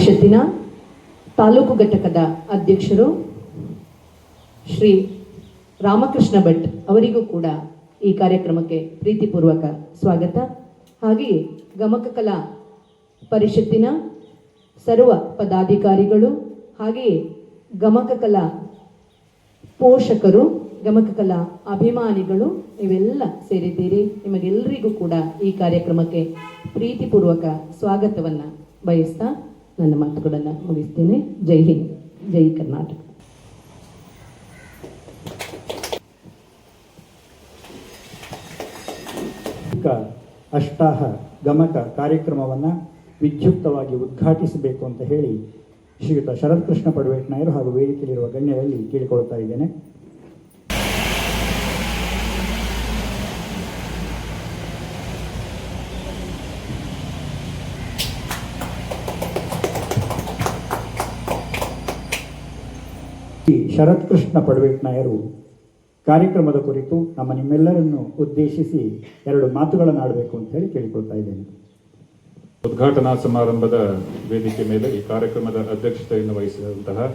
ಪರಿಷತ್ತಿನ ತಾಲೂಕು ಘಟಕದ ಅಧ್ಯಕ್ಷರು ಶ್ರೀ ರಾಮಕೃಷ್ಣ ಭಟ್ ಅವರಿಗೂ ಕೂಡ ಈ ಕಾರ್ಯಕ್ರಮಕ್ಕೆ ಪ್ರೀತಿಪೂರ್ವಕ ಸ್ವಾಗತ. ಹಾಗೆಯೇ ಗಮಕ ಕಲಾ ಪರಿಷತ್ತಿನ ಸರ್ವ ಪದಾಧಿಕಾರಿಗಳು ಹಾಗೆಯೇ ಗಮಕ ಕಲಾ ಪೋಷಕರು, ಗಮಕ ಕಲಾ ಅಭಿಮಾನಿಗಳು ನೀವೆಲ್ಲ ಸೇರಿದ್ದೀರಿ. ನಿಮಗೆಲ್ಲರಿಗೂ ಕೂಡ ಈ ಕಾರ್ಯಕ್ರಮಕ್ಕೆ ಪ್ರೀತಿಪೂರ್ವಕ ಸ್ವಾಗತವನ್ನು ಬಯಸ್ತಾ ನನ್ನ ಮಾತುಗಳನ್ನು ಮುಗಿಸ್ತೇನೆ. ಜೈ ಹಿಂದ್, ಜೈ ಕರ್ನಾಟಕ. ಅಷ್ಟಾಹ ಗಮಕ ಕಾರ್ಯಕ್ರಮವನ್ನು ವಿದ್ಯುಕ್ತವಾಗಿ ಉದ್ಘಾಟಿಸಬೇಕು ಅಂತ ಹೇಳಿ ಶ್ರೀಯುತ ಶರತ್ ಕೃಷ್ಣ ಪಡುವೇಟ್ನಾಯರು ಹಾಗೂ ವೇದಿಕೆಯಲ್ಲಿರುವ ಗಣ್ಯರಲ್ಲಿ ಕೇಳಿಕೊಳ್ತಾ ಇದ್ದೇನೆ. ಶರತ್ ಕೃಷ್ಣ ಪಡುವೇಟ್ನಾಯರು ಕಾರ್ಯಕ್ರಮದ ಕುರಿತು ನಿಮ್ಮೆಲ್ಲರನ್ನು ಉದ್ದೇಶಿಸಿ ಎರಡು ಮಾತುಗಳನ್ನು ಆಡಬೇಕು ಅಂತ ಹೇಳಿ ಕೇಳಿಕೊಳ್ತಾ ಇದ್ದೇನೆ. ಉದ್ಘಾಟನಾ ಸಮಾರಂಭದ ವೇದಿಕೆ ಮೇಲೆ ಈ ಕಾರ್ಯಕ್ರಮದ ಅಧ್ಯಕ್ಷತೆಯನ್ನು ವಹಿಸಿದಂತಹ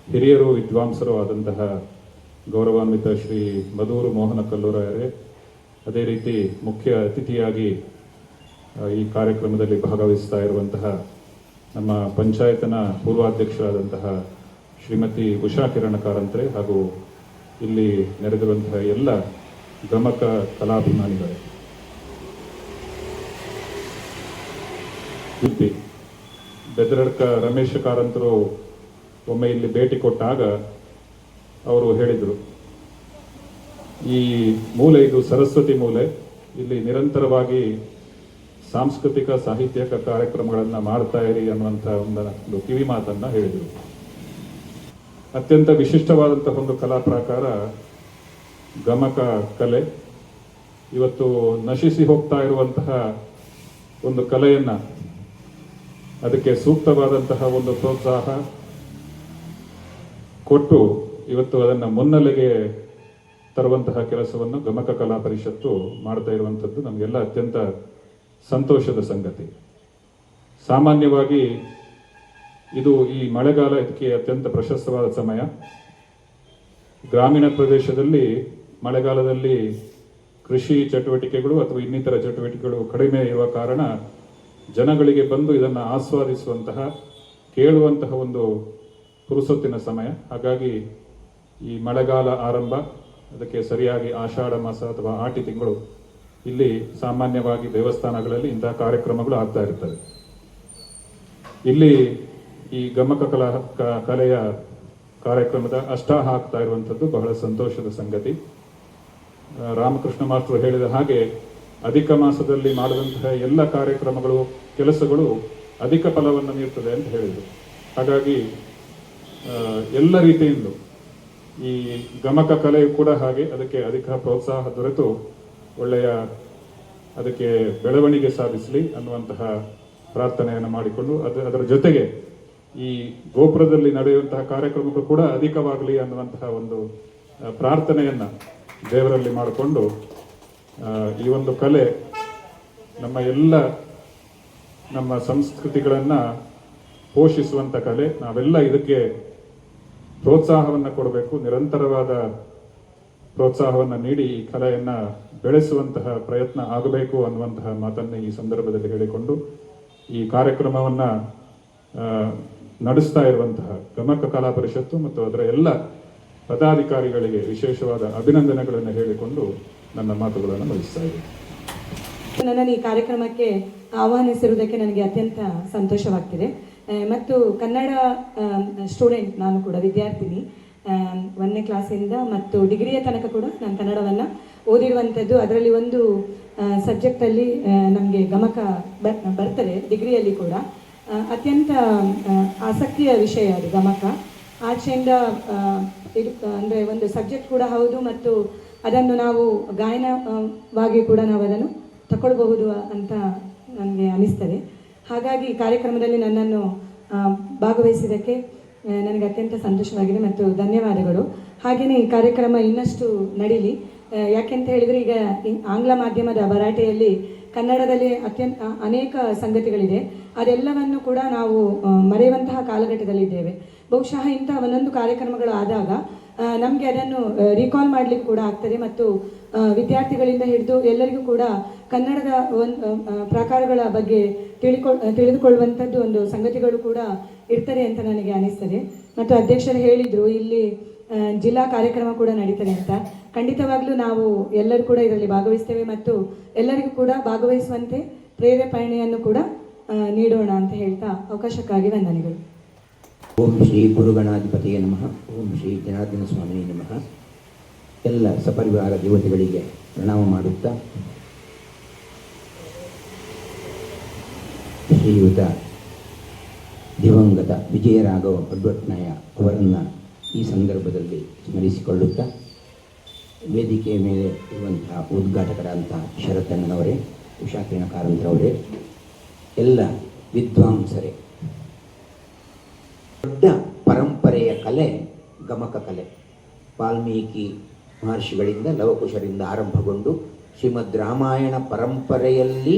ಹಿರಿಯರು, ವಿದ್ವಾಂಸರು ಆದಂತಹ ಗೌರವಾನ್ವಿತ ಶ್ರೀ ಮಧೂರು ಮೋಹನ ಕಲ್ಲೂರಾಯರೇ, ಅದೇ ರೀತಿ ಮುಖ್ಯ ಅತಿಥಿಯಾಗಿ ಈ ಕಾರ್ಯಕ್ರಮದಲ್ಲಿ ಭಾಗವಹಿಸ್ತಾ ಇರುವಂತಹ ನಮ್ಮ ಪಂಚಾಯತ್ನ ಪೂರ್ವಾಧ್ಯಕ್ಷರಾದಂತಹ ಶ್ರೀಮತಿ ಉಷಾ ಕಿರಣ ಕಾರಂತ್ರೆ ಹಾಗೂ ಇಲ್ಲಿ ನೆರೆದಿರುವಂತಹ ಎಲ್ಲ ಗಮಕ ಕಲಾಭಿಮಾನಿಗಳೇ, ಬೆದರಡ್ಕ ರಮೇಶ ಕಾರಂತರು ಒಮ್ಮೆ ಇಲ್ಲಿ ಭೇಟಿ ಕೊಟ್ಟಾಗ ಅವರು ಹೇಳಿದರು, ಈ ಮೂಲೆ ಇದು ಸರಸ್ವತಿ ಮೂಲೆ, ಇಲ್ಲಿ ನಿರಂತರವಾಗಿ ಸಾಂಸ್ಕೃತಿಕ ಸಾಹಿತ್ಯಿಕ ಕಾರ್ಯಕ್ರಮಗಳನ್ನು ಮಾಡ್ತಾ ಇರಿ ಅನ್ನುವಂಥ ಒಂದು ಕಿವಿ ಮಾತನ್ನ ಹೇಳಿದರು. ಅತ್ಯಂತ ವಿಶಿಷ್ಟವಾದಂತಹ ಒಂದು ಕಲಾ ಪ್ರಕಾರ ಗಮಕ ಕಲೆ. ಇವತ್ತು ನಶಿಸಿ ಹೋಗ್ತಾ ಇರುವಂತಹ ಒಂದು ಕಲೆಯನ್ನ, ಅದಕ್ಕೆ ಸೂಕ್ತವಾದಂತಹ ಒಂದು ಪ್ರೋತ್ಸಾಹ ಕೊಟ್ಟು ಇವತ್ತು ಅದನ್ನು ಮುನ್ನೆಲೆಗೆ ತರುವಂತಹ ಕೆಲಸವನ್ನು ಗಮಕ ಕಲಾ ಪರಿಷತ್ತು ಮಾಡ್ತಾ ಇರುವಂಥದ್ದು ನಮಗೆಲ್ಲ ಅತ್ಯಂತ ಸಂತೋಷದ ಸಂಗತಿ. ಸಾಮಾನ್ಯವಾಗಿ ಇದು ಈ ಮಳೆಗಾಲ ಇದಕ್ಕೆ ಅತ್ಯಂತ ಪ್ರಶಸ್ತವಾದ ಸಮಯ. ಗ್ರಾಮೀಣ ಪ್ರದೇಶದಲ್ಲಿ ಮಳೆಗಾಲದಲ್ಲಿ ಕೃಷಿ ಚಟುವಟಿಕೆಗಳು ಅಥವಾ ಇನ್ನಿತರ ಚಟುವಟಿಕೆಗಳು ಕಡಿಮೆ ಇರುವ ಕಾರಣ ಜನಗಳಿಗೆ ಬಂದು ಇದನ್ನು ಆಸ್ವಾದಿಸುವಂತಹ, ಕೇಳುವಂತಹ ಒಂದು ಪುರುಸೊತ್ತಿನ ಸಮಯ. ಹಾಗಾಗಿ ಈ ಮಳೆಗಾಲ ಆರಂಭ, ಅದಕ್ಕೆ ಸರಿಯಾಗಿ ಆಷಾಢ ಮಾಸ ಅಥವಾ ಆಟಿ ತಿಂಗಳು ಇಲ್ಲಿ ಸಾಮಾನ್ಯವಾಗಿ ದೇವಸ್ಥಾನಗಳಲ್ಲಿ ಇಂತಹ ಕಾರ್ಯಕ್ರಮಗಳು ಆಗ್ತಾ ಇರ್ತವೆ. ಇಲ್ಲಿ ಈ ಗಮಕ ಕಲೆಯ ಕಾರ್ಯಕ್ರಮದ ಅಷ್ಟಾಹ ಆಗ್ತಾ ಇರುವಂಥದ್ದು ಬಹಳ ಸಂತೋಷದ ಸಂಗತಿ. ರಾಮಕೃಷ್ಣ ಮಾಸ್ತರು ಹೇಳಿದ ಹಾಗೆ ಅಧಿಕ ಮಾಸದಲ್ಲಿ ಮಾಡಿದಂತಹ ಎಲ್ಲ ಕಾರ್ಯಕ್ರಮಗಳು, ಕೆಲಸಗಳು ಅಧಿಕ ಫಲವನ್ನು ನೀಡ್ತದೆ ಅಂತ ಹೇಳಿದರು. ಹಾಗಾಗಿ ಎಲ್ಲ ರೀತಿಯಿಂದಲೂ ಈ ಗಮಕ ಕಲೆಯು ಕೂಡ ಹಾಗೆ ಅದಕ್ಕೆ ಅಧಿಕ ಪ್ರೋತ್ಸಾಹ ದೊರೆತು ಒಳ್ಳೆಯ ಅದಕ್ಕೆ ಬೆಳವಣಿಗೆ ಸಾಧಿಸಲಿ ಅನ್ನುವಂತಹ ಪ್ರಾರ್ಥನೆಯನ್ನು ಮಾಡಿಕೊಂಡು ಅದರ ಜೊತೆಗೆ ಈ ಗೋಪುರದಲ್ಲಿ ನಡೆಯುವಂತಹ ಕಾರ್ಯಕ್ರಮಗಳು ಕೂಡ ಅಧಿಕವಾಗಲಿ ಅನ್ನುವಂತಹ ಒಂದು ಪ್ರಾರ್ಥನೆಯನ್ನ ದೇವರಲ್ಲಿ ಮಾಡಿಕೊಂಡು ಈ ಒಂದು ಕಲೆ ನಮ್ಮ ಸಂಸ್ಕೃತಿಗಳನ್ನ ಪೋಷಿಸುವಂತ ಕಲೆ. ನಾವೆಲ್ಲ ಇದಕ್ಕೆ ಪ್ರೋತ್ಸಾಹವನ್ನು ಕೊಡಬೇಕು, ನಿರಂತರವಾದ ಪ್ರೋತ್ಸಾಹವನ್ನು ನೀಡಿ ಈ ಕಲೆಯನ್ನ ಬೆಳೆಸುವಂತಹ ಪ್ರಯತ್ನ ಆಗಬೇಕು ಅನ್ನುವಂತಹ ಮಾತನ್ನು ಈ ಸಂದರ್ಭದಲ್ಲಿ ಹೇಳಿಕೊಂಡು ಈ ಕಾರ್ಯಕ್ರಮವನ್ನ ನಡೆಸ್ತಾ ಇರುವಂತಹ ಗಮಕ ಕಲಾ ಪರಿಷತ್ತು ಮತ್ತು ಅದರ ಎಲ್ಲ ಪದಾಧಿಕಾರಿಗಳಿಗೆ ವಿಶೇಷವಾದ ಅಭಿನಂದನೆಗಳನ್ನು ಹೇಳಿಕೊಂಡು ನನ್ನ ಮಾತುಗಳನ್ನು ಮುಗಿಸ್ತಾ ಇದ್ದೀನಿ. ನನ್ನನ್ನು ಈ ಕಾರ್ಯಕ್ರಮಕ್ಕೆ ಆಹ್ವಾನಿಸಿರುವುದಕ್ಕೆ ನನಗೆ ಅತ್ಯಂತ ಸಂತೋಷವಾಗ್ತಿದೆ. ಮತ್ತು ಕನ್ನಡ ಸ್ಟೂಡೆಂಟ್, ನಾನು ಕೂಡ ವಿದ್ಯಾರ್ಥಿನಿ. 1ನೇ ಕ್ಲಾಸಿಂದ ಮತ್ತು ಡಿಗ್ರಿಯ ತನಕ ಕೂಡ ನಾನು ಕನ್ನಡವನ್ನು ಓದಿರುವಂಥದ್ದು. ಅದರಲ್ಲಿ ಒಂದು ಸಬ್ಜೆಕ್ಟಲ್ಲಿ ನಮಗೆ ಗಮಕ ಬರ್ತದೆ, ಡಿಗ್ರಿಯಲ್ಲಿ ಕೂಡ ಅತ್ಯಂತ ಆಸಕ್ತಿಯ ವಿಷಯ ಅದು ಗಮಕ. ಆಚೆಯಿಂದ ಅಂದರೆ ಒಂದು ಸಬ್ಜೆಕ್ಟ್ ಕೂಡ ಹೌದು ಮತ್ತು ಅದನ್ನು ನಾವು ಗಾಯನವಾಗಿ ಕೂಡ ನಾವು ಅದನ್ನು ತಗೊಳ್ಬಹುದು ಅಂತ ನನಗೆ ಅನಿಸ್ತದೆ. ಹಾಗಾಗಿ ಕಾರ್ಯಕ್ರಮದಲ್ಲಿ ನನ್ನನ್ನು ಭಾಗವಹಿಸಿದ್ದಕ್ಕೆ ನನಗೆ ಅತ್ಯಂತ ಸಂತೋಷವಾಗಿದೆ ಮತ್ತು ಧನ್ಯವಾದಗಳು. ಹಾಗೆಯೇ ಈ ಕಾರ್ಯಕ್ರಮ ಇನ್ನಷ್ಟು ನಡೀಲಿ. ಯಾಕೆಂತ ಹೇಳಿದರೆ ಈಗ ಆಂಗ್ಲ ಮಾಧ್ಯಮದ ಭರಾಟೆಯಲ್ಲಿ ಕನ್ನಡದಲ್ಲಿ ಅನೇಕ ಸಂಗತಿಗಳಿದೆ. ಅದೆಲ್ಲವನ್ನು ಕೂಡ ನಾವು ಮರೆಯುವಂತಹ ಕಾಲಘಟ್ಟದಲ್ಲಿದ್ದೇವೆ. ಬಹುಶಃ ಇಂತಹ ಒಂದೊಂದು ಕಾರ್ಯಕ್ರಮಗಳು ಆದಾಗ ನಮಗೆ ಅದನ್ನು ರೀಕಾಲ್ ಮಾಡಲಿಕ್ಕೆ ಕೂಡ ಆಗ್ತದೆ ಮತ್ತು ವಿದ್ಯಾರ್ಥಿಗಳಿಂದ ಹಿಡಿದು ಎಲ್ಲರಿಗೂ ಕೂಡ ಕನ್ನಡದ ಒಂದು ಪ್ರಕಾರಗಳ ಬಗ್ಗೆ ತಿಳಿದುಕೊಳ್ಳುವಂಥದ್ದು ಒಂದು ಸಂಗತಿಗಳು ಕೂಡ ಇರ್ತದೆ ಅಂತ ನನಗೆ ಅನಿಸ್ತದೆ. ಮತ್ತು ಅಧ್ಯಕ್ಷರು ಹೇಳಿದರು ಇಲ್ಲಿ ಜಿಲ್ಲಾ ಕಾರ್ಯಕ್ರಮ ಕೂಡ ನಡೀತದೆ ಅಂತ. ಖಂಡಿತವಾಗ್ಲೂ ನಾವು ಎಲ್ಲರೂ ಕೂಡ ಇದರಲ್ಲಿ ಭಾಗವಹಿಸ್ತೇವೆ ಮತ್ತು ಎಲ್ಲರಿಗೂ ಕೂಡ ಭಾಗವಹಿಸುವಂತೆ ಪ್ರೇರೇಪಣೆಯನ್ನು ಕೂಡ ನೀಡೋಣ ಅಂತ ಹೇಳ್ತಾ ಅವಕಾಶಕ್ಕಾಗಿ ವಂದನೆಗಳು. ಓಂ ಶ್ರೀ ಗುರುಗಣಾಧಿಪತಿಯೇ ನಮಃ. ಓಂ ಶ್ರೀ ಜನಾರ್ದನ ಸ್ವಾಮಿಯೇ ನಮಃ. ಎಲ್ಲ ಸಪರಿವಾರ ದೇವತೆಗಳಿಗೆ ಪ್ರಣಾಮ ಮಾಡುತ್ತಾ ಶ್ರೀಯುತ ದಿವಂಗತ ವಿಜಯರಾಘವ ಭಟ್ನಾಯ ಅವರನ್ನು ಈ ಸಂದರ್ಭದಲ್ಲಿ ಸ್ಮರಿಸಿಕೊಳ್ಳುತ್ತಾ ವೇದಿಕೆಯ ಮೇಲೆ ಇರುವಂತಹ ಉದ್ಘಾಟಕರಾದಂತಹ ಶರತ್ತಣ್ಣನವರೇ, ಉಷಾ ಕಿರಣ ಕಾರಂತರವರೇ, ಎಲ್ಲ ವಿದ್ವಾಂಸರೇ, ದೊಡ್ಡ ಪರಂಪರೆಯ ಕಲೆ ಗಮಕ ಕಲೆ. ವಾಲ್ಮೀಕಿ ಮಹರ್ಷಿಗಳಿಂದ ಲವಕುಶರಿಂದ ಆರಂಭಗೊಂಡು ಶ್ರೀಮದ್ ರಾಮಾಯಣ ಪರಂಪರೆಯಲ್ಲಿ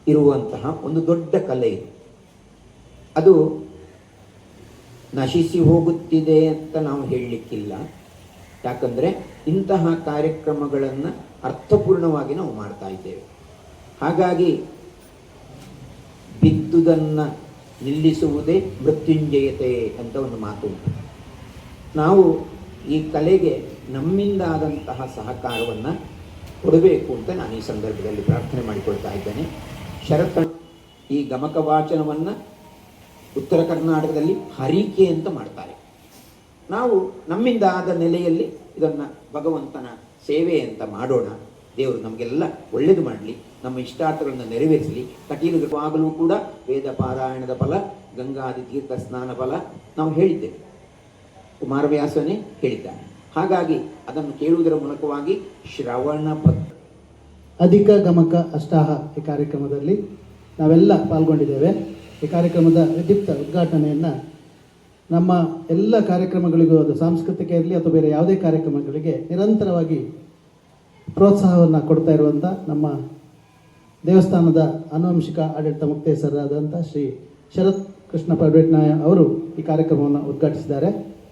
ಇರುವಂತಹ ಒಂದು ದೊಡ್ಡ ಕಲೆ ಇದು. ಅದು ನಶಿಸಿ ಹೋಗುತ್ತಿದೆ ಅಂತ ನಾವು ಹೇಳಲಿಕ್ಕಿಲ್ಲ. ಯಾಕಂದರೆ ಇಂತಹ ಕಾರ್ಯಕ್ರಮಗಳನ್ನು ಅರ್ಥಪೂರ್ಣವಾಗಿ ನಾವು ಮಾಡ್ತಾ ಇದ್ದೇವೆ. ಹಾಗಾಗಿ ಬಿದ್ದುದನ್ನು ನಿಲ್ಲಿಸುವುದೇ ಮೃತ್ಯುಂಜಯತೆ ಅಂತ ಒಂದು ಮಾತು ಉಂಟು. ನಾವು ಈ ಕಲೆಗೆ ನಮ್ಮಿಂದ ಆದಂತಹ ಸಹಕಾರವನ್ನು ಕೊಡಬೇಕು ಅಂತ ನಾನು ಈ ಸಂದರ್ಭದಲ್ಲಿ ಪ್ರಾರ್ಥನೆ ಮಾಡಿಕೊಳ್ತಾ ಇದ್ದೇನೆ. ಶರತ್ ಈ ಗಮಕ ವಾಚನವನ್ನು ಉತ್ತರ ಕರ್ನಾಟಕದಲ್ಲಿ ಹರಿಕೆ ಅಂತ ಮಾಡ್ತಾರೆ. ನಾವು ನಮ್ಮಿಂದ ಆದ ನೆಲೆಯಲ್ಲಿ ಇದನ್ನು ಭಗವಂತನ ಸೇವೆ ಅಂತ ಮಾಡೋಣ. ದೇವರು ನಮಗೆಲ್ಲ ಒಳ್ಳೆಯದು ಮಾಡಲಿ, ನಮ್ಮ ಇಷ್ಟಾರ್ಥಗಳನ್ನು ನೆರವೇರಿಸಲಿ. ಕಟೀಲುವಾಗಲೂ ಕೂಡ ವೇದ ಪಾರಾಯಣದ ಫಲ, ಗಂಗಾದಿ ತೀರ್ಥ ಸ್ನಾನ ಫಲ ನಾವು ಹೇಳಿದ್ದೇವೆ, ಕುಮಾರವ್ಯಾಸನೇ ಹೇಳಿದ್ದಾನೆ. ಹಾಗಾಗಿ ಅದನ್ನು ಕೇಳುವುದರ ಮೂಲಕವಾಗಿ ಶ್ರವಣ ಅಧಿಕ ಗಮಕ ಅಷ್ಟಾಹ ಈ ಕಾರ್ಯಕ್ರಮದಲ್ಲಿ ನಾವೆಲ್ಲ ಪಾಲ್ಗೊಂಡಿದ್ದೇವೆ. ಈ ಕಾರ್ಯಕ್ರಮದ ವಿದ್ಯುಕ್ತ ಉದ್ಘಾಟನೆಯನ್ನು ನಮ್ಮ ಎಲ್ಲ ಕಾರ್ಯಕ್ರಮಗಳಿಗೂ, ಅದು ಸಾಂಸ್ಕೃತಿಕ ಇರಲಿ ಅಥವಾ ಬೇರೆ ಯಾವುದೇ ಕಾರ್ಯಕ್ರಮಗಳಿಗೆ ನಿರಂತರವಾಗಿ ಪ್ರೋತ್ಸಾಹವನ್ನು ಕೊಡ್ತಾ ಇರುವಂಥ ನಮ್ಮ ದೇವಸ್ಥಾನದ ಆನುವಂಶಿಕ ಆಡಳಿತ ಮುಕ್ತೇಸರಾದಂಥ ಶ್ರೀ ಶರತ್ ಕೃಷ್ಣ ಪರ್ವೇಟ್ನಾಯ ಅವರು ಈ ಕಾರ್ಯಕ್ರಮವನ್ನು ಉದ್ಘಾಟಿಸಿದ್ದಾರೆ.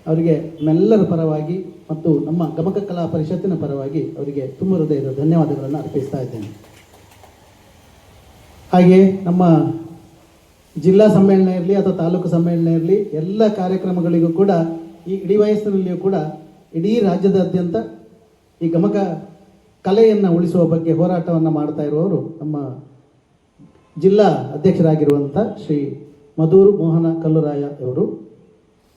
ಅವರಿಗೆ ನಮ್ಮೆಲ್ಲರ ಪರವಾಗಿ ಮತ್ತು ನಮ್ಮ ಗಮಕ ಕಲಾ ಪರಿಷತ್ತಿನ ಪರವಾಗಿ ಅವರಿಗೆ ತುಂಬ ಹೃದಯದ ಧನ್ಯವಾದಗಳನ್ನು ಅರ್ಪಿಸ್ತಾ ಇದ್ದೇನೆ. ಹಾಗೆ ನಮ್ಮ ಜಿಲ್ಲಾ ಸಮ್ಮೇಳನ ಇರಲಿ ಅಥವಾ ತಾಲೂಕು ಸಮ್ಮೇಳನ ಇರಲಿ, ಎಲ್ಲ ಕಾರ್ಯಕ್ರಮಗಳಿಗೂ ಕೂಡ ಈ ಇಡೀ ವಯಸ್ಸಿನಲ್ಲಿಯೂ ಕೂಡ ಇಡೀ ರಾಜ್ಯದಾದ್ಯಂತ ಈ ಗಮಕ ಕಲೆಯನ್ನು ಉಳಿಸುವ ಬಗ್ಗೆ ಹೋರಾಟವನ್ನು ಮಾಡ್ತಾ ಇರುವವರು ನಮ್ಮ ಜಿಲ್ಲಾ ಅಧ್ಯಕ್ಷರಾಗಿರುವಂಥ ಶ್ರೀ ಮಧೂರು ಮೋಹನ ಕಲ್ಲುರಾಯ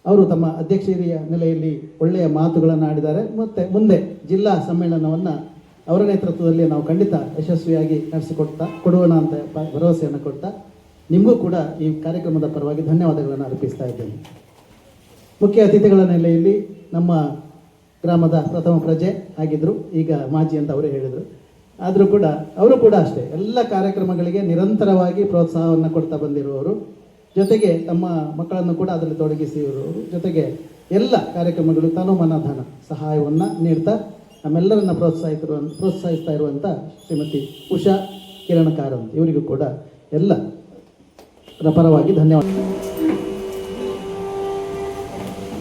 ಅವರು ತಮ್ಮ ಅಧ್ಯಕ್ಷೀಯ ನೆಲೆಯಲ್ಲಿ ಒಳ್ಳೆಯ ಮಾತುಗಳನ್ನು ಆಡಿದ್ದಾರೆ. ಮತ್ತು ಮುಂದೆ ಜಿಲ್ಲಾ ಸಮ್ಮೇಳನವನ್ನು ಅವರ ನೇತೃತ್ವದಲ್ಲಿ ನಾವು ಖಂಡಿತ ಯಶಸ್ವಿಯಾಗಿ ಕೊಡುவோಣ ಅಂತ ಭರವಸೆಯನ್ನು ಕೊಡ್ತಾ ನಿಮಗೂ ಕೂಡ ಈ ಕಾರ್ಯಕ್ರಮದ ಪರವಾಗಿ ಧನ್ಯವಾದಗಳನ್ನು ಅರ್ಪಿಸ್ತಾ ಇದ್ದೇನೆ. ಮುಖ್ಯ ಅತಿಥಿಗಳ ನೆಲೆಯಲ್ಲಿ ನಮ್ಮ ಗ್ರಾಮದ ಪ್ರಥಮ ಪ್ರಜೆ ಆಗಿದ್ದರು, ಈಗ ಮಾಜಿ ಅಂತ ಅವರೇ ಹೇಳಿದರು. ಆದರೂ ಕೂಡ ಅವರು ಕೂಡ ಅಷ್ಟೇ ಎಲ್ಲ ಕಾರ್ಯಕ್ರಮಗಳಿಗೆ ನಿರಂತರವಾಗಿ ಪ್ರೋತ್ಸಾಹವನ್ನು ಕೊಡ್ತಾ ಬಂದಿರುವವರು, ಜೊತೆಗೆ ತಮ್ಮ ಮಕ್ಕಳನ್ನು ಕೂಡ ಅದರಲ್ಲಿ ತೊಡಗಿಸಿರುವವರು, ಜೊತೆಗೆ ಎಲ್ಲ ಕಾರ್ಯಕ್ರಮಗಳು ತನು ಮನ ಧನ ಸಹಾಯವನ್ನು ನೀಡ್ತಾ ನಮ್ಮೆಲ್ಲರನ್ನ ಪ್ರೋತ್ಸಾಹಿಸ್ತಾ ಇರುವಂಥ ಶ್ರೀಮತಿ ಉಷಾ ಕಿರಣ ಕಾರಂತ್ ಇವರಿಗೂ ಕೂಡ ಎಲ್ಲ ಪರವಾಗಿ ಧನ್ಯವಾದ.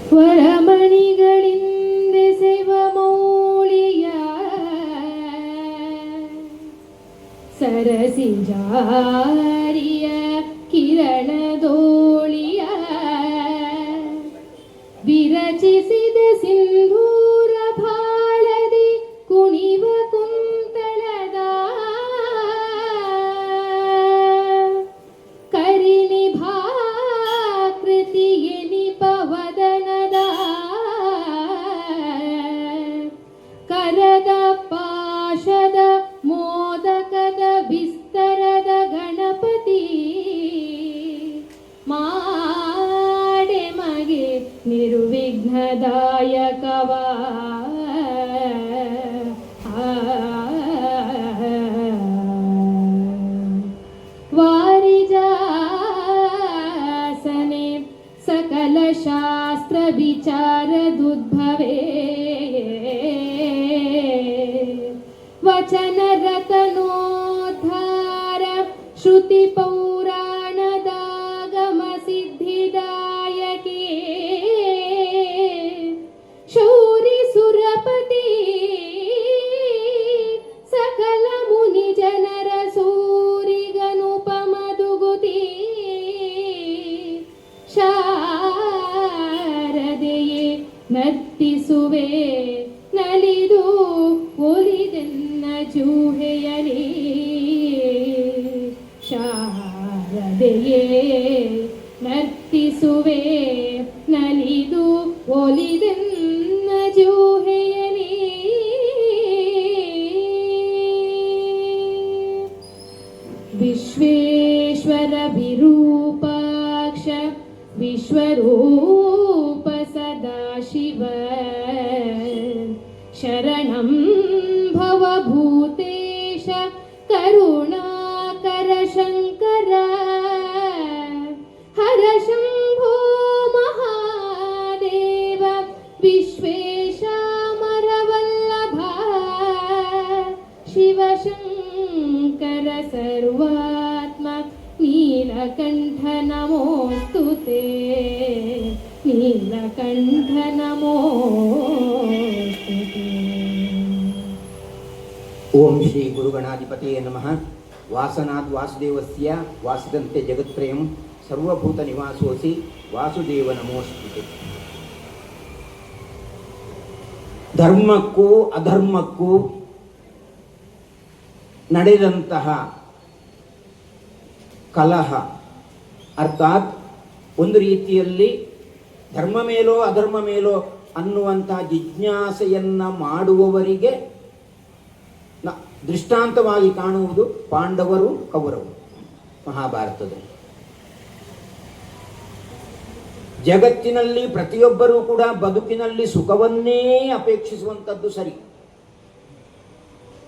ಸ್ವರಮಣಿಗಳಿಂದೆಸೆವ ಮೌಳಿಯ ಸರಸಿಜಾರಿಯ ಕಿರಣದೋಳಿಯ ವಿರಚಿಸಿದ ಸಿಂಧೂರ ಭಾಳದಿ ಕುಣಿವ ಕುಂತಳದ ಕರಿನಿಭಾಕೃತಿಯನಿ ಪವದನದ ಕರದ ಪಾಶದ ಮೋದಕದ ವಿಸ್ತರದ ಗಣಪತಿ ಮಾಡೆ ಮಗೆ ನಿರ್ವಿಘ್ನದಾಯಕವ ವಾರಿಜಾಸನೆ ಸಕಲ ಶಾಸ್ತ್ರ ವಿಚಾರದುದ್ಭವೇ ವಚನ ರತನೋದ್ಧಾರ ನರ್ತಿಸುವೆ ನಲಿದು ಒಲಿದೆನ್ನ ಜೂಹೆಯಲಿ ಶಾರದೆಯೇ ನರ್ತಿಸುವೆ ನಲಿದು ಒಲಿದೆನ್ನ ಜೂಹೆಯಲಿ ವಿಶ್ವೇಶ್ವರ ವಿರೂಪಾಕ್ಷ ವಿಶ್ವರೂಪ ಸದಾಶಿವ ಶರಣಂ ಭವಭೂತೇಶ ಕರುಣಾಕರ ಶಂಕರ ಹರ ಶಂಭೋ ಮಹಾದೇವ ವಿಶ್ವೇಶ ಮರವಲ್ಲಭ ಶಿವಶಂಕರ ಸರ್ವಾತ್ಮ ನೀಲಕಂಠ ನಮೋಸ್ತುತೆ ನೀಲಕಂಠ ನಮೋಸ್ತುತೆ. ಓಂ ಶ್ರೀ ಗುರುಗಣಾಧಿಪತಿಯೇ ನಮಃ. ವಾಸನಾದ್ ವಾಸುದೇವಸ್ಯ ವಾಸಿದಂತೆ ಜಗತ್ತ್ರಯಂ ಸರ್ವಭೂತ ನಿವಾಸೋಸಿ ವಾಸುದೇವ ನಮೋಸ್ತುತೆ. ಧರ್ಮಕ್ಕೂ ಅಧರ್ಮಕ್ಕೂ ನಡೆದಂತಹ ಕಲಹ, ಅರ್ಥಾತ್ ಒಂದು ರೀತಿಯಲ್ಲಿ ಧರ್ಮ ಮೇಲೋ ಅಧರ್ಮ ಮೇಲೋ ಅನ್ನುವಂತಹ ಜಿಜ್ಞಾಸೆಯನ್ನ ಮಾಡುವವರಿಗೆ ದೃಷ್ಟಾಂತವಾಗಿ ಕಾಣುವುದು ಪಾಂಡವರು ಕೌರವರು ಮಹಾಭಾರತದಲ್ಲಿ. ಜಗತ್ತಿನಲ್ಲಿ ಪ್ರತಿಯೊಬ್ಬರೂ ಕೂಡ ಬದುಕಿನಲ್ಲಿ ಸುಖವನ್ನೇ ಅಪೇಕ್ಷಿಸುವಂಥದ್ದು ಸರಿ.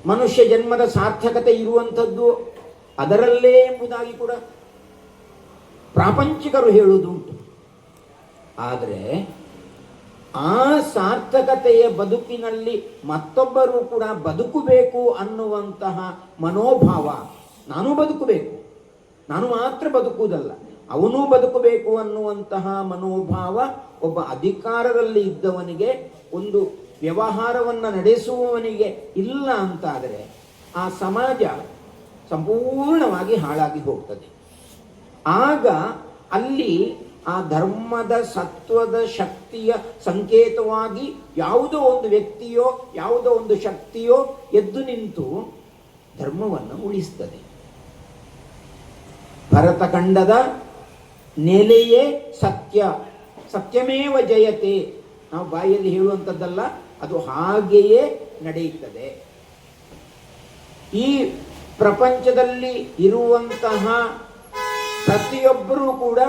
ಮನುಷ್ಯ ಜನ್ಮದ ಸಾರ್ಥಕತೆ ಇರುವಂಥದ್ದು ಅದರಲ್ಲೇ ಎಂಬುದಾಗಿ ಕೂಡ ಪ್ರಾಪಂಚಿಕರು ಹೇಳುವುದುಂಟು. ಆದರೆ ಆ ಸಾರ್ಥಕತೆಯ ಬದುಕಿನಲ್ಲಿ ಮತ್ತೊಬ್ಬರು ಕೂಡ ಬದುಕಬೇಕು ಅನ್ನುವಂತಹ ಮನೋಭಾವ, ನಾನು ಬದುಕಬೇಕು, ನಾನು ಮಾತ್ರ ಬದುಕುವುದಲ್ಲ, ಅವನೂ ಬದುಕಬೇಕು ಅನ್ನುವಂತಹ ಮನೋಭಾವ ಒಬ್ಬ ಅಧಿಕಾರದಲ್ಲಿ ಇದ್ದವನಿಗೆ, ಒಂದು ವ್ಯವಹಾರವನ್ನು ನಡೆಸುವವನಿಗೆ ಇಲ್ಲ ಅಂತಾದರೆ ಆ ಸಮಾಜ ಸಂಪೂರ್ಣವಾಗಿ ಹಾಳಾಗಿ ಹೋಗ್ತದೆ. ಆಗ ಅಲ್ಲಿ ಆ ಧರ್ಮದ ಸತ್ವದ ಶಕ್ತಿಯ ಸಂಕೇತವಾಗಿ ಯಾವುದೋ ಒಂದು ವ್ಯಕ್ತಿಯೋ ಯಾವುದೋ ಒಂದು ಶಕ್ತಿಯೋ ಎದ್ದು ನಿಂತು ಧರ್ಮವನ್ನು ಉಳಿಸ್ತದೆ. ಭರತಖಂಡದ ನೆಲೆಯೇ ಸತ್ಯ, ಸತ್ಯಮೇವ ಜಯತೆ. ನಾವು ಬಾಯಲ್ಲಿ ಹೇಳುವಂಥದ್ದಲ್ಲ, ಅದು ಹಾಗೆಯೇ ನಡೆಯುತ್ತದೆ. ಈ ಪ್ರಪಂಚದಲ್ಲಿ ಇರುವಂತಹ ಪ್ರತಿಯೊಬ್ಬರೂ ಕೂಡ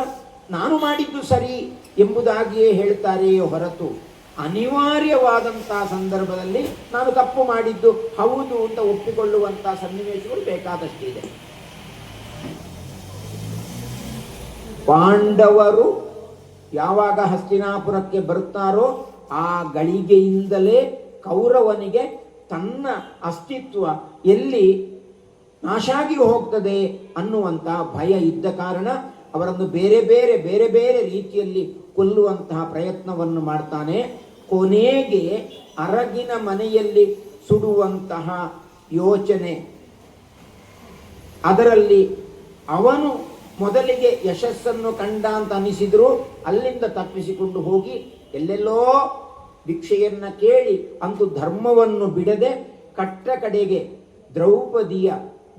ನಾನು ಮಾಡಿದ್ದು ಸರಿ ಎಂಬುದಾಗಿಯೇ ಹೇಳ್ತಾರೆಯೇ ಹೊರತು ಅನಿವಾರ್ಯವಾದಂತಹ ಸಂದರ್ಭದಲ್ಲಿ ನಾನು ತಪ್ಪು ಮಾಡಿದ್ದು ಹೌದು ಅಂತ ಒಪ್ಪಿಕೊಳ್ಳುವಂತಹ ಸನ್ನಿವೇಶಗಳು ಬೇಕಾದಷ್ಟಿದೆ. ಪಾಂಡವರು ಯಾವಾಗ ಹಸ್ತಿನಾಪುರಕ್ಕೆ ಬರುತ್ತಾರೋ ಆ ಗಳಿಗೆಯಿಂದಲೇ ಕೌರವನಿಗೆ ತನ್ನ ಅಸ್ತಿತ್ವ ಎಲ್ಲಿ ನಾಶಾಗಿ ಹೋಗ್ತದೆ ಅನ್ನುವಂತಹ ಭಯ ಇದ್ದ ಕಾರಣ ಅವರನ್ನು ಬೇರೆ ಬೇರೆ ರೀತಿಯಲ್ಲಿ ಕೊಲ್ಲುವಂತಹ ಪ್ರಯತ್ನವನ್ನು ಮಾಡ್ತಾನೆ. ಕೊನೆಗೆ ಅರಗಿನ ಮನೆಯಲ್ಲಿ ಸುಡುವಂತಹ ಯೋಚನೆ, ಅದರಲ್ಲಿ ಅವನು ಮೊದಲಿಗೆ ಯಶಸ್ಸನ್ನು ಕಂಡ ಅಂತ ಅನಿಸಿದ್ರು, ಅಲ್ಲಿಂದ ತಪ್ಪಿಸಿಕೊಂಡು ಹೋಗಿ ಎಲ್ಲೆಲ್ಲೋ ಭಿಕ್ಷೆಯನ್ನ ಕೇಳಿ ಅಂತೂ ಧರ್ಮವನ್ನು ಬಿಡದೆ ಕಟ್ಟ ಕಡೆಗೆ ದ್ರೌಪದಿಯ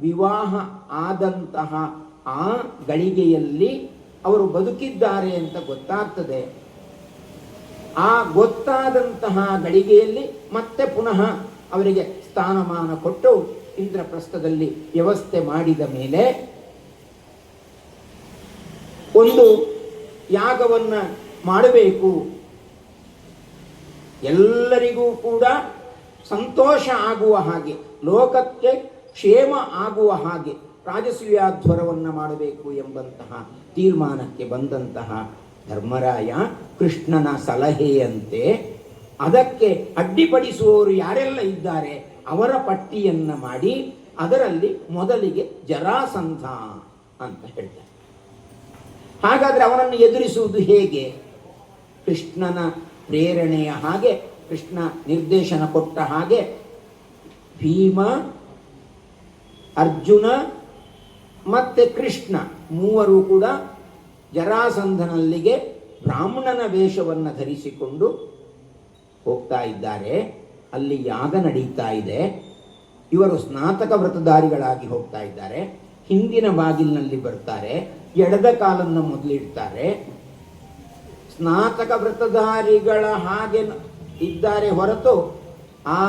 ವಿವಾಹ ಆದಂತಹ ಆ ಗಳಿಗೆಯಲ್ಲಿ ಅವರು ಬದುಕಿದ್ದಾರೆ ಅಂತ ಗೊತ್ತಾಗ್ತದೆ. ಆ ಗೊತ್ತಾದಂತಹ ಗಳಿಗೆಯಲ್ಲಿ ಮತ್ತೆ ಪುನಃ ಅವರಿಗೆ ಸ್ಥಾನಮಾನ ಕೊಟ್ಟು ಇಂದ್ರಪ್ರಸ್ಥದಲ್ಲಿ ವ್ಯವಸ್ಥೆ ಮಾಡಿದ ಮೇಲೆ ಒಂದು ಯಾಗವನ್ನ ಮಾಡಬೇಕು, ಎಲ್ಲರಿಗೂ ಕೂಡ ಸಂತೋಷ ಆಗುವ ಹಾಗೆ, ಲೋಕಕ್ಕೆ ಕ್ಷೇಮ ಆಗುವ ಹಾಗೆ ರಾಜಸೂಯಾಧ್ವರವನ್ನು ಮಾಡಬೇಕು ಎಂಬಂತಹ ತೀರ್ಮಾನಕ್ಕೆ ಬಂದಂತಹ ಧರ್ಮರಾಯ ಕೃಷ್ಣನ ಸಲಹೆಯಂತೆ ಅದಕ್ಕೆ ಅಡ್ಡಿಪಡಿಸುವವರು ಯಾರೆಲ್ಲ ಇದ್ದಾರೆ ಅವರ ಪಟ್ಟಿಯನ್ನ ಮಾಡಿ ಅದರಲ್ಲಿ ಮೊದಲಿಗೆ ಜರಾಸಂಧ ಅಂತ ಹೇಳ್ತಾರೆ. ಹಾಗಾದ್ರೆ ಅವನನ್ನು ಎದುರಿಸುವುದು ಹೇಗೆ? ಕೃಷ್ಣನ ಪ್ರೇರಣೆಯ ಹಾಗೆ, ಕೃಷ್ಣ ನಿರ್ದೇಶನ ಕೊಟ್ಟ ಹಾಗೆ ಭೀಮ, ಅರ್ಜುನ ಮತ್ತೆ ಕೃಷ್ಣ ಮೂವರು ಕೂಡ ಜರಾಸಂಧನಲ್ಲಿಗೆ ಬ್ರಾಹ್ಮಣನ ವೇಷವನ್ನು ಧರಿಸಿಕೊಂಡು ಹೋಗ್ತಾ ಇದ್ದಾರೆ. ಅಲ್ಲಿ ಯಾಗ ನಡೀತಾ ಇದೆ. ಇವರು ಸ್ನಾತಕ ವ್ರತಧಾರಿಗಳಾಗಿ ಹೋಗ್ತಾ ಇದ್ದಾರೆ. ಹಿಂದಿನ ಬಾಗಿಲಿನಲ್ಲಿ ಬರ್ತಾರೆ. ಎಡದ ಕಾಲನ್ನು ಮೊದಲಿಡ್ತಾರೆ. ಸ್ನಾತಕ ವ್ರತಧಾರಿಗಳ ಹಾಗೆ ಇದ್ದಾರೆ ಹೊರತು ಆ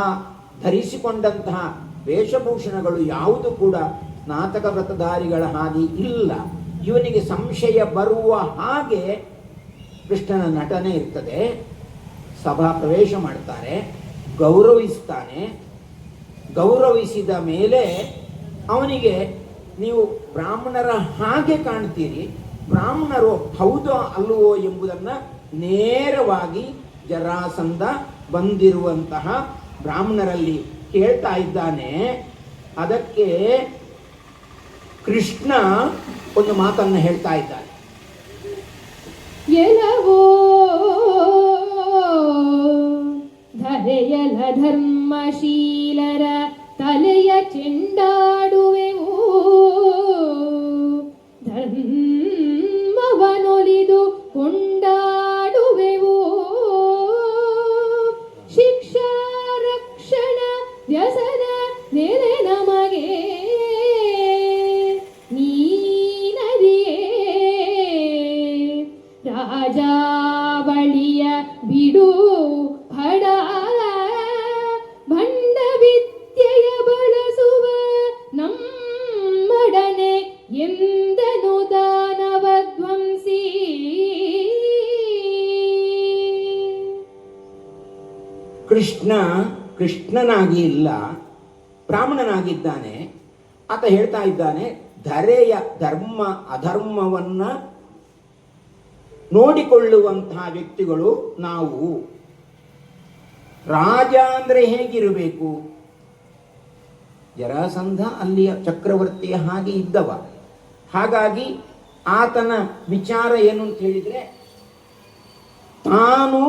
ಧರಿಸಿಕೊಂಡಂತಹ ವೇಷಭೂಷಣಗಳು ಯಾವುದು ಕೂಡ ಸ್ನಾತಕ ವ್ರತಧಾರಿಗಳ ಹಾಗೆ ಇಲ್ಲ. ಇವನಿಗೆ ಸಂಶಯ ಬರುವ ಹಾಗೆ ಕೃಷ್ಣನ ನಟನೆ ಇರ್ತದೆ. ಸಭಾ ಪ್ರವೇಶ ಮಾಡ್ತಾರೆ, ಗೌರವಿಸ್ತಾನೆ. ಗೌರವಿಸಿದ ಮೇಲೆ ಅವನಿಗೆ ನೀವು ಬ್ರಾಹ್ಮಣರ ಹಾಗೆ ಕಾಣ್ತೀರಿ, ಬ್ರಾಹ್ಮಣರು ಹೌದೋ ಅಲ್ಲವೋ ಎಂಬುದನ್ನು ನೇರವಾಗಿ ಜರಾಸಂಧ ಬಂದಿರುವಂತಹ ಬ್ರಾಹ್ಮಣರಲ್ಲಿ ಕೇಳ್ತಾ ಇದ್ದಾನೆ. ಅದಕ್ಕೆ ಕೃಷ್ಣ ಒಂದು ಮಾತನ್ನು ಹೇಳ್ತಾ ಇದ್ದಾನೆ. ಎಲವೋ ಧರೆಯಲ ಧರ್ಮಶೀಲರ ತಲೆಯ ಚೆಂಡಾಡುವೆವು, ಧರ್ಮವನೊಲಿದು ಕೊಂಡಾಡುವೆವು, ಶಿಕ್ಷಾ ರಕ್ಷಣ ವ್ಯಸನ ನೆರೆ ನಮಗೆ ನೀನರಿಯೇ, ರಾಜಾವಳಿಯ ಬಿಡು ಹಡ, ಭಂಡ ವಿದ್ಯೆಯ ಬಳಸುವ ನಮ್ಮೊಡನೆ ಎಂದನು ದಾನವ ಧ್ವಂಸಿ. ಕೃಷ್ಣನಾಗಿ ಇಲ್ಲ, ಬ್ರಾಹ್ಮಣನಾಗಿದ್ದಾನೆ. ಆತ ಹೇಳ್ತಾ ಇದ್ದಾನೆ, ಧರೆಯ ಧರ್ಮ ಅಧರ್ಮವನ್ನ ನೋಡಿಕೊಳ್ಳುವಂತಹ ವ್ಯಕ್ತಿಗಳು ನಾವು. ರಾಜ ಅಂದ್ರೆ ಹೇಗಿರಬೇಕು? ಜರಾಸಂಧ ಅಲ್ಲಿಯ ಚಕ್ರವರ್ತಿಯ ಹಾಗೆ ಇದ್ದವ. ಹಾಗಾಗಿ ಆತನ ವಿಚಾರ ಏನು ಅಂತ ಹೇಳಿದ್ರೆ, ತಾನು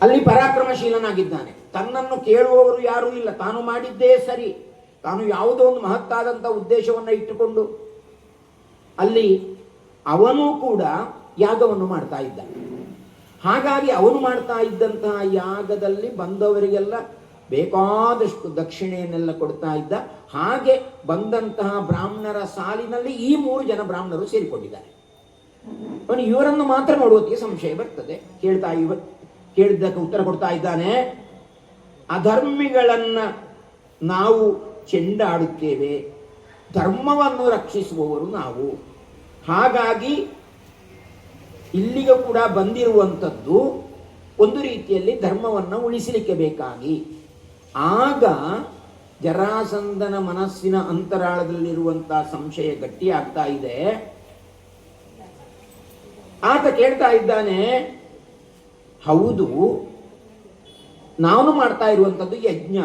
ಅಲ್ಲಿ ಪರಾಕ್ರಮಶೀಲನಾಗಿದ್ದಾನೆ. ತನ್ನನ್ನು ಕೇಳುವವರು ಯಾರೂ ಇಲ್ಲ. ತಾನು ಮಾಡಿದ್ದೇ ಸರಿ. ತಾನು ಯಾವುದೋ ಒಂದು ಮಹತ್ತಾದಂಥ ಉದ್ದೇಶವನ್ನು ಇಟ್ಟುಕೊಂಡು ಅಲ್ಲಿ ಅವನು ಕೂಡ ಯಾಗವನ್ನು ಮಾಡ್ತಾ ಇದ್ದ. ಹಾಗಾಗಿ ಅವನು ಮಾಡ್ತಾ ಇದ್ದಂತಹ ಯಾಗದಲ್ಲಿ ಬಂದವರಿಗೆಲ್ಲ ಬೇಕಾದಷ್ಟು ದಕ್ಷಿಣೆಯನ್ನೆಲ್ಲ ಕೊಡ್ತಾ ಇದ್ದ. ಹಾಗೆ ಬಂದಂತಹ ಬ್ರಾಹ್ಮಣರ ಸಾಲಿನಲ್ಲಿ ಈ 3 ಜನ ಬ್ರಾಹ್ಮಣರು ಸೇರಿಕೊಂಡಿದ್ದಾರೆ. ಅವನು ಇವರನ್ನು ಮಾತ್ರ ನೋಡುವುದಕ್ಕೆ ಸಂಶಯ ಬರ್ತದೆ. ಕೇಳಿದ್ದಕ್ಕೆ ಉತ್ತರ ಕೊಡ್ತಾ ಇದ್ದಾನೆ. ಅಧರ್ಮಿಗಳನ್ನ ನಾವು ಚೆಂಡಾಡುತ್ತೇವೆ, ಧರ್ಮವನ್ನು ರಕ್ಷಿಸುವವರು ನಾವು. ಹಾಗಾಗಿ ಇಲ್ಲಿಗೂ ಕೂಡ ಬಂದಿರುವಂಥದ್ದು ಒಂದು ರೀತಿಯಲ್ಲಿ ಧರ್ಮವನ್ನು ಉಳಿಸಲಿಕ್ಕೆ ಬೇಕಾಗಿ. ಆಗ ಜರಾಸಂಧನ ಮನಸ್ಸಿನ ಅಂತರಾಳದಲ್ಲಿರುವಂತಹ ಸಂಶಯ ಗಟ್ಟಿಯಾಗ್ತಾ ಇದೆ. ಆತ ಕೇಳ್ತಾ ಇದ್ದಾನೆ, ಹೌದು, ನಾನು ಮಾಡ್ತಾ ಇರುವಂಥದ್ದು ಯಜ್ಞ,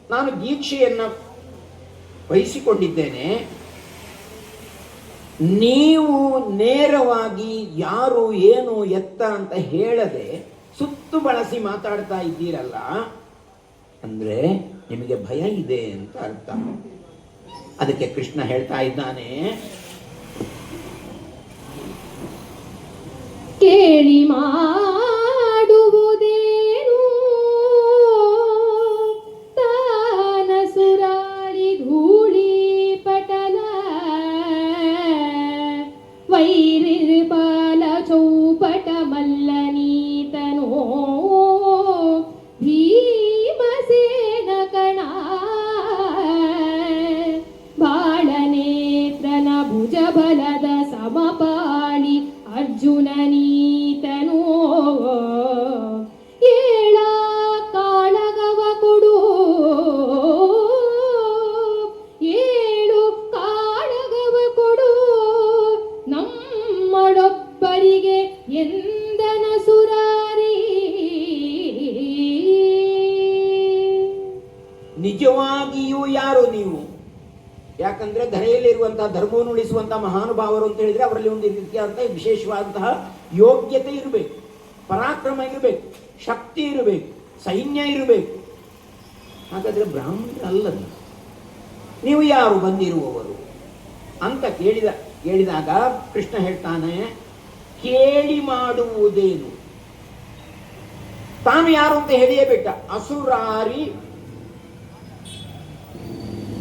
ನಾನು ದೀಕ್ಷೆಯನ್ನು ವಹಿಸಿಕೊಂಡಿದ್ದೇನೆ. ನೀವು ನೇರವಾಗಿ ಯಾರು ಏನು ಎತ್ತ ಅಂತ ಹೇಳದೆ ಸುತ್ತು ಬಳಸಿ ಮಾತಾಡ್ತಾ ಇದ್ದೀರಲ್ಲ, ಅಂದ್ರೆ ನಿಮಗೆ ಭಯ ಇದೆ ಅಂತ ಅರ್ಥ. ಅದಕ್ಕೆ ಕೃಷ್ಣ ಹೇಳ್ತಾ ಇದ್ದಾನೆ, ಕೇಳಿ ಮಾಡುವುದೇನು ತಾನ ಸುರಾಳಿ ಧೂಳಿ ಪಟಲ, ವೈರಿರ್ಪಾಲ ಚೌಪಟ ಮಲ್ಲನೀತನೋ ಭೀಮಸೇನ ಕಣ, ಬಾಳನೇತ್ರನ ಭುಜಬಲದ ಸಮಪಾಳಿ ಅರ್ಜುನ ನೀತನೋ, ಏಳ ಕಾಳಗವ ಕೊಡು, ಏಳು ಕಾಳಗವ ಕೊಡು, ನಮ್ಮೊಳೊಬ್ಬರಿಗೆ ಎಂದನ ಸುರಾರಿ. ನಿಜವಾಗಿಯೂ ಯಾರು ನೀವು? ಯಾಕಂದ್ರೆ ಧರೆಯಲ್ಲಿರುವಂತಹ ಧರ್ಮವನ್ನು ಉಳಿಸುವಂತಹ ಮಹಾನುಭಾವರು ಅಂತ ಹೇಳಿದ್ರೆ ಅವರಲ್ಲಿ ಒಂದು ರೀತಿಯಾದಂತಹ ವಿಶೇಷವಾದಂತಹ ಯೋಗ್ಯತೆ ಇರಬೇಕು, ಪರಾಕ್ರಮ ಇರಬೇಕು, ಶಕ್ತಿ ಇರಬೇಕು, ಸೈನ್ಯ ಇರಬೇಕು. ಹಾಗಾದ್ರೆ ಬ್ರಾಹ್ಮಣರಲ್ಲ ನೀವು ಯಾರು ಬಂದಿರುವವರು ಅಂತ ಕೇಳಿದಾಗ ಕೃಷ್ಣ ಹೇಳ್ತಾನೆ, ಕೇಳಿ ಮಾಡುವುದೇನು? ತಾನು ಯಾರು ಅಂತ ಹೇಳಿಯೇ ಬಿಟ್ಟ. ಅಸುರಾರಿ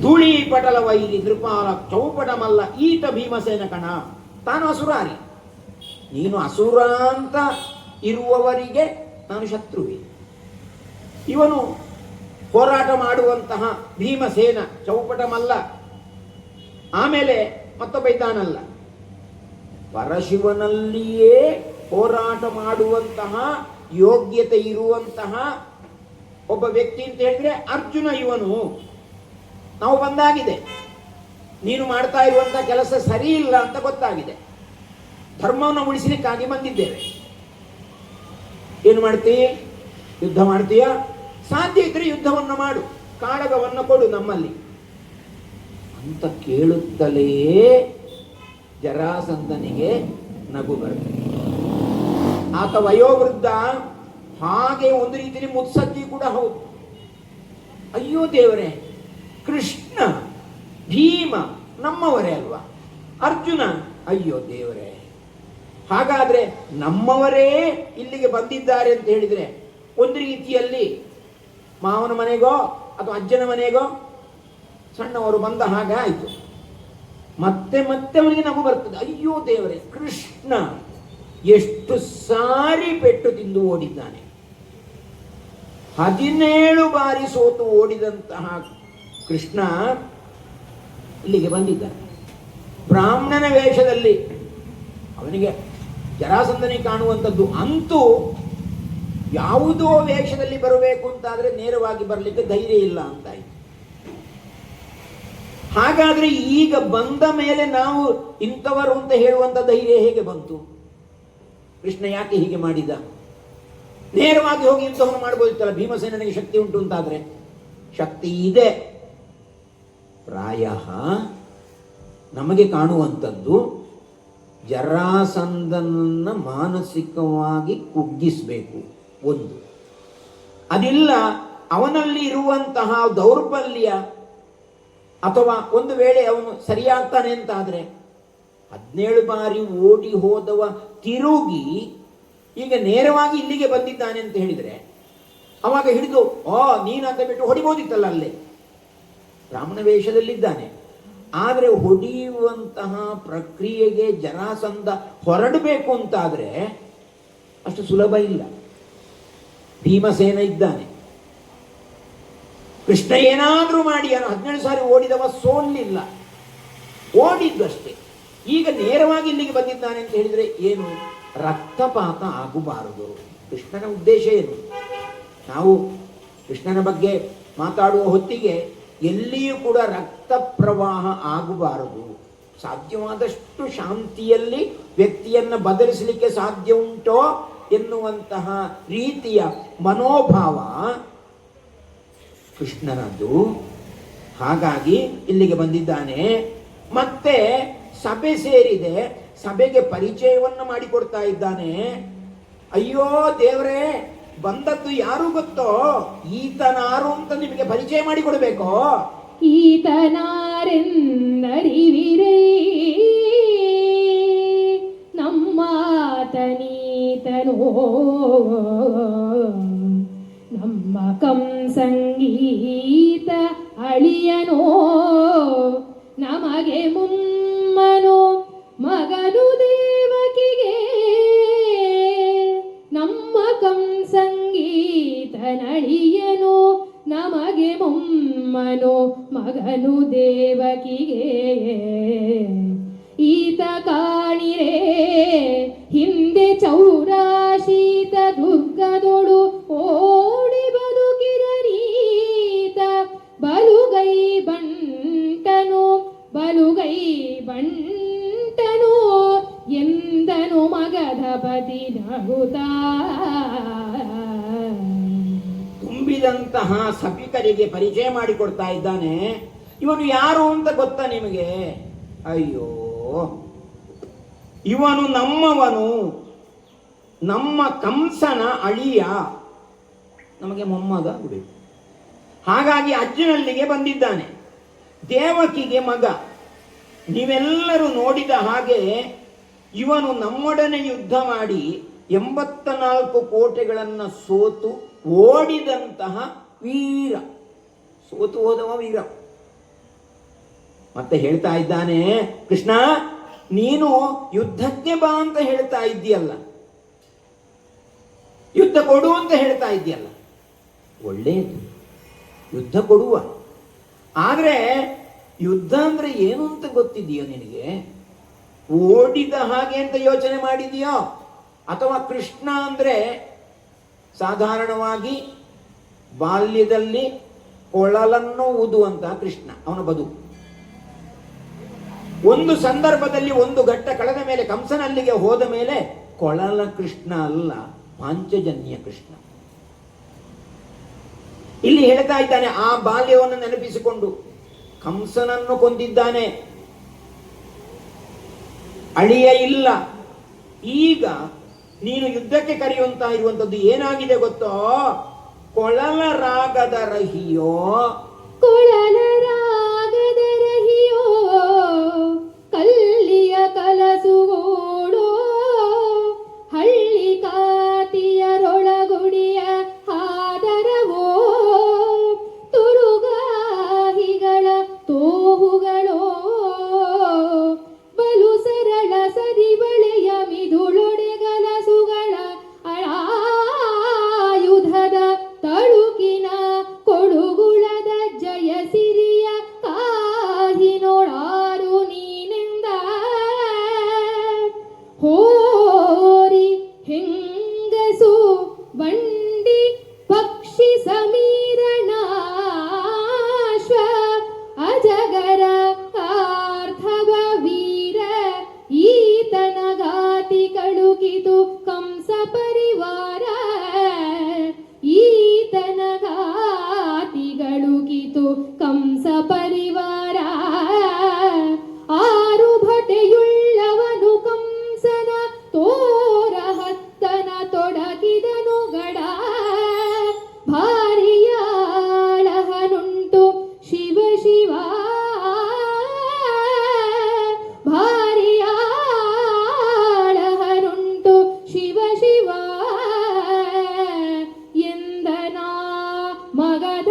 ಧೂಳಿ ಪಟಲ ವೈರಿ ನೃಪಾಲ ಚೌಪಟ ಮಲ್ಲ ಈತ ಭೀಮಸೇನ ಕಣ. ತಾನು ಅಸುರಾರಿ. ನೀನು ಅಸುರ ಅಂತ ಇರುವವರಿಗೆ ನಾನು ಶತ್ರುವೆ. ಇವನು ಹೋರಾಟ ಮಾಡುವಂತಹ ಭೀಮಸೇನ ಚೌಪಟ ಮಲ್ಲ. ಆಮೇಲೆ ಮತ್ತೊಬ್ಬ ಇದ್ದಾನಲ್ಲ, ಪರಶಿವನಲ್ಲಿಯೇ ಹೋರಾಟ ಮಾಡುವಂತಹ ಯೋಗ್ಯತೆ ಇರುವಂತಹ ಒಬ್ಬ ವ್ಯಕ್ತಿ ಅಂತ ಹೇಳಿದ್ರೆ ಅರ್ಜುನ. ಇವನು ನಾವು ಬಂದಾಗಿದೆ, ನೀನು ಮಾಡ್ತಾ ಇರುವಂತಹ ಕೆಲಸ ಸರಿ ಇಲ್ಲ ಅಂತ ಗೊತ್ತಾಗಿದೆ. ಧರ್ಮವನ್ನು ಉಳಿಸಲಿಕ್ಕಾಗಿ ಬಂದಿದ್ದೇವೆ. ಏನು ಮಾಡ್ತೀಯ? ಯುದ್ಧ ಮಾಡ್ತೀಯ? ಸಾಧ್ಯ ಇದ್ರೆ ಯುದ್ಧವನ್ನು ಮಾಡು, ಕಾಳಗವನ್ನು ಕೊಡು ನಮ್ಮಲ್ಲಿ ಅಂತ ಕೇಳುತ್ತಲೇ ಜರಾಸಂಧನಿಗೆ ನಗು ಬರ್ತದೆ. ಆತ ವಯೋವೃದ್ಧ, ಹಾಗೆ ಒಂದು ರೀತಿಯಲ್ಲಿ ಮುತ್ಸದ್ದಿ ಕೂಡ ಹೌದು. ಅಯ್ಯೋ ದೇವರೇ, ಕೃಷ್ಣ ಭೀಮ ನಮ್ಮವರೇ ಅಲ್ವಾ? ಅರ್ಜುನ ಅಯ್ಯೋ ದೇವರೇ, ಹಾಗಾದ್ರೆ ನಮ್ಮವರೇ ಇಲ್ಲಿಗೆ ಬಂದಿದ್ದಾರೆ ಅಂತ ಹೇಳಿದ್ರೆ ಒಂದು ರೀತಿಯಲ್ಲಿ ಮಾವನ ಮನೆಗೋ ಅಥವಾ ಅಜ್ಜನ ಮನೆಗೋ ಸಣ್ಣವರು ಬಂದ ಹಾಗೆ ಆಯಿತು. ಮತ್ತೆ ಮತ್ತೆ ಅವನಿಗೆ ನಗು ಬರ್ತದೆ. ಅಯ್ಯೋ ದೇವರೇ, ಕೃಷ್ಣ ಎಷ್ಟು ಸಾರಿ ಪೆಟ್ಟು ತಿಂದು ಓಡಿದ್ದಾನೆ. 17 ಬಾರಿ ಸೋತು ಓಡಿದಂತಹ ಕೃಷ್ಣ ಇಲ್ಲಿಗೆ ಬಂದಿದ್ದಾನೆ ಬ್ರಾಹ್ಮಣನ ವೇಷದಲ್ಲಿ. ಅವನಿಗೆ ಜರಾಸಂಧನಿಗೆ ಕಾಣುವಂಥದ್ದು ಅಂತೂ ಯಾವುದೋ ವೇಷದಲ್ಲಿ ಬರಬೇಕು ಅಂತಾದ್ರೆ ನೇರವಾಗಿ ಬರಲಿಕ್ಕೆ ಧೈರ್ಯ ಇಲ್ಲ ಅಂತಾಯ್ತು. ಹಾಗಾದ್ರೆ ಈಗ ಬಂದ ಮೇಲೆ ನಾವು ಇಂಥವರು ಅಂತ ಹೇಳುವಂತ ಧೈರ್ಯ ಹೇಗೆ ಬಂತು? ಕೃಷ್ಣ ಯಾಕೆ ಹೀಗೆ ಮಾಡಿದ? ನೇರವಾಗಿ ಹೋಗಿ ಯುದ್ಧವನ್ನು ಮಾಡಬಹುದಿತ್ತಲ್ಲ. ಭೀಮಸೇನಿಗೆ ಶಕ್ತಿ ಉಂಟು ಅಂತಾದ್ರೆ ಶಕ್ತಿ ಇದೆ. ಪ್ರಾಯ ನಮಗೆ ಕಾಣುವಂಥದ್ದು ಜರಾಸಂಧನನ್ನ ಮಾನಸಿಕವಾಗಿ ಕುಗ್ಗಿಸಬೇಕು ಒಂದು. ಅದಿಲ್ಲ, ಅವನಲ್ಲಿ ಇರುವಂತಹ ದೌರ್ಬಲ್ಯ ಅಥವಾ ಒಂದು ವೇಳೆ ಅವನು ಸರಿಯಾಗ್ತಾನೆ ಅಂತಾದ್ರೆ 17 ಬಾರಿ ಓಡಿ ಹೋದವ ತಿರುಗಿ ಈಗ ನೇರವಾಗಿ ಇಲ್ಲಿಗೆ ಬಂದಿದ್ದಾನೆ ಅಂತ ಹೇಳಿದ್ರೆ ಅವಾಗ ಹಿಡಿದು ನೀನಂತ ಬಿಟ್ಟು ಹೊಡಿಬೋದಿತ್ತಲ್ಲ. ಅಲ್ಲೇ ಬ್ರಾಹ್ಮಣ ವೇಷದಲ್ಲಿದ್ದಾನೆ. ಆದರೆ ಹೊಡೆಯುವಂತಹ ಪ್ರಕ್ರಿಯೆಗೆ ಜರಾಸಂಧ ಹೊರಡಬೇಕು ಅಂತಾದ್ರೆ ಅಷ್ಟು ಸುಲಭ ಇಲ್ಲ. ಭೀಮಸೇನ ಇದ್ದಾನೆ. ಕೃಷ್ಣ ಏನಾದ್ರೂ ಮಾಡಿ 17 ಸಾರಿ ಓಡಿದವ ಸೋಲಿಲ್ಲ, ಓಡಿದ್ದಷ್ಟೇ. ಈಗ ನೇರವಾಗಿ ಇಲ್ಲಿಗೆ ಬಂದಿದ್ದಾನೆ ಅಂತ ಹೇಳಿದ್ರೆ ಏನು? ರಕ್ತಪಾತ ಆಗಬಾರದು. ಕೃಷ್ಣನ ಉದ್ದೇಶ ಏನು? ನಾವು ಕೃಷ್ಣನ ಬಗ್ಗೆ ಮಾತಾಡುವ ಹೊತ್ತಿಗೆ ಎಲ್ಲಿಯೂ ಕೂಡ ರಕ್ತ ಪ್ರವಾಹ ಆಗಬಾರದು. ಸಾಧ್ಯವಾದಷ್ಟು ಶಾಂತಿಯಲ್ಲಿ ವ್ಯಕ್ತಿಯನ್ನು ಬದಲಿಸಲಿಕ್ಕೆ ಸಾಧ್ಯ ಉಂಟೋ ಎನ್ನುವಂತಹ ರೀತಿಯ ಮನೋಭಾವ ಕೃಷ್ಣನದ್ದು. ಹಾಗಾಗಿ ಇಲ್ಲಿಗೆ ಬಂದಿದ್ದಾನೆ. ಮತ್ತೆ ಸಭೆ ಸೇರಿದೆ, ಸಭೆಗೆ ಪರಿಚಯವನ್ನು ಮಾಡಿಕೊಡ್ತಾ ಇದ್ದಾನೆ. ಅಯ್ಯೋ ದೇವರೇ, ಬಂದದ್ದು ಯಾರು ಗೊತ್ತೋ? ಈತನಾರು ಅಂತ ನಿಮಗೆ ಪರಿಚಯ ಮಾಡಿಕೊಡ್ಬೇಕೋ? ಈತನಾರೆಂದರಿವಿರೇ ನಮ್ಮಾತನೀತನೋ ನಮ್ಮ ಕಂಸಂಗೀತ ಅಳಿಯನೋ ನಮಗೆ ಮುಮ್ಮನೋ ಮಗನು ದೇವಕಿಗೆ ನಮ್ಮ ಕಂಸಂಗೀತ ನಳಿಯನೋ ನಮಗೆ ಮುಮ್ಮನೋ ಮಗನು ದೇವಕಿಗೆ ಈತ ಕಾಣಿರೇ ಹಿಂದೆ ಚೌರಾಶೀತ ದುರ್ಗದೊಳು ಓಡಿ ಬದುಕಿದನೀತ ಬಲುಗೈ ಬಂಟನು ಬಲುಗೈ ಬಂಟನು ಎಂದನು ಮಗಧಪತಿ ನಗುತ್ತಾ. ತುಂಬಿದಂತಹ ಸಭಿಕರಿಗೆ ಪರಿಚಯ ಮಾಡಿಕೊಡ್ತಾ ಇದ್ದಾನೆ. ಇವನು ಯಾರು ಅಂತ ಗೊತ್ತಾ ನಿಮಗೆ? ಅಯ್ಯೋ, ಇವನು ನಮ್ಮವನು, ನಮ್ಮ ಕಂಸನ ಅಳಿಯ, ನಮಗೆ ಮೊಮ್ಮಗ ಬೇಕು. ಹಾಗಾಗಿ ಅಜ್ಜನಲ್ಲಿಗೆ ಬಂದಿದ್ದಾನೆ. ದೇವಕಿಗೆ ಮಗ. ನೀವೆಲ್ಲರೂ ನೋಡಿದ ಹಾಗೆ ಇವನು ನಮ್ಮೊಡನೆ ಯುದ್ಧ ಮಾಡಿ 84 ಕೋಟೆಗಳನ್ನು ಸೋತು ಓಡಿದಂತಹ ವೀರ, ಸೋತು ಹೋದವ ವೀರ. ಮತ್ತೆ ಹೇಳ್ತಾ ಇದ್ದಾನೆ, ಕೃಷ್ಣ ನೀನು ಯುದ್ಧಕ್ಕೆ ಬಾ ಅಂತ ಹೇಳ್ತಾ ಇದ್ದೀಯಲ್ಲ, ಯುದ್ಧ ಕೊಡು ಅಂತ ಹೇಳ್ತಾ ಇದ್ದೀಯಲ್ಲ, ಒಳ್ಳೆಯದು, ಯುದ್ಧ ಕೊಡುವ. ಆದ್ರೆ ಯುದ್ಧ ಅಂದ್ರೆ ಏನು ಅಂತ ಗೊತ್ತಿದೆಯೋ ನಿನಗೆ? ಓಡಿದ ಹಾಗೆ ಅಂತ ಯೋಚನೆ ಮಾಡಿದೆಯೋ? ಅಥವಾ ಕೃಷ್ಣ ಅಂದ್ರೆ ಸಾಧಾರಣವಾಗಿ ಬಾಲ್ಯದಲ್ಲಿ ಕೊಳಲನ್ನು ಊದುವಂತಹ ಕೃಷ್ಣ, ಅವನ ಬದುಕು. ಒಂದು ಸಂದರ್ಭದಲ್ಲಿ ಒಂದು ಘಟ್ಟ ಕಳೆದ ಮೇಲೆ, ಕಂಸನಲ್ಲಿಗೆ ಹೋದ ಮೇಲೆ ಕೊಳಲ ಕೃಷ್ಣ ಅಲ್ಲ, ಪಾಂಚಜನ್ಯ ಕೃಷ್ಣ. ಇಲ್ಲಿ ಹೇಳ್ತಾ ಇದ್ದಾನೆ, ಆ ಬಾಲ್ಯವನ್ನು ನೆನಪಿಸಿಕೊಂಡು ಕಂಸನನ್ನು ಕೊಂದಿದ್ದಾನೆ, ಅಳಿಯ ಇಲ್ಲ. ಈಗ ನೀನು ಯುದ್ಧಕ್ಕೆ ಕರೆಯುವಂತ ಇರುವಂತದ್ದು ಏನಾಗಿದೆ ಗೊತ್ತೋ? ಕೊಳಲ ರಾಗದ ರಹಿಯೋ, ಕೊಳಲ ರಾಗದ ರಹಿಯೋ, ಕಲ್ಲಿಯ ಕಲಸುಗೋಡೋ, ಹಳ್ಳಿ ಕಾತಿಯರೊಳಗುಡಿಯ ಹಾದರವೋ, ತುರುಗಾಹಿಗಳ ತೋಹುಗಳೋ, ಬಲು ಸರಳ ಸರಿಬಳೆಯ ಮಿದುಳೊಡೆಗಲಸುಗಳ ಅಳಾಯುಧದ ತಳುಕಿನ ಕೊಡುಗುಳದ ಜಯ ಸಿರಿಯ ಕಾಹಿನೊಳಾರು ನೀನೆಂದ ಹೋರಿ ಹೆಂಗಸು ಬಂಡಿ ಪಕ್ಷಿ ಸಮೀರಣಾಶ್ವ ಅಜಗರ ಪಾರ್ಥವ ವೀರ ಈತನ ಗಾತಿ ಕಳುಕಿತು ಕಂಸ ಪರಿವಾರ, ಈತನ ಗಾತಿಗಳುಕಿತು ಕಂಸ ಪರಿವಾರ. ಆರು ಭಟೆಯುಳ್ಳವನು ಕಂಸನ ತೋರ ಹತ್ತನ ತೊಡಗಿದನು ಗಡ, ಭಾರಿಯಾಳಹನುಂಟು ಶಿವ ಶಿವ, ಭಾರಿಯಾಳಹನುಂಟು ಶಿವ ಶಿವ ಎಂದನ ಮಗಧ.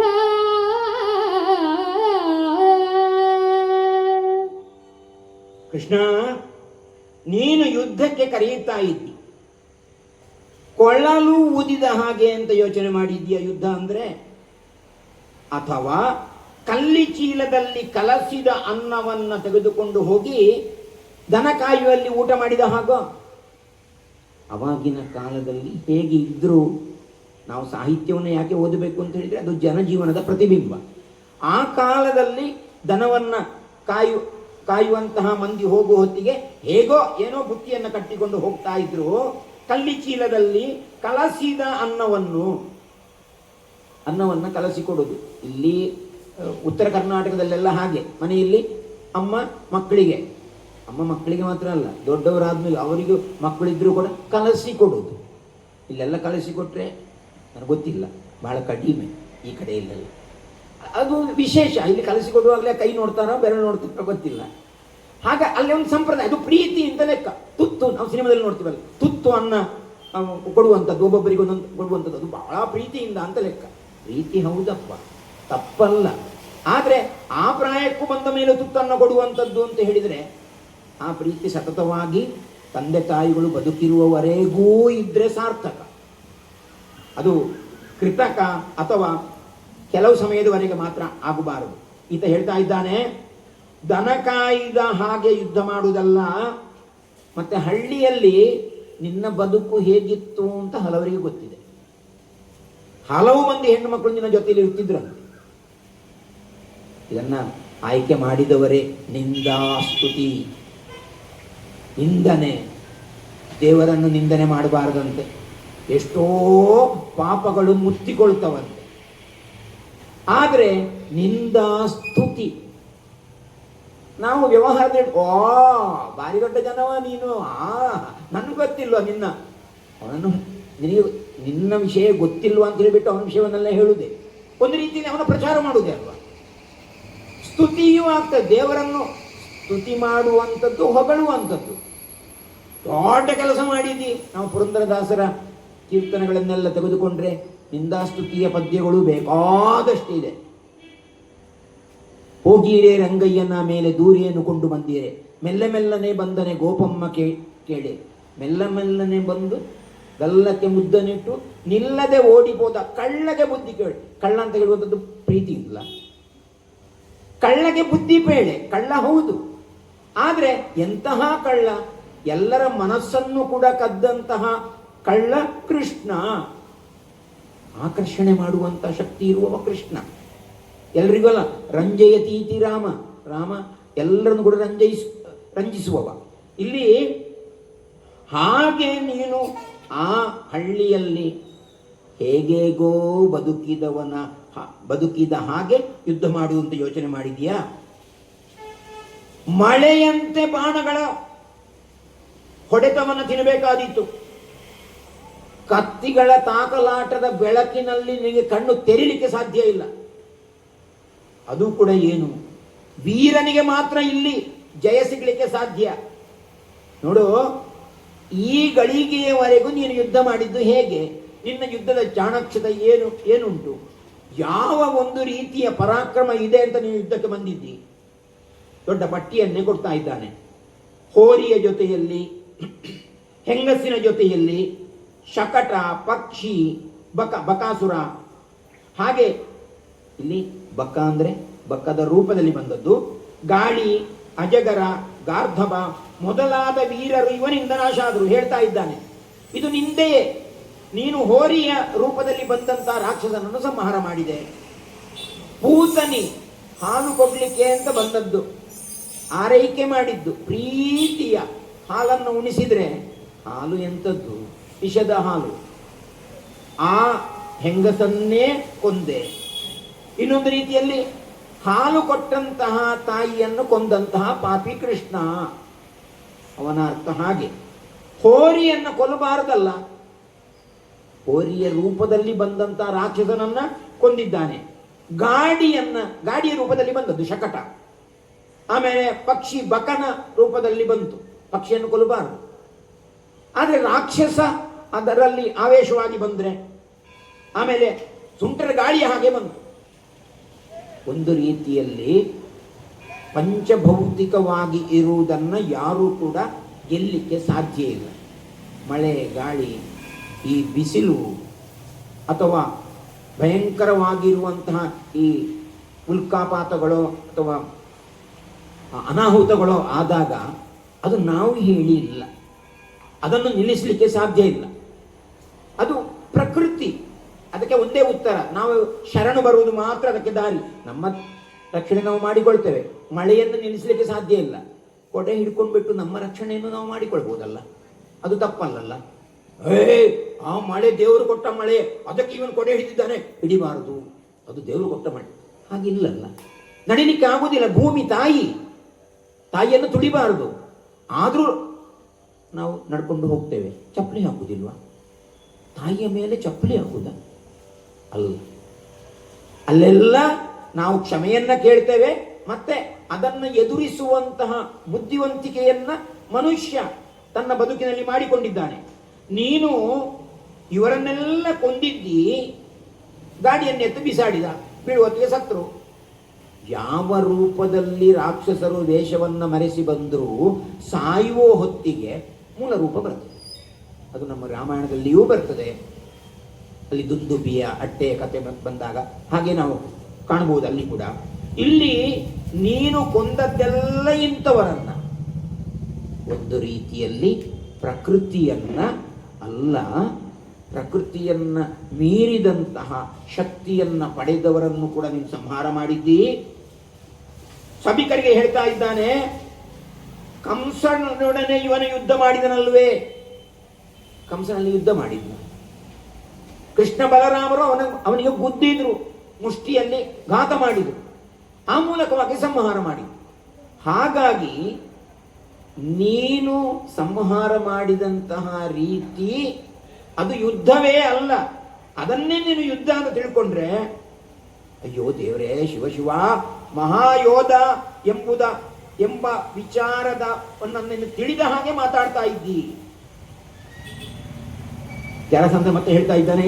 ಕೃಷ್ಣ ನೀನು ಯುದ್ಧಕ್ಕೆ ಕರೆಯುತ್ತಾ ಇದ್ದಿ, ಕೊಳ್ಳಲು ಊದಿದ ಹಾಗೆ ಅಂತ ಯೋಚನೆ ಮಾಡಿದ್ದೀಯ ಯುದ್ಧ ಅಂದ್ರೆ? ಅಥವಾ ಕಲ್ಲಿ ಚೀಲದಲ್ಲಿ ಕಲಸಿದ ಅನ್ನವನ್ನ ತೆಗೆದುಕೊಂಡು ಹೋಗಿ ದನ ಕಾಯುವಲ್ಲಿ ಊಟ ಮಾಡಿದ ಹಾಗೋ? ಅವಾಗಿನ ಕಾಲದಲ್ಲಿ ಹೇಗೆ ಇದ್ರು, ನಾವು ಸಾಹಿತ್ಯವನ್ನು ಯಾಕೆ ಓದಬೇಕು ಅಂತ ಹೇಳಿದ್ರೆ ಅದು ಜನಜೀವನದ ಪ್ರತಿಬಿಂಬ. ಆ ಕಾಲದಲ್ಲಿ ದನವನ್ನ ಕಾಯುವಂತಹ ಮಂದಿ ಹೋಗುವ ಹೊತ್ತಿಗೆ ಹೇಗೋ ಏನೋ ಬುತ್ತಿಯನ್ನು ಕಟ್ಟಿಕೊಂಡು ಹೋಗ್ತಾ ಇದ್ರು. ಕಲ್ಲಿ ಚೀಲದಲ್ಲಿ ಕಲಸಿದ ಅನ್ನವನ್ನು ಕಲಸಿಕೊಡುವುದು. ಇಲ್ಲಿ ಉತ್ತರ ಕರ್ನಾಟಕದಲ್ಲೆಲ್ಲ ಹಾಗೆ, ಮನೆಯಲ್ಲಿ ಅಮ್ಮ ಮಕ್ಕಳಿಗೆ ಮಾತ್ರ ಅಲ್ಲ, ದೊಡ್ಡವರಾದ್ಮೇಲೆ ಅವರಿಗೂ ಮಕ್ಕಳಿದ್ರು ಕೂಡ ಕಲಸಿಕೊಡುವುದು. ಇಲ್ಲೆಲ್ಲ ಕಲಸಿಕೊಟ್ರೆ ನನಗೆ ಗೊತ್ತಿಲ್ಲ, ಬಹಳ ಕಡಿಮೆ ಈ ಕಡೆ ಇಲ್ಲೆಲ್ಲ. ಅದು ವಿಶೇಷ. ಇಲ್ಲಿ ಕಲಸಿಕೊಡುವಾಗಲೇ ಕೈ ನೋಡ್ತಾರೋ ಬೆರಳು ನೋಡ್ತಾರೋ ಗೊತ್ತಿಲ್ಲ. ಆಗ ಅಲ್ಲಿ ಒಂದು ಸಂಪ್ರದಾಯ, ಅದು ಪ್ರೀತಿ ಅಂತ ಲೆಕ್ಕ. ತುತ್ತು, ನಾವು ಸಿನಿಮಾದಲ್ಲಿ ನೋಡ್ತೀವಲ್ಲ, ತುತ್ತು ಅನ್ನ ಕೊಡುವಂಥದ್ದು, ಒಬ್ಬೊಬ್ಬರಿಗೆ ಒಂದೊಂದು ಕೊಡುವಂಥದ್ದು, ಅದು ಬಹಳ ಪ್ರೀತಿಯಿಂದ ಅಂತ ಲೆಕ್ಕ. ಪ್ರೀತಿ ಹೌದಪ್ಪ, ತಪ್ಪಲ್ಲ. ಆದರೆ ಆ ಪ್ರಾಯಕ್ಕೂ ಬಂದ ಮೇಲೆ ತುತ್ತನ್ನು ಕೊಡುವಂಥದ್ದು ಅಂತ ಹೇಳಿದರೆ ಆ ಪ್ರೀತಿ ಸತತವಾಗಿ ತಂದೆ ತಾಯಿಗಳು ಬದುಕಿರುವವರೆಗೂ ಇದ್ರೆ ಸಾರ್ಥಕ. ಅದು ಕೃತಕ ಅಥವಾ ಕೆಲವು ಸಮಯದವರೆಗೆ ಮಾತ್ರ ಆಗಬಾರದು. ಈತ ಹೇಳ್ತಾ ಇದ್ದಾನೆ, ದನ ಕಾಯ್ದ ಹಾಗೆ ಯುದ್ಧ ಮಾಡುವುದಲ್ಲ. ಮತ್ತೆ ಹಳ್ಳಿಯಲ್ಲಿ ನಿನ್ನ ಬದುಕು ಹೇಗಿತ್ತು ಅಂತ ಹಲವರಿಗೆ ಗೊತ್ತಿದೆ. ಹಲವು ಮಂದಿ ಹೆಣ್ಣು ಮಕ್ಕಳು ನಿನ್ನ ಜೊತೆಯಲ್ಲಿ ಇರ್ತಿದ್ರಂತೆ. ಇದನ್ನ ಆಯ್ಕೆ ಮಾಡಿದವರೇ ನಿಂದಾಸ್ತುತಿ, ನಿಂದನೆ, ದೇವರನ್ನು ನಿಂದನೆ ಮಾಡಬಾರದಂತೆ. ಎಷ್ಟೋ ಪಾಪಗಳು ಮುತ್ತಿಕೊಳ್ತವಂತೆ. ಆದರೆ ನಿಂದಾಸ್ತುತಿ, ನಾವು ವ್ಯವಹಾರದಲ್ಲಿ ಭಾರಿ ದೊಡ್ಡ ಜನವ ನೀನು, ನನಗೆ ಗೊತ್ತಿಲ್ವ ನಿನ್ನ, ಅವನನ್ನು ನಿನ್ನ ವಿಷಯ ಗೊತ್ತಿಲ್ವ ಅಂತ ಹೇಳಿಬಿಟ್ಟು ಅವನ ವಿಷಯವನ್ನೆಲ್ಲ ಹೇಳುವುದೇ ಒಂದು ರೀತಿಯಲ್ಲಿ ಅವನ ಪ್ರಚಾರ ಮಾಡುವುದೇ ಅಲ್ವಾ. ಸ್ತುತಿಯೂ ಆಗ್ತದೆ. ದೇವರನ್ನು ಸ್ತುತಿ ಮಾಡುವಂಥದ್ದು, ಹೊಗಳುವಂಥದ್ದು. ದೊಡ್ಡ ಕೆಲಸ ಮಾಡಿದ್ದಿ. ನಾವು ಪುರಂದರದಾಸರ ಕೀರ್ತನೆಗಳನ್ನೆಲ್ಲ ತೆಗೆದುಕೊಂಡ್ರೆ ನಿಂದಾಸ್ತುತಿಯ ಪದ್ಯಗಳು ಬೇಕಾದಷ್ಟಿದೆ. ಹೋಗೀರೆ ರಂಗಯ್ಯನ ಮೇಲೆ ದೂರಿಯನ್ನು ಕೊಂಡು ಬಂದೀರೆ, ಮೆಲ್ಲ ಮೆಲ್ಲನೆ ಬಂದನೆ ಗೋಪಮ್ಮ ಕೇಳೆ, ಮೆಲ್ಲ ಮೆಲ್ಲನೆ ಬಂದು ಗಲ್ಲಕ್ಕೆ ಮುದ್ದನಿಟ್ಟು ನಿಲ್ಲದೆ ಓಡಿಬೋದ ಕಳ್ಳಗೆ ಬುದ್ಧಿ ಕೇಳಿ. ಕಳ್ಳ ಅಂತ ಹೇಳುವಂಥದ್ದು ಪ್ರೀತಿ ಇಲ್ಲ, ಕಳ್ಳಗೆ ಬುದ್ಧಿ ಬೇಳೆ. ಕಳ್ಳ ಹೌದು, ಆದರೆ ಎಂತಹ ಕಳ್ಳ? ಎಲ್ಲರ ಮನಸ್ಸನ್ನು ಕೂಡ ಕದ್ದಂತಹ ಕಳ್ಳ ಕೃಷ್ಣ. ಆಕರ್ಷಣೆ ಮಾಡುವಂತಹ ಶಕ್ತಿ ಇರುವವ ಕೃಷ್ಣ. ಎಲ್ರಿಗೂ ಅಲ್ಲ, ರಂಜಯತೀತಿ ರಾಮ. ರಾಮ ಎಲ್ಲರನ್ನು ಕೂಡ ರಂಜಿಸುವವ. ಇಲ್ಲಿ ಹಾಗೆ ನೀನು ಆ ಹಳ್ಳಿಯಲ್ಲಿ ಹೇಗೇಗೋ ಬದುಕಿದ ಹಾಗೆ ಯುದ್ಧ ಮಾಡುವಂತ ಯೋಚನೆ ಮಾಡಿದೀಯಾ? ಮಳೆಯಂತೆ ಬಾಣಗಳ ಹೊಡೆತವನ್ನು ತಿನ್ನಬೇಕಾದೀತು. ಕತ್ತಿಗಳ ತಾಕಲಾಟದ ಬೆಳಕಿನಲ್ಲಿ ನಿನಗೆ ಕಣ್ಣು ತೆರಿಲಿಕ್ಕೆ ಸಾಧ್ಯ ಇಲ್ಲ. ಅದು ಕೂಡ ಏನು, ವೀರನಿಗೆ ಮಾತ್ರ ಇಲ್ಲಿ ಜಯ ಸಿಗಲಿಕ್ಕೆ ಸಾಧ್ಯ. ನೋಡು, ಈ ಗಳಿಗೆಯವರೆಗೂ ನೀನು ಯುದ್ಧ ಮಾಡಿದ್ದು ಹೇಗೆ? ನಿನ್ನ ಯುದ್ಧದ ಚಾಣಾಕ್ಷತೆ ಏನುಂಟು? ಯಾವ ಒಂದು ರೀತಿಯ ಪರಾಕ್ರಮ ಇದೆ ಅಂತ ನೀನು ಯುದ್ಧಕ್ಕೆ ಬಂದಿದ್ದಿ? ದೊಡ್ಡ ಪಟ್ಟಿಯನ್ನೇ ಕೊಡ್ತಾ ಇದ್ದಾನೆ. ಹೋರಿಯ ಜೊತೆಯಲ್ಲಿ, ಹೆಂಗಸಿನ ಜೊತೆಯಲ್ಲಿ, ಶಕಟ, ಪಕ್ಷಿ, ಬಕಾಸುರ. ಹಾಗೆ ಇಲ್ಲಿ ಬಕ ಅಂದ್ರೆ ಬಕದ ರೂಪದಲ್ಲಿ ಬಂದದ್ದು. ಗಾಳಿ, ಅಜಗರ, ಗಾರ್ಧಬ ಮೊದಲಾದ ವೀರರು ಇವನಿಂದ ನಾಶ ಆದರು ಹೇಳ್ತಾ ಇದ್ದಾನೆ. ಇದು ನಿಂದೆಯೇ. ನೀನು ಹೋರಿಯ ರೂಪದಲ್ಲಿ ಬಂದಂತ ರಾಕ್ಷಸನನ್ನು ಸಂಹಾರ ಮಾಡಿದೆ. ಪೂತನಿ ಹಾಲು ಕೊಡ್ಲಿಕ್ಕೆ ಅಂತ ಬಂದದ್ದು, ಆರೈಕೆ ಮಾಡಿದ್ದು, ಪ್ರೀತಿಯ ಹಾಲನ್ನು ಉಣಿಸಿದ್ರೆ ಹಾಲು ಎಂಥದ್ದು? ವಿಷದ ಹಾಲು. ಆ ಹೆಂಗಸನ್ನೇ ಕೊಂದೆ. ಇನ್ನೊಂದು ರೀತಿಯಲ್ಲಿ ಹಾಲು ಕೊಟ್ಟಂತಹ ತಾಯಿಯನ್ನು ಕೊಂದಂತಹ ಪಾಪಿ ಕೃಷ್ಣ. ಅವನ ಅರ್ಥ ಹಾಗೆ. ಹೋರಿಯನ್ನು ಕೊಲ್ಲಬಾರದಲ್ಲ, ಹೋರಿಯ ರೂಪದಲ್ಲಿ ಬಂದಂತಹ ರಾಕ್ಷಸನನ್ನ ಕೊಂದಿದ್ದಾನೆ. ಗಾಡಿಯ ರೂಪದಲ್ಲಿ ಬಂದದ್ದು ಶಕಟ. ಆಮೇಲೆ ಪಕ್ಷಿ ಬಕನ ರೂಪದಲ್ಲಿ ಬಂತು, ಪಕ್ಷಿಯನ್ನು ಕೊಲ್ಲಬಾರದು. ಆದರೆ ರಾಕ್ಷಸ ಅದರಲ್ಲಿ ಆವೇಶವಾಗಿ ಬಂದ್ರೆ, ಆಮೇಲೆ ಸುಂಟರ ಗಾಳಿಯ ಹಾಗೆ ಬಂತು. ಒಂದು ರೀತಿಯಲ್ಲಿ ಪಂಚಭೌತಿಕವಾಗಿ ಇರುವುದನ್ನು ಯಾರೂ ಕೂಡ ಗೆಲ್ಲಲಿಕ್ಕೆ ಸಾಧ್ಯ ಇಲ್ಲ. ಮಳೆ, ಗಾಳಿ, ಈ ಬಿಸಿಲು ಅಥವಾ ಭಯಂಕರವಾಗಿರುವಂತಹ ಈ ಉಲ್ಕಾಪಾತಗಳು ಅಥವಾ ಅನಾಹುತಗಳು ಆದಾಗ ಅದು ನಾವು ಹೇಳಿ ಇಲ್ಲ, ಅದನ್ನು ನಿಲ್ಲಿಸಲಿಕ್ಕೆ ಸಾಧ್ಯ ಇಲ್ಲ. ಅದು ಪ್ರಕೃತಿ. ಅದಕ್ಕೆ ಒಂದೇ ಉತ್ತರ, ನಾವು ಶರಣು ಬರುವುದು ಮಾತ್ರ ಅದಕ್ಕೆ ದಾರಿ. ನಮ್ಮ ರಕ್ಷಣೆ ನಾವು ಮಾಡಿಕೊಳ್ತೇವೆ, ಮಳೆಯನ್ನು ನಿಲ್ಲಿಸಲಿಕ್ಕೆ ಸಾಧ್ಯ ಇಲ್ಲ. ಕೊಡೆ ಹಿಡ್ಕೊಂಡ್ಬಿಟ್ಟು ನಮ್ಮ ರಕ್ಷಣೆಯನ್ನು ನಾವು ಮಾಡಿಕೊಳ್ಬೋದಲ್ಲ, ಅದು ತಪ್ಪಲ್ಲಲ್ಲ. ಆ ಮಳೆ ದೇವರು ಕೊಟ್ಟ ಮಳೆ, ಅದಕ್ಕೆ ಇವನು ಕೊಡೆ ಹಿಡಿದಿದ್ದಾನೆ, ಹಿಡಿಬಾರದು, ಅದು ದೇವರು ಕೊಟ್ಟ ಮಳೆ. ಹಾಗಿಲ್ಲಲ್ಲ, ನಡಿಲಿಕ್ಕೆ ಆಗುವುದಿಲ್ಲ. ಭೂಮಿ ತಾಯಿಯನ್ನು ತುಳಿಬಾರದು. ಆದರೂ ನಾವು ನಡ್ಕೊಂಡು ಹೋಗ್ತೇವೆ, ಚಪ್ಪಲಿ ಹಾಕುವುದಿಲ್ವಾ? ತಾಯಿಯ ಮೇಲೆ ಚಪ್ಪಲಿ ಹಾಕುವುದ? ಅಲ್ಲ. ಅಲ್ಲೆಲ್ಲ ನಾವು ಕ್ಷಮೆಯನ್ನ ಕೇಳ್ತೇವೆ, ಮತ್ತೆ ಅದನ್ನು ಎದುರಿಸುವಂತಹ ಬುದ್ಧಿವಂತಿಕೆಯನ್ನ ಮನುಷ್ಯ ತನ್ನ ಬದುಕಿನಲ್ಲಿ ಮಾಡಿಕೊಂಡಿದ್ದಾನೆ. ನೀನು ಇವರನ್ನೆಲ್ಲ ಕೊಂದಿದ್ದಿ, ಗಾಡಿಯನ್ನೆತ್ತು ಬಿಸಾಡಿದ, ಬೀಳುವತ್ತಿಗೆ ಸತ್ರು. ಯಾವ ರೂಪದಲ್ಲಿ ರಾಕ್ಷಸರು ವೇಷವನ್ನು ಮರೆಸಿ ಬಂದರೂ ಸಾಯುವ ಹೊತ್ತಿಗೆ ಮೂಲ ರೂಪ ಬರ್ತದೆ. ಅದು ನಮ್ಮ ರಾಮಾಯಣದಲ್ಲಿಯೂ ಬರ್ತದೆ. ಅಲ್ಲಿ ದುಂದುಬಿಯ ಅಟ್ಟೆಯ ಕತೆ ಬಂದಾಗ ಹಾಗೆ ನಾವು ಕಾಣಬಹುದು. ಅಲ್ಲಿ ಕೂಡ ಇಲ್ಲಿ ನೀನು ಕೊಂದದ್ದೆಲ್ಲ ಇಂಥವರನ್ನ, ಒಂದು ರೀತಿಯಲ್ಲಿ ಪ್ರಕೃತಿಯನ್ನ ಅಲ್ಲ, ಪ್ರಕೃತಿಯನ್ನ ಮೀರಿದಂತಹ ಶಕ್ತಿಯನ್ನ ಪಡೆದವರನ್ನು ಕೂಡ ನೀನು ಸಂಹಾರ ಮಾಡಿದ್ದೀ. ಸಭಿಕರಿಗೆ ಹೇಳ್ತಾ ಇದ್ದಾನೆ, ಕಂಸನೊಡನೆ ಇವನು ಯುದ್ಧ ಮಾಡಿದನಲ್ವೇ? ಕಂಸನಲ್ಲಿ ಯುದ್ಧ ಮಾಡಿದ್ದ. ಕೃಷ್ಣ ಬಲರಾಮರು ಅವನಿಗೆ ಗುದ್ದಿದ್ರು, ಮುಷ್ಟಿಯಲ್ಲಿ ಘಾತ ಮಾಡಿದ್ರು, ಆ ಮೂಲಕವಾಗಿ ಸಂಹಾರ ಮಾಡಿದ್ರು. ಹಾಗಾಗಿ ನೀನು ಸಂಹಾರ ಮಾಡಿದಂತಹ ರೀತಿ ಅದು ಯುದ್ಧವೇ ಅಲ್ಲ. ಅದನ್ನೇ ನೀನು ಯುದ್ಧ ಅಂತ ತಿಳ್ಕೊಂಡ್ರೆ, ಅಯ್ಯೋ ದೇವರೇ, ಶಿವ ಶಿವ, ಮಹಾಯೋಧ ಎಂಬುದ ಎಂಬ ವಿಚಾರದವನ್ನು ತಿಳಿದ ಹಾಗೆ ಮಾತಾಡ್ತಾ ಇದ್ದಿ. ಜರಾಸಂಧ ಮತ್ತೆ ಹೇಳ್ತಾ ಇದ್ದಾನೆ,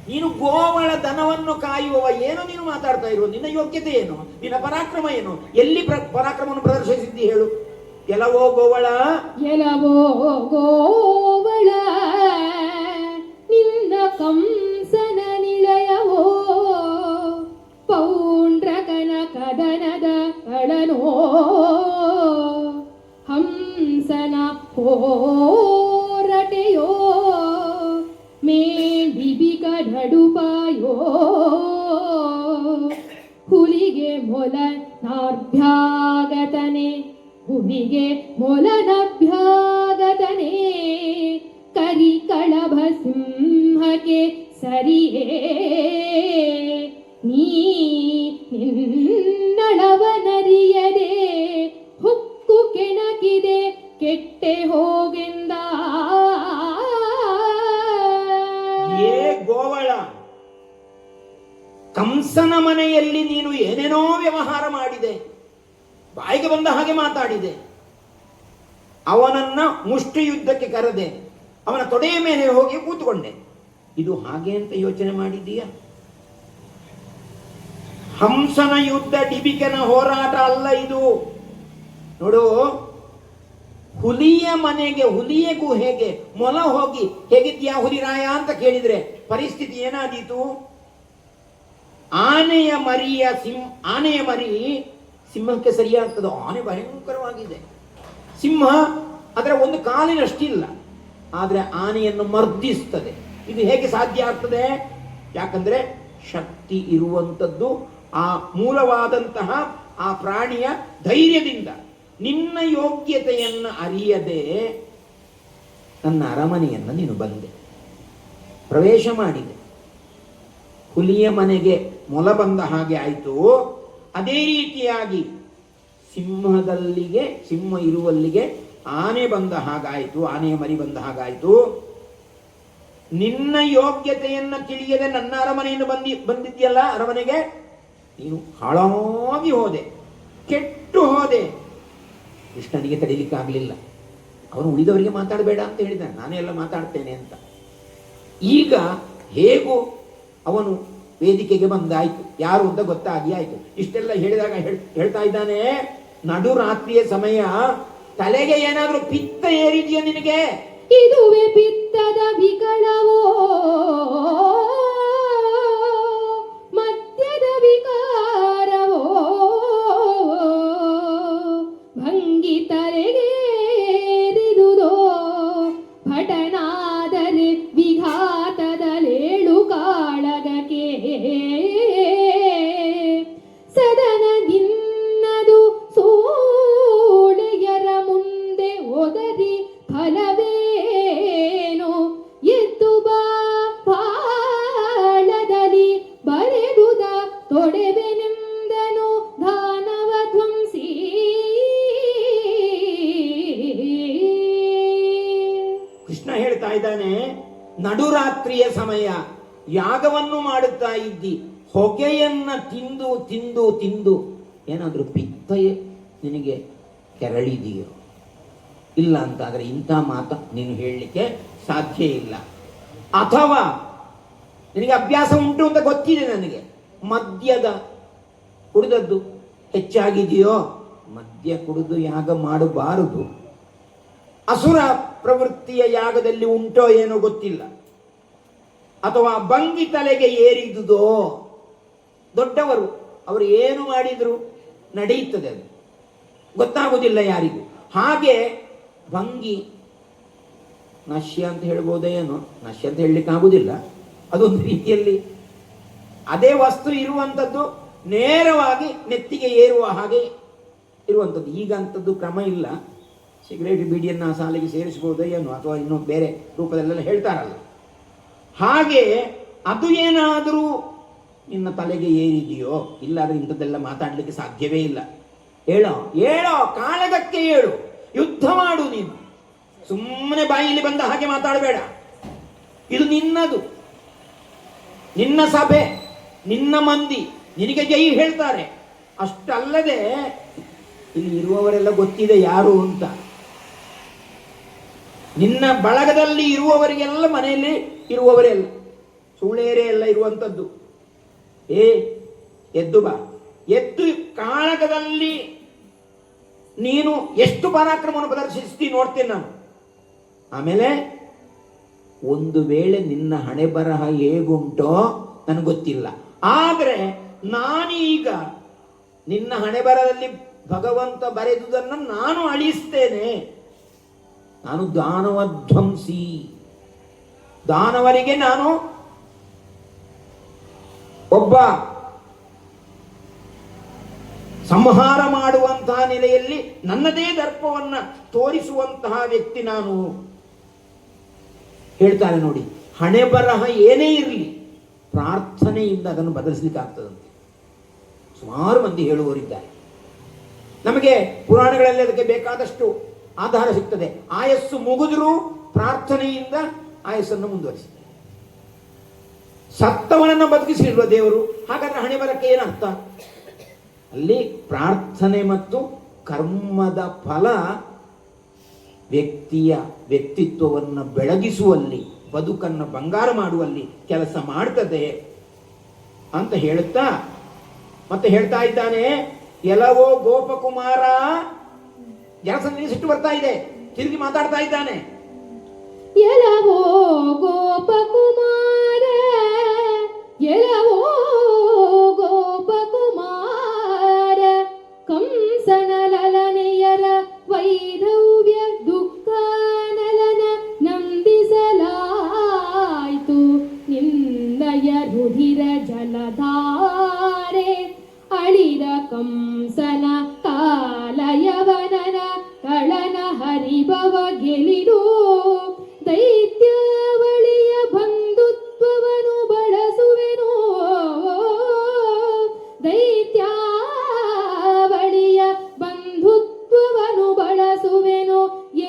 ನೀನು ಗೋವಳ ದನವನ್ನು ಕಾಯುವವ, ಏನು ನೀನು ಮಾತಾಡ್ತಾ ಇರುವ? ನಿನ್ನ ಯೋಗ್ಯತೆ ಏನು? ನಿನ್ನ ಪರಾಕ್ರಮ ಏನು? ಎಲ್ಲಿ ಪರಾಕ್ರಮವನ್ನು ಪ್ರದರ್ಶಿಸಿದ್ದಿ ಹೇಳು? ಎಲ್ಲವೋ ಗೋವಳ, ಎಲವೋ ಗೋವಳ ನಿನ್ನ ಕಂಸನ ನಿಳಯವೋ, ಪೌಂಡ್ರಕನ ಕದನದ ಕಳನೋ, ಹಂಸನ ಹೋರಟೆಯೋ, ಮೇಂಡಿಬಿಕ ಢಡುಪಾಯೋ, ಹುಲಿಗೆ ಮೊಲ ನಾಭ್ಯಾಗತನೆ, ಹುಲಿಗೆ ಮೊಲನಭ್ಯಾಗತನೆ, ಕರಿ ಕಳಭ ಸಿಂಹಕ್ಕೆ ಸರಿಯೇ ನೀ ನಿನ್ನಳವನರಿಯದೆ ಹೊಕ್ಕು ಕೆಣಕಿದೆ ಕೆಟ್ಟೆ ಹೋಗೆಂದ. ಏ ಗೋವಳ, ಕಂಸನ ಮನೆಯಲ್ಲಿ ನೀನು ಏನೇನೋ ವ್ಯವಹಾರ ಮಾಡಿದೆ, ಬಾಯಿಗೆ ಬಂದ ಹಾಗೆ ಮಾತಾಡಿದೆ, ಅವನನ್ನ ಮುಷ್ಟಿ ಯುದ್ಧಕ್ಕೆ ಕರೆದೆ, ಅವನ ತೊಡೆಯ ಮೇಲೆ ಹೋಗಿ ಕೂತ್ಕೊಂಡೆ. ಇದು ಹಾಗೆ ಅಂತ ಯೋಚನೆ ಮಾಡಿದೀಯ? ಹಂಸನ ಯುದ್ಧ ಡಿಬಿಕನ ಹೋರಾಟ ಅಲ್ಲ ಇದು. ನೋಡು, ಹುಲಿಯ ಮನೆಗೆ, ಹುಲಿಯಗೂ ಹೇಗೆ ಮೊಲ ಹೋಗಿ ಹೇಗಿದ್ಯಾ ಹುಲಿರಾಯ ಅಂತ ಕೇಳಿದ್ರೆ ಪರಿಸ್ಥಿತಿ ಏನಾದೀತು? ಆನೆಯ ಮರಿ ಸಿಂಹಕ್ಕೆ ಸರಿಯಾಗ್ತದೆ. ಆನೆ ಭಯಂಕರವಾಗಿದೆ. ಸಿಂಹ ಅದರ ಒಂದು ಕಾಲಿನಷ್ಟಿಲ್ಲ, ಆದ್ರೆ ಆನೆಯನ್ನು ಮರ್ದಿಸ್ತದೆ. ಇದು ಹೇಗೆ ಸಾಧ್ಯ ಆಗ್ತದೆ? ಯಾಕಂದ್ರೆ ಶಕ್ತಿ ಇರುವಂಥದ್ದು ಆ ಮೂಲವಾದಂತಹ ಆ ಪ್ರಾಣಿಯ ಧೈರ್ಯದಿಂದ. ನಿನ್ನ ಯೋಗ್ಯತೆಯನ್ನು ಅರಿಯದೆ ನನ್ನ ಅರಮನೆಯನ್ನು ನೀನು ಬಂದೆ, ಪ್ರವೇಶ ಮಾಡಿದೆ. ಹುಲಿಯ ಮನೆಗೆ ಮೊಲ ಬಂದ ಹಾಗೆ ಆಯಿತು. ಅದೇ ರೀತಿಯಾಗಿ ಸಿಂಹ ಇರುವಲ್ಲಿಗೆ ಆನೆ ಬಂದ ಹಾಗಾಯಿತು, ಆನೆಯ ಮರಿ ಬಂದ ಹಾಗಾಯಿತು. ನಿನ್ನ ಯೋಗ್ಯತೆಯನ್ನ ತಿಳಿಯದೆ ನನ್ನ ಅರಮನೆಯನ್ನು ಬಂದಿದ್ಯಲ್ಲ, ಅರಮನೆಗೆ ನೀನು ಹಾಳಾಗಿ ಹೋದೆ, ಕೆಟ್ಟು ಹೋದೆ. ಕೃಷ್ಣನಿಗೆ ತಡೀಲಿಕ್ಕಾಗಲಿಲ್ಲ. ಅವನು ಉಳಿದವರಿಗೆ ಮಾತಾಡಬೇಡ ಅಂತ ಹೇಳಿದ್ದಾನೆ, ನಾನೇ ಎಲ್ಲ ಮಾತಾಡ್ತೇನೆ ಅಂತ. ಈಗ ಹೇಗೂ ಅವನು ವೇದಿಕೆಗೆ ಬಂದಾಯ್ತು, ಯಾರು ಅಂತ ಗೊತ್ತಾಗಿ ಆಯ್ತು. ಇಷ್ಟೆಲ್ಲ ಹೇಳಿದಾಗ ಹೇಳ್ತಾ ಇದ್ದಾನೆ, ನಡುರಾತ್ರಿಯ ಸಮಯ, ತಲೆಗೆ ಏನಾದ್ರೂ ಪಿತ್ತ ಏರಿದೆಯಾ ನಿನಗೆ? ಇದುವೆ ಪಿತ್ತದ ವಿಕಳವೋ, ಮದ್ಯದ ವಿಕಾರವೋ, ಭಂಗಿ ತಲೆಗೇರಿದುದೋ, ಭಟನಾದರೆ ವಿಘಾತದಲೇಳು ಕಾಳಗಕ್ಕೆ, ಸದನದಿನ್ನದು ಸೋಳೆಯರ ಮುಂದೆ ಒದರಿ ಫಲವೇನೋ, ಎದ್ದು ಬಾಳದಲ್ಲಿ ಬರೆದುದ ತೊಡೆವೆನೆಂದನು ದಾನವ ಧ್ವಂಸಿ. ಕೃಷ್ಣ ಹೇಳ್ತಾ ಇದ್ದಾನೆ, ನಡುರಾತ್ರಿಯ ಸಮಯ, ಯಾಗವನ್ನು ಮಾಡುತ್ತಾ ಇದ್ದಿ, ಹೊಗೆಯನ್ನ ತಿಂದು ತಿಂದು ತಿಂದು ಏನಾದ್ರೂ ಪಿತ್ತ ನಿನಗೆ ಕೆರಳಿದೆಯೋ? ಇಲ್ಲ ಅಂತಾದ್ರೆ ಇಂಥ ಮಾತ ನೀನು ಹೇಳಲಿಕ್ಕೆ ಸಾಧ್ಯ ಇಲ್ಲ. ಅಥವಾ ನಿನಗೆ ಅಭ್ಯಾಸ ಉಂಟು ಅಂತ ಗೊತ್ತಿದೆ ನನಗೆ, ಮದ್ಯದ ಕುಡಿದದ್ದು ಹೆಚ್ಚಾಗಿದೆಯೋ? ಮದ್ಯ ಕುಡಿದು ಯಾಗ ಮಾಡಬಾರದು. ಅಸುರ ಪ್ರವೃತ್ತಿಯ ಯಾಗದಲ್ಲಿ ಉಂಟೋ ಏನೋ ಗೊತ್ತಿಲ್ಲ. ಅಥವಾ ಭಂಗಿ ತಲೆಗೆ ಏರಿದುದೋ? ದೊಡ್ಡವರು ಅವರು ಏನು ಮಾಡಿದ್ರು ನಡೆಯುತ್ತದೆ, ಅದು ಗೊತ್ತಾಗುವುದಿಲ್ಲ ಯಾರಿಗೂ. ಹಾಗೆ ಭಂಗಿ ನಶ್ಯ ಅಂತ ಹೇಳ್ಬೋದೇ ಏನೋ, ನಶ್ಯ ಅಂತ ಹೇಳಲಿಕ್ಕೆ ಆಗುವುದಿಲ್ಲ. ಅದೊಂದು ರೀತಿಯಲ್ಲಿ ಅದೇ ವಸ್ತು ಇರುವಂಥದ್ದು ನೇರವಾಗಿ ನೆತ್ತಿಗೆ ಏರುವ ಹಾಗೆ ಇರುವಂಥದ್ದು. ಈಗ ಅಂಥದ್ದು ಕ್ರಮ ಇಲ್ಲ. ಸಿಗರೇಟ್ ಬೀಡಿಯನ್ನು ಆ ಸಾಲಿಗೆ ಸೇರಿಸಬಹುದೇ ಏನೋ, ಅಥವಾ ಇನ್ನೂ ಬೇರೆ ರೂಪದಲ್ಲೆಲ್ಲ ಹೇಳ್ತಾರಲ್ಲ. ಹಾಗೆ ಅದು ಏನಾದರೂ ನಿನ್ನ ತಲೆಗೆ ಏರಿದೆಯೋ? ಇಲ್ಲಾದ್ರೆ ಇಂಥದ್ದೆಲ್ಲ ಮಾತಾಡಲಿಕ್ಕೆ ಸಾಧ್ಯವೇ ಇಲ್ಲ. ಹೇಳೋ ಕಾಳಗಕ್ಕೆ ಹೇಳು, ಯುದ್ಧ ಮಾಡು. ನೀನು ಸುಮ್ಮನೆ ಬಾಯಿಲಿ ಬಂದ ಹಾಗೆ ಮಾತಾಡಬೇಡ. ಇದು ನಿನ್ನದು, ನಿನ್ನ ಸಭೆ, ನಿನ್ನ ಮಂದಿ, ನಿನಗೆ ಜೈ ಹೇಳ್ತಾರೆ. ಅಷ್ಟಲ್ಲದೆ ಇಲ್ಲಿ ಇರುವವರೆಲ್ಲ ಗೊತ್ತಿದೆ ಯಾರು ಅಂತ. ನಿನ್ನ ಬಳಗದಲ್ಲಿ ಇರುವವರಿಗೆಲ್ಲ ಮನೆಯಲ್ಲಿ ಇರುವವರೇ ಅಲ್ಲ, ಸುಳ್ಳೇರೇ ಎಲ್ಲ ಇರುವಂಥದ್ದು. ಎದ್ದು ಬಾ, ಎದ್ದು ಕಾಳಗದಲ್ಲಿ ನೀನು ಎಷ್ಟು ಪರಾಕ್ರಮವನ್ನು ಪ್ರದರ್ಶಿಸ್ತೀನಿ ನೋಡ್ತೇನೆ ನಾನು. ಆಮೇಲೆ ಒಂದು ವೇಳೆ ನಿನ್ನ ಹಣೆ ಬರಹ ಹೇಗುಂಟೋ ನನಗೆ ಗೊತ್ತಿಲ್ಲ, ಆದರೆ ನಾನೀಗ ನಿನ್ನ ಹಣೆ ಬರಹದಲ್ಲಿ ಭಗವಂತ ಬರೆದುದನ್ನು ನಾನು ಅಳಿಸ್ತೇನೆ. ನಾನು ದಾನವಧ್ವಂಸಿ, ದಾನವರಿಗೆ ನಾನು ಒಬ್ಬ ಸಂಹಾರ ಮಾಡುವಂತಹ ನೆಲೆಯಲ್ಲಿ ನನ್ನದೇ ದರ್ಪವನ್ನ ತೋರಿಸುವಂತಹ ವ್ಯಕ್ತಿ ನಾನು. ಹೇಳ್ತಾರೆ ನೋಡಿ, ಹಣೆ ಬರಹ ಏನೇ ಇರಲಿ ಪ್ರಾರ್ಥನೆಯಿಂದ ಅದನ್ನು ಬದಲಿಸಲಿಕ್ಕೆ ಆಗ್ತದಂತೆ. ಸುಮಾರು ಮಂದಿ ಹೇಳುವವರಿದ್ದಾರೆ. ನಮಗೆ ಪುರಾಣಗಳಲ್ಲಿ ಅದಕ್ಕೆ ಬೇಕಾದಷ್ಟು ಆಧಾರ ಸಿಗ್ತದೆ. ಆಯಸ್ಸು ಮುಗಿದರೂ ಪ್ರಾರ್ಥನೆಯಿಂದ ಆಯಸ್ಸನ್ನು ಮುಂದುವರಿಸಿದೆ. ಸತ್ತವನನ್ನು ಬದುಕಿಸಿಲ್ವ ದೇವರು? ಹಾಗಾದ್ರೆ ಹಣೆ ಬರಕ್ಕೆ ಏನರ್ಥ? ಅಲ್ಲಿ ಪ್ರಾರ್ಥನೆ ಮತ್ತು ಕರ್ಮದ ಫಲ ವ್ಯಕ್ತಿಯ ವ್ಯಕ್ತಿತ್ವವನ್ನು ಬೆಳಗಿಸುವಲ್ಲಿ, ಬದುಕನ್ನು ಬಂಗಾರ ಮಾಡುವಲ್ಲಿ ಕೆಲಸ ಮಾಡ್ತದೆ ಅಂತ ಹೇಳುತ್ತಾ ಮತ್ತೆ ಹೇಳ್ತಾ ಇದ್ದಾನೆ, ಎಲ್ಲವೋ ಗೋಪಕುಮಾರ. ಜನಸಂಖ್ಯೆ ಸಿಟ್ಟು ಬರ್ತಾ ಇದೆ, ತಿರುಗಿ ಮಾತಾಡ್ತಾ ಇದ್ದಾನೆ. ಎಲವೋ ಗೋಪಕುಮಾರ, ಎಲವೋ ಗೋಪಕುಮಾರ, ಕಂಸನ ಲಲನೆಯರ ವೈಧವ್ಯ ದುಃಖ ನಲನ ನಂದಿಸಲಾಯ್ತು. ನಿಂದಯ ರುಧಿರ ಜಲಧಾರೆ ಅಳಿದ ಕಂಸನ ಕಾಲಯವನನ ಕಳನ ಹರಿಭವ ಗೆಲಿದು. ದೈತ್ಯಾವಳಿಯ ಬಂಧುತ್ವವನ್ನು ಬಳಸುವೆನೋ, ದೈತ್ಯಾವಳಿಯ ಬಂಧುತ್ವವನ್ನು ಬಳಸುವೆನೋ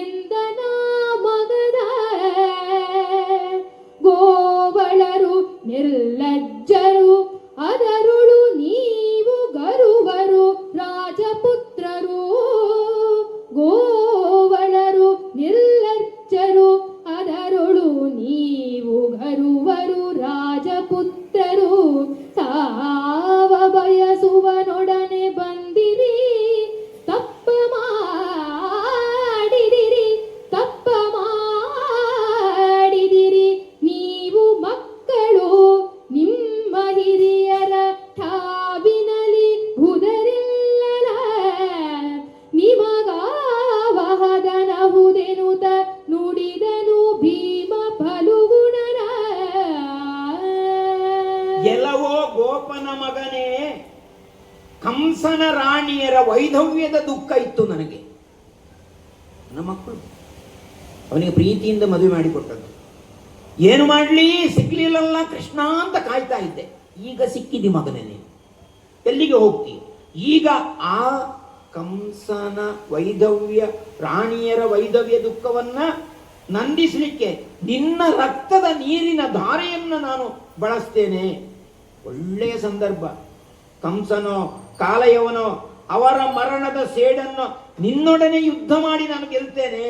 ಎಂದನ ಮಗದ. ಗೋವಳರು ನಿರ್ಲಜ್ಜರು, ಅದರುಳು ನೀವು ಗರುವರು ರಾಜಪುತ್ರರು. ಗೋವಳರು ನಿರ್ಲಜ್ಜರು, ಅದರುಳು ನೀವು ಗರುವರು ರಾಜಪುತ್ರರು. ಸಾವ ಬಯಸುವನೊಡನೆ ಬಂದಿರಿ, ತಪ್ಪ ಮಾಡಿದಿರಿ, ತಪ್ಪ ಮಾಡಿದಿರಿ. ನೀವು ಮಕ್ಕಳು ನಿಮ್ಮ ಹಿರಿಯರ ಠಾವಿನಲಿ ಹುದರಿಲ್ಲಲ. ನಿಮಗಾವಹದನಹುದೆನುತ ನುಡಿದನು ಭೀಮ ಫಲುಗುಣನ. ಎಲ್ಲವೋ ಗೋಪನ ಮಗನೇ, ಕಂಸನ ರಾಣಿಯರ ವೈಧವ್ಯದ ದುಃಖ ಇತ್ತು ನನಗೆ. ನನ್ನ ಮಕ್ಕಳು ಅವನಿಗೆ ಪ್ರೀತಿಯಿಂದ ಮದುವೆ ಮಾಡಿಕೊಟ್ಟದ್ದು. ಏನು ಮಾಡಲಿ, ಸಿಗ್ಲಿಲ್ಲಲ್ಲ ಕೃಷ್ಣ ಅಂತ ಕಾಯ್ತಾ ಇದ್ದೆ. ಈಗ ಸಿಕ್ಕಿದಿ ಮಗನೇ, ನೀನು ಎಲ್ಲಿಗೆ ಹೋಗ್ತಿ? ಈಗ ಆ ಕಂಸನ ವೈಧವ್ಯ, ರಾಣಿಯರ ವೈಧವ್ಯ ದುಃಖವನ್ನ ನಂದಿಸಲಿಕ್ಕೆ ನಿನ್ನ ರಕ್ತದ ನೀರಿನ ಧಾರೆಯನ್ನು ನಾನು ಬಳಸ್ತೇನೆ. ಒಳ್ಳೆಯ ಸಂದರ್ಭ. ಕಂಸನೋ ಕಾಲಯವನೋ ಅವರ ಮರಣದ ಸೇಡನ್ನು ನಿನ್ನೊಡನೆ ಯುದ್ಧ ಮಾಡಿ ನಾನು ಗೆಲ್ತೇನೆ.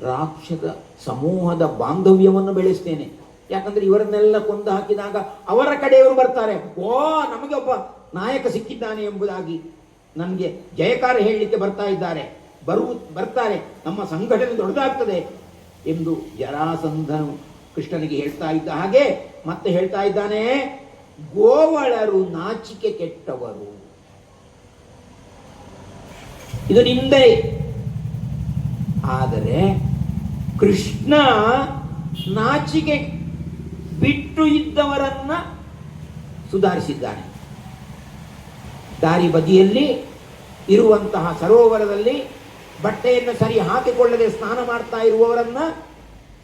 ರಾಕ್ಷಸ ಸಮೂಹದ ಬಾಂಧವ್ಯವನ್ನು ಬೆಳೆಸ್ತೇನೆ. ಯಾಕಂದ್ರೆ ಇವರನ್ನೆಲ್ಲ ಕೊಂದು ಹಾಕಿದಾಗ ಅವರ ಕಡೆಯವರು ಬರ್ತಾರೆ, ಓ ನಮಗೆ ಒಬ್ಬ ನಾಯಕ ಸಿಕ್ಕಿದ್ದಾನೆ ಎಂಬುದಾಗಿ ನನಗೆ ಜಯಕಾರ ಹೇಳಲಿಕ್ಕೆ ಬರ್ತಾರೆ, ನಮ್ಮ ಸಂಘಟನೆ ದೊಡ್ಡದಾಗ್ತದೆ ಎಂದು ಜರಾಸಂಧನು ಕೃಷ್ಣನಿಗೆ ಹೇಳ್ತಾ ಇದ್ದ ಹಾಗೆ ಮತ್ತೆ ಹೇಳ್ತಾ ಇದ್ದಾನೆ, ಗೋವಳರು ನಾಚಿಕೆ ಕೆಟ್ಟವರು. ಇದು ನಿಂದೆ. ಆದರೆ ಕೃಷ್ಣ ನಾಚಿಕೆ ಬಿಟ್ಟು ಇದ್ದವರನ್ನ ಸುಧಾರಿಸಿದ್ದಾನೆ. ದಾರಿ ಬದಿಯಲ್ಲಿ ಇರುವಂತಹ ಸರೋವರದಲ್ಲಿ ಬಟ್ಟೆಯನ್ನು ಸರಿ ಹಾಕಿಕೊಳ್ಳದೆ ಸ್ನಾನ ಮಾಡ್ತಾ ಇರುವವರನ್ನ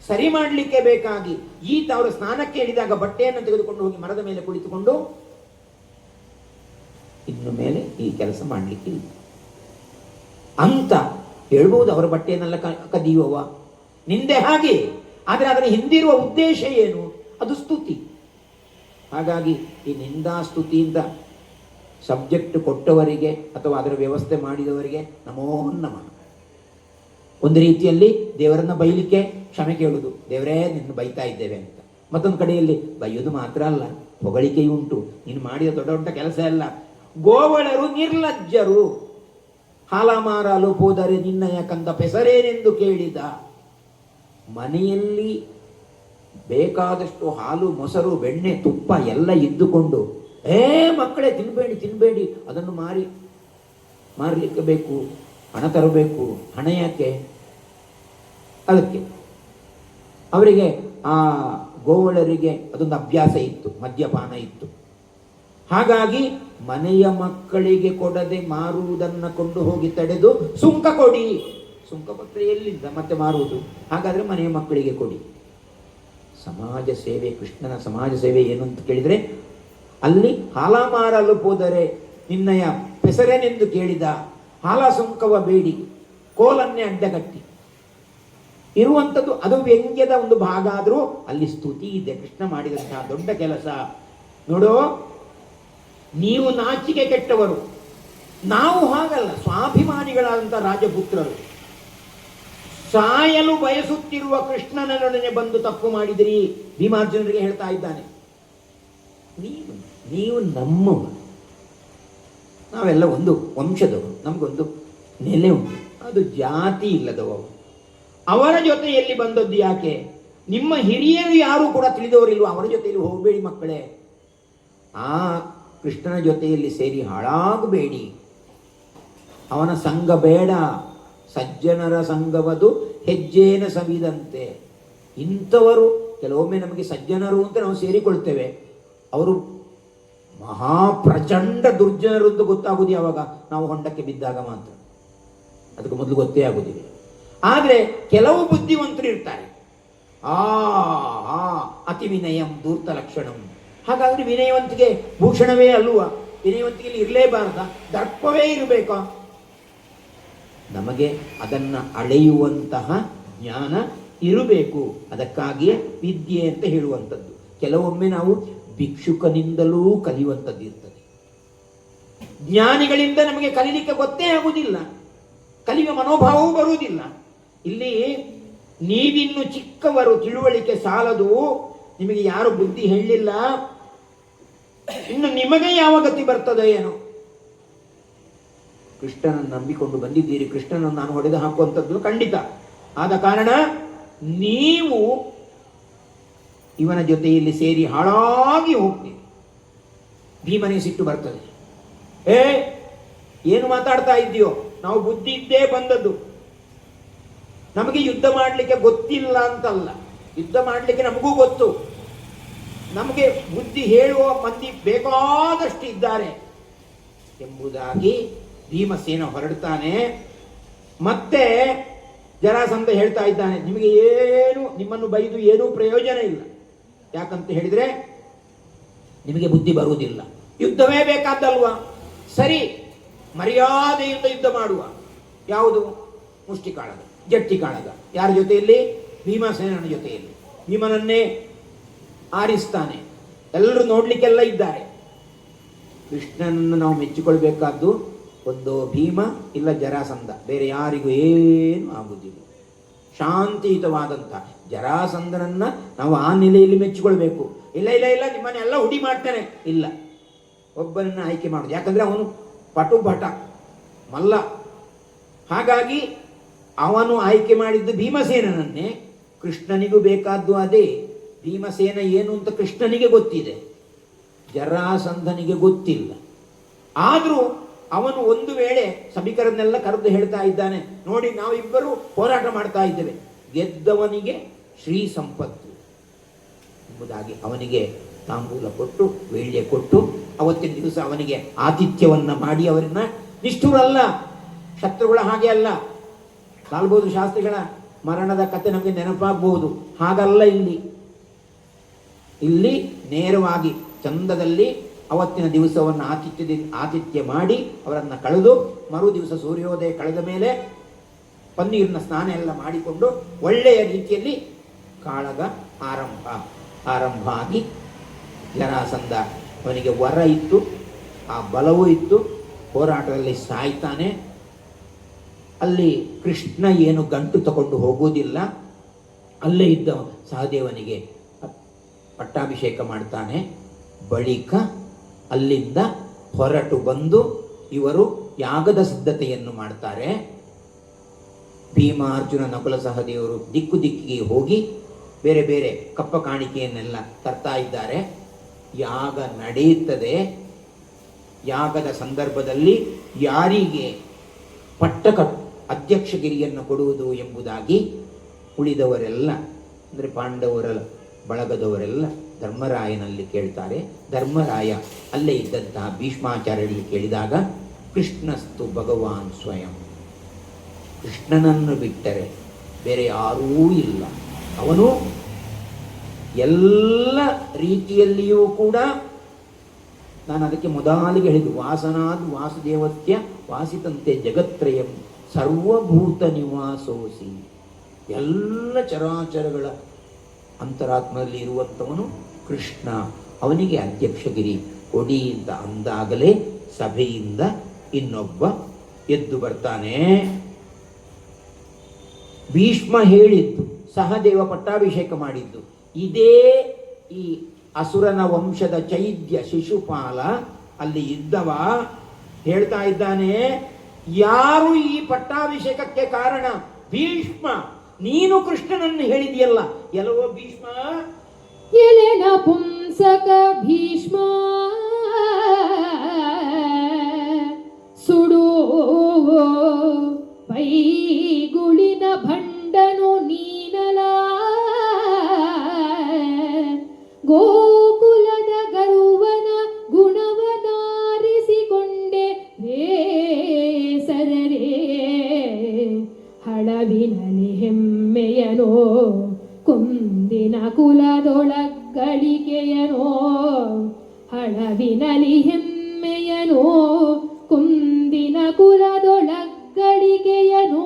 ಸರಿ ಮಾಡಲಿಕ್ಕೆ ಬೇಕಾಗಿ ಈತ ಅವರು ಸ್ನಾನಕ್ಕೆ ಇಳಿದಾಗ ಬಟ್ಟೆಯನ್ನು ತೆಗೆದುಕೊಂಡು ಹೋಗಿ ಮರದ ಮೇಲೆ ಕುಳಿತುಕೊಂಡು ಇನ್ನು ಮೇಲೆ ಈ ಕೆಲಸ ಮಾಡಲಿಕ್ಕೆ ಅಂತ ಹೇಳ್ಬಹುದು. ಅವರ ಬಟ್ಟೆಯನ್ನೆಲ್ಲ ಕದಿಯುವವ ನಿಂದೆ ಹಾಗೆ. ಆದರೆ ಅದರ ಹಿಂದಿರುವ ಉದ್ದೇಶ ಏನು? ಅದು ಸ್ತುತಿ. ಹಾಗಾಗಿ ಈ ನಿಂದಾ ಸ್ತುತಿಯಿಂದ ಸಬ್ಜೆಕ್ಟ್ ಕೊಟ್ಟವರಿಗೆ ಅಥವಾ ಅದರ ವ್ಯವಸ್ಥೆ ಮಾಡಿದವರಿಗೆ ನಮೋ ನಮಃ. ಒಂದು ರೀತಿಯಲ್ಲಿ ದೇವರನ್ನ ಬೈಲಿಕ್ಕೆ ಕ್ಷಮೆ ಕೇಳುವುದು, ದೇವರೇ ನಿನ್ನ ಬೈತಾ ಇದ್ದೇವೆ ಅಂತ. ಮತ್ತೊಂದು ಕಡೆಯಲ್ಲಿ ಬೈಯೋದು ಮಾತ್ರ ಅಲ್ಲ, ಹೊಗಳಿಕೆಯೂ ಉಂಟು. ನೀನು ಮಾಡಿದ ದೊಡ್ಡ ದೊಡ್ಡ ಕೆಲಸ ಎಲ್ಲ. ಗೋವಳರು ನಿರ್ಲಜ್ಜರು, ಹಾಲ ಮಾರಲು ಹೋದರೆ ನಿನ್ನಯ ಕಂದ ಪೆಸರೇನೆಂದು ಕೇಳಿದ. ಮನೆಯಲ್ಲಿ ಬೇಕಾದಷ್ಟು ಹಾಲು, ಮೊಸರು, ಬೆಣ್ಣೆ, ತುಪ್ಪ ಎಲ್ಲ ಇದ್ದುಕೊಂಡು ಮಕ್ಕಳೇ ತಿನ್ಬೇಡಿ, ಅದನ್ನು ಮಾರಲಿಕ್ಕೆ ಬೇಕು, ಹಣ ತರಬೇಕು. ಹಣ ಯಾಕೆ? ಅದಕ್ಕೆ ಅವರಿಗೆ, ಆ ಗೋವಳರಿಗೆ ಅದೊಂದು ಅಭ್ಯಾಸ ಇತ್ತು, ಮದ್ಯಪಾನ ಇತ್ತು. ಹಾಗಾಗಿ ಮನೆಯ ಮಕ್ಕಳಿಗೆ ಕೊಡದೆ ಮಾರುವುದನ್ನು ಕೊಂಡು ಹೋಗಿ ತಡೆದು ಸುಂಕ ಕೊಡಿ. ಸುಂಕ ಕೊಟ್ಟರೆ ಎಲ್ಲಿಂದ ಮತ್ತೆ ಮಾರುವುದು? ಹಾಗಾದ್ರೆ ಮನೆಯ ಮಕ್ಕಳಿಗೆ ಕೊಡಿ. ಸಮಾಜ ಸೇವೆ, ಕೃಷ್ಣನ ಸಮಾಜ ಸೇವೆ ಏನು ಅಂತ ಕೇಳಿದರೆ, ಅಲ್ಲಿ ಹಾಲ ಮಾರಲು ಹೋದರೆ ನಿನ್ನಯ ಪೆಸರೇನೆಂದು ಕೇಳಿದ. ಹಾಲ ಸುಂಕವ ಬೇಡಿ, ಕೋಲನ್ನೇ ಅಡ್ಡಗಟ್ಟಿ ಇರುವಂಥದ್ದು. ಅದು ವ್ಯಂಗ್ಯದ ಒಂದು ಭಾಗ ಆದರೂ ಅಲ್ಲಿ ಸ್ತುತಿ ಇದೆ. ಕೃಷ್ಣ ಮಾಡಿದಂತಹ ದೊಡ್ಡ ಕೆಲಸ ನೋಡೋ. ನೀವು ನಾಚಿಕೆ ಕೆಟ್ಟವರು, ನಾವು ಹಾಗಲ್ಲ. ಸ್ವಾಭಿಮಾನಿಗಳಾದಂಥ ರಾಜಪುತ್ರರು ಸಾಯಲು ಬಯಸುತ್ತಿರುವ ಕೃಷ್ಣನೊಡನೆ ಬಂದು ತಪ್ಪು ಮಾಡಿದಿರಿ. ಭೀಮಾರ್ಜುನರಿಗೆ ಹೇಳ್ತಾ ಇದ್ದಾನೆ, ನೀವು ನಮ್ಮವರು, ನಾವೆಲ್ಲ ಒಂದು ವಂಶದವರು, ನಮಗೊಂದು ನೆಲೆ ಉಂಟು, ಅದು ಜಾತಿ ಇಲ್ಲದವರು. ಅವರ ಜೊತೆಯಲ್ಲಿ ಬಂದದ್ದು ಯಾಕೆ? ನಿಮ್ಮ ಹಿರಿಯರು ಯಾರು ಕೂಡ ತಿಳಿದವರಿಲ್ವ? ಅವರ ಜೊತೆಯಲ್ಲಿ ಹೋಗಬೇಡಿ ಮಕ್ಕಳೇ. ಆ ಕೃಷ್ಣನ ಜೊತೆಯಲ್ಲಿ ಸೇರಿ ಹಾಳಾಗಬೇಡಿ. ಅವನ ಸಂಘ ಬೇಡ. ಸಜ್ಜನರ ಸಂಘವದು ಹೆಜ್ಜೇನ ಸವಿದಂತೆ. ಇಂಥವರು ಕೆಲವೊಮ್ಮೆ ನಮಗೆ ಸಜ್ಜನರು ಅಂತ ನಾವು ಸೇರಿಕೊಳ್ತೇವೆ, ಅವರು ಮಹಾಪ್ರಚಂಡ ದುರ್ಜನರು ಅಂತ ಗೊತ್ತಾಗುವುದು ಯಾವಾಗ? ನಾವು ಹೊಂಡಕ್ಕೆ ಬಿದ್ದಾಗ ಮಾತ್ರ. ಅದಕ್ಕೆ ಮೊದಲು ಗೊತ್ತೇ ಆಗುವುದಿಲ್ಲ. ಆದರೆ ಕೆಲವು ಬುದ್ಧಿವಂತರು ಇರ್ತಾರೆ, ಅತಿ ವಿನಯಂ ಧೂರ್ತ ಲಕ್ಷಣಂ. ಹಾಗಾದ್ರೆ ವಿನಯವಂತಿಗೆ ಭೂಷಣವೇ ಅಲ್ವ? ವಿನಯವಂತಿಕೆಯಲ್ಲಿ ಇರಲೇಬಾರದ? ದರ್ಪವೇ ಇರಬೇಕಾ? ನಮಗೆ ಅದನ್ನು ಅಳೆಯುವಂತಹ ಜ್ಞಾನ ಇರಬೇಕು. ಅದಕ್ಕಾಗಿಯೇ ವಿದ್ಯೆ ಅಂತ ಹೇಳುವಂಥದ್ದು. ಕೆಲವೊಮ್ಮೆ ನಾವು ಭಿಕ್ಷುಕನಿಂದಲೂ ಕಲಿಯುವಂಥದ್ದು ಇರ್ತದೆ. ಜ್ಞಾನಿಗಳಿಂದ ನಮಗೆ ಕಲಿಲಿಕ್ಕೆ ಗೊತ್ತೇ ಆಗುವುದಿಲ್ಲ, ಕಲಿಯುವ ಮನೋಭಾವವೂ ಬರುವುದಿಲ್ಲ. ಇಲ್ಲಿ ನೀವಿನ್ನು ಚಿಕ್ಕವರು, ತಿಳುವಳಿಕೆ ಸಾಲದು, ನಿಮಗೆ ಯಾರು ಬುದ್ಧಿ ಹೇಳಿಲ್ಲ, ಇನ್ನು ನಿಮಗೆ ಯಾವ ಗತಿ ಬರ್ತದೋ ಏನೋ. ಕೃಷ್ಣನನ್ನು ನಂಬಿಕೊಂಡು ಬಂದಿದ್ದೀರಿ, ಕೃಷ್ಣನನ್ನು ನಾನು ಹೊಡೆದು ಹಾಕುವಂಥದ್ದು ಖಂಡಿತ. ಆದ ಕಾರಣ ನೀವು ಇವನ ಜೊತೆಯಲ್ಲಿ ಸೇರಿ ಹಾಳಾಗಿ ಹೋಗ್ತೀರಿ. ಭೀಮನಿಗೆ ಸಿಟ್ಟು ಬರ್ತದೆ. ಏನು ಮಾತಾಡ್ತಾ ಇದ್ದೀಯೋ? ನಾವು ಬುದ್ಧಿ ಇದ್ದೇ ಬಂದದ್ದು. ನಮಗೆ ಯುದ್ಧ ಮಾಡಲಿಕ್ಕೆ ಗೊತ್ತಿಲ್ಲ ಅಂತಲ್ಲ, ಯುದ್ಧ ಮಾಡಲಿಕ್ಕೆ ನಮಗೂ ಗೊತ್ತು. ನಮಗೆ ಬುದ್ಧಿ ಹೇಳುವ ಮಂದಿ ಬೇಕಾದಷ್ಟು ಇದ್ದಾರೆ ಎಂಬುದಾಗಿ ಭೀಮಸೇನ ಹೊರಡ್ತಾನೆ. ಮತ್ತೆ ಜರಾಸಂಧ ಹೇಳ್ತಾ ಇದ್ದಾನೆ, ನಿಮಗೆ ಏನು, ನಿಮ್ಮನ್ನು ಬೈದು ಏನೂ ಪ್ರಯೋಜನ ಇಲ್ಲ. ಯಾಕಂತ ಹೇಳಿದ್ರೆ ನಿಮಗೆ ಬುದ್ಧಿ ಬರುವುದಿಲ್ಲ. ಯುದ್ಧವೇ ಬೇಕಾದ್ದಲ್ವಾ? ಸರಿ, ಮರ್ಯಾದೆಯಿಂದ ಯುದ್ಧ ಮಾಡುವ. ಯಾವುದು? ಮುಷ್ಟಿಕಾಳಗ, ಜಟ್ಟಿಕಾಳಗ. ಯಾರ ಜೊತೆಯಲ್ಲಿ? ಭೀಮಸೇನನ ಜೊತೆಯಲ್ಲಿ. ಭೀಮನನ್ನೇ ಆರಿಸ್ತಾನೆ. ಎಲ್ಲರೂ ನೋಡ್ಲಿಕ್ಕೆಲ್ಲ ಇದ್ದಾರೆ. ಕೃಷ್ಣನನ್ನು ನಾವು ಮೆಚ್ಚಿಕೊಳ್ಬೇಕಾದ್ದು ಒಂದು ಭೀಮ, ಇಲ್ಲ ಜರಾಸಂಧ, ಬೇರೆ ಯಾರಿಗೂ ಏನು ಆಗುವುದಿಲ್ಲ. ಶಾಂತಿಯುತವಾದಂಥ ಜರಾಸಂಧನನ್ನ ನಾವು ಆ ನೆಲೆಯಲ್ಲಿ ಮೆಚ್ಚಿಕೊಳ್ಬೇಕು. ಇಲ್ಲ ಇಲ್ಲ ಇಲ್ಲ ನಿಮ್ಮನ್ನೆಲ್ಲ ಹುಡಿ ಮಾಡ್ತಾನೆ, ಇಲ್ಲ, ಒಬ್ಬನನ್ನು ಆಯ್ಕೆ ಮಾಡುದು. ಯಾಕಂದ್ರೆ ಅವನು ಪಟುಭಟ ಮಲ್ಲ. ಹಾಗಾಗಿ ಅವನು ಆಯ್ಕೆ ಮಾಡಿದ್ದು ಭೀಮಸೇನನ್ನೇ. ಕೃಷ್ಣನಿಗೂ ಬೇಕಾದ್ದು ಅದೇ. ಭೀಮಸೇನ ಏನು ಅಂತ ಕೃಷ್ಣನಿಗೆ ಗೊತ್ತಿದೆ, ಜರಾಸಂಧನಿಗೆ ಗೊತ್ತಿಲ್ಲ. ಆದರೂ ಅವನು ಒಂದು ವೇಳೆ ಸಭಿಕರನ್ನೆಲ್ಲ ಕರೆದು ಹೇಳ್ತಾ ಇದ್ದಾನೆ, ನೋಡಿ ನಾವಿಬ್ಬರು ಹೋರಾಟ ಮಾಡ್ತಾ ಇದ್ದೇವೆ, ಗೆದ್ದವನಿಗೆ ಶ್ರೀ ಸಂಪತ್ತು ಎಂಬುದಾಗಿ ಅವನಿಗೆ ತಾಂಬೂಲ ಕೊಟ್ಟು, ವೇಳ್ಯ ಕೊಟ್ಟು, ಅವತ್ತಿನ ದಿವಸ ಅವನಿಗೆ ಆತಿಥ್ಯವನ್ನ ಮಾಡಿ, ಅವರನ್ನ ನಿಷ್ಠುರಲ್ಲ, ಶತ್ರುಗಳ ಹಾಗೆ ಅಲ್ಲ. ಲಾಲ್ ಬಹದ್ದೂರ್ ಶಾಸ್ತ್ರಿಗಳ ಮರಣದ ಕತೆ ನಮಗೆ ನೆನಪಾಗಬಹುದು, ಹಾಗಲ್ಲ. ಇಲ್ಲಿ ನೇರವಾಗಿ ಚಂದದಲ್ಲಿ ಅವತ್ತಿನ ದಿವಸವನ್ನು ಆತಿಥ್ಯ ಮಾಡಿ ಅವರನ್ನು ಕಳೆದು, ಮರು ದಿವಸ ಸೂರ್ಯೋದಯ ಕಳೆದ ಮೇಲೆ ಪನ್ನೀರಿನ ಸ್ನಾನ ಎಲ್ಲ ಮಾಡಿಕೊಂಡು ಒಳ್ಳೆಯ ರೀತಿಯಲ್ಲಿ ಕಾಳಗ ಆರಂಭ ಆಗಿ ಜರಾಸಂಧ, ಅವನಿಗೆ ವರ ಇತ್ತು, ಆ ಬಲವೂ ಇತ್ತು. ಹೋರಾಟದಲ್ಲಿ ಸಾಯ್ತಾನೆ. ಅಲ್ಲಿ ಕೃಷ್ಣ ಏನು ಗಂಟು ತಗೊಂಡು ಹೋಗುವುದಿಲ್ಲ, ಅಲ್ಲೇ ಇದ್ದ ಸಹದೇವನಿಗೆ ಪಟ್ಟಾಭಿಷೇಕ ಮಾಡ್ತಾನೆ. ಬಳಿಕ ಅಲ್ಲಿಂದ ಹೊರಟು ಬಂದು ಇವರು ಯಾಗದ ಸಿದ್ಧತೆಯನ್ನು ಮಾಡ್ತಾರೆ. ಭೀಮಾರ್ಜುನ ನಕುಲ ಸಹದೇವರು ದಿಕ್ಕು ದಿಕ್ಕಿಗೆ ಹೋಗಿ ಬೇರೆ ಬೇರೆ ಕಪ್ಪ ಕಾಣಿಕೆಯನ್ನೆಲ್ಲ ತರ್ತಾ ಇದ್ದಾರೆ. ಯಾಗ ನಡೆಯುತ್ತದೆ. ಯಾಗದ ಸಂದರ್ಭದಲ್ಲಿ ಯಾರಿಗೆ ಅಧ್ಯಕ್ಷಗಿರಿಯನ್ನು ಕೊಡುವುದು ಎಂಬುದಾಗಿ ಉಳಿದವರೆಲ್ಲ ಅಂದರೆ ಪಾಂಡವರ ಬಳಗದವರೆಲ್ಲ ಧರ್ಮರಾಯನಲ್ಲಿ ಕೇಳ್ತಾರೆ. ಧರ್ಮರಾಯ ಅಲ್ಲೇ ಇದ್ದಂತಹ ಭೀಷ್ಮಾಚಾರ್ಯರಲ್ಲಿ ಕೇಳಿದಾಗ ಕೃಷ್ಣಸ್ತು ಭಗವಾನ್ ಸ್ವಯಂ, ಕೃಷ್ಣನನ್ನು ಬಿಟ್ಟರೆ ಬೇರೆ ಯಾರೂ ಇಲ್ಲ, ಅವನು ಎಲ್ಲ ರೀತಿಯಲ್ಲಿಯೂ ಕೂಡ, ನಾನು ಅದಕ್ಕೆ ಮೊದಲಿಗೆ ಹೇಳಿದ್ದು, ವಾಸನಾದ್ ವಾಸುದೇವತ್ಯ ವಾಸಿತಂತೆ ಜಗತ್ರಯಂ ಸರ್ವಭೂತ ನಿವಾಸೋಸಿ, ಎಲ್ಲ ಚರಾಚರಗಳ ಅಂತರಾತ್ಮದಲ್ಲಿ ಇರುವಂಥವನು ಕೃಷ್ಣ, ಅವನಿಗೆ ಅಧ್ಯಕ್ಷಗಿರಿ ಕೊಡಿ ಅಂತ ಅಂದಾಗಲೇ ಸಭೆಯಿಂದ ಇನ್ನೊಬ್ಬ ಎದ್ದು ಬರ್ತಾನೆ. ಭೀಷ್ಮ ಹೇಳಿದ್ದು, ಸಹದೇವ ಪಟ್ಟಾಭಿಷೇಕ ಮಾಡಿದ್ದು, ಇದೇ ಈ ಅಸುರನ ವಂಶದ ಚೈದ್ಯ ಶಿಶುಪಾಲ ಅಲ್ಲಿ ಇದ್ದವ ಹೇಳ್ತಾ ಇದ್ದಾನೆ, ಯಾರು ಈ ಪಟ್ಟಾಭಿಷೇಕಕ್ಕೆ ಕಾರಣ? ಭೀಷ್ಮ, ನೀನು ಕೃಷ್ಣನನ್ನು ಹೇಳಿದೆಯಲ್ಲ, ಎಲ್ಲವೋ ಭೀಷ್ಮ. ಎಲೆನ ಪುಂಸಕ ಭೀಷ್ಮ ಸುಡು ಪೈಗುಳಿನ ಭಂಡನು ನೀನಲ, ಗೋಕುಲದ ಗರುವನ ಗುಣವನಾರಿಸಿಕೊಂಡೆ ಬೇಸರರೇ, ಹಳವಿನಲಿ ಹೆಮ್ಮೆಯನೋ ಕುಂದಿನ ಕುಲದೊಳಗಳಿಕೆಯನೋ, ಹಳವಿನಲಿ ಹೆಮ್ಮೆಯನೋ ಕುಂದಿನ ಕುಲದೊಳಗಳಿಕೆಯನೋ,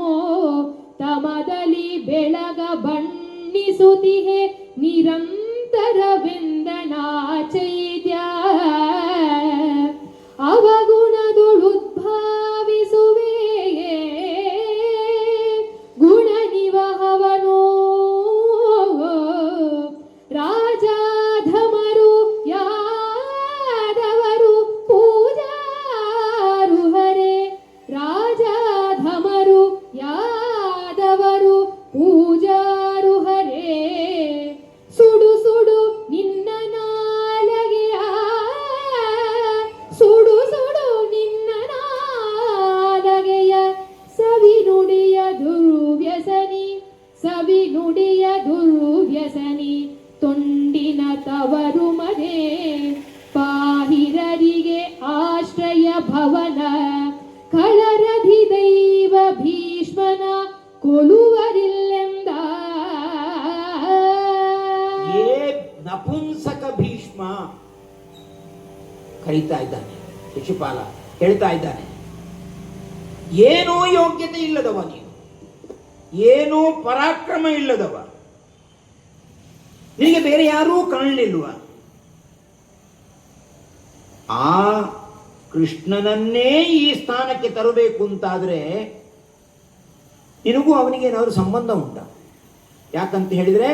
ತಮದಲ್ಲಿ ಬೆಳಗ ಬಣ್ಣಿಸುತ್ತಿಹೆ ನಿರಂತರವೆಂದನಾಚೈದ್ಯ, ಅವಗುಣದೊಳುದ್ಭಾವಿಸುವೆಯೇ ಗುಣ ನಿವಹವನೋ, ರಾಜಾಧಮರು ಯಾದವರು ಪೂಜಾರುಹರೆ, ರಾಜಾಧಮರು ಯಾದವರು ಪೂಜಾರುಹರೆ, ಸುಡು ಸುಡು ನಿನ್ನ ನಾಲಗೆಯ, ಸುಡು ಸುಡು ನಿನ್ನ ನಾಲಗೆಯ, ಸವಿನುಡಿಯ ದುರ್ವ್ಯಸನಿ, ಸವಿನುಡಿಯ ದುರ್ವ್ಯಸನಿ, ತೊಂಡಿನ ತವರು ಮನೆ, ಪಾಹಿರರಿಗೆ ಆಶ್ರಯ ಭವನ, ಕಳರಧಿ ದೈವ ಭೀಷ್ಮನ ಕೊಲುವರಿಲ್ಲೆಂದ. ಏ ನಪುಂಸಕ ಭೀಷ್ಮ ಕರೀತಾ ಇದ್ದಾನೆ. ಶಿಶುಪಾಲ ಹೇಳ್ತಾ ಇದ್ದಾನೆ, ಏನೂ ಯೋಗ್ಯತೆ ಇಲ್ಲದವ ನೀನು, ಏನೂ ಪರಾಕ್ರಮ ಇಲ್ಲದವ, ನಿನಗೆ ಬೇರೆ ಯಾರೂ ಕಾಣಲಿಲ್ವ? ಆ ಕೃಷ್ಣನನ್ನೇ ಈ ಸ್ಥಾನಕ್ಕೆ ತರಬೇಕು ಅಂತಾದ್ರೆ ನಿನಗೂ ಅವನಿಗೆ ಏನಾದರೂ ಸಂಬಂಧ ಉಂಟ? ಯಾಕಂತ ಹೇಳಿದ್ರೆ,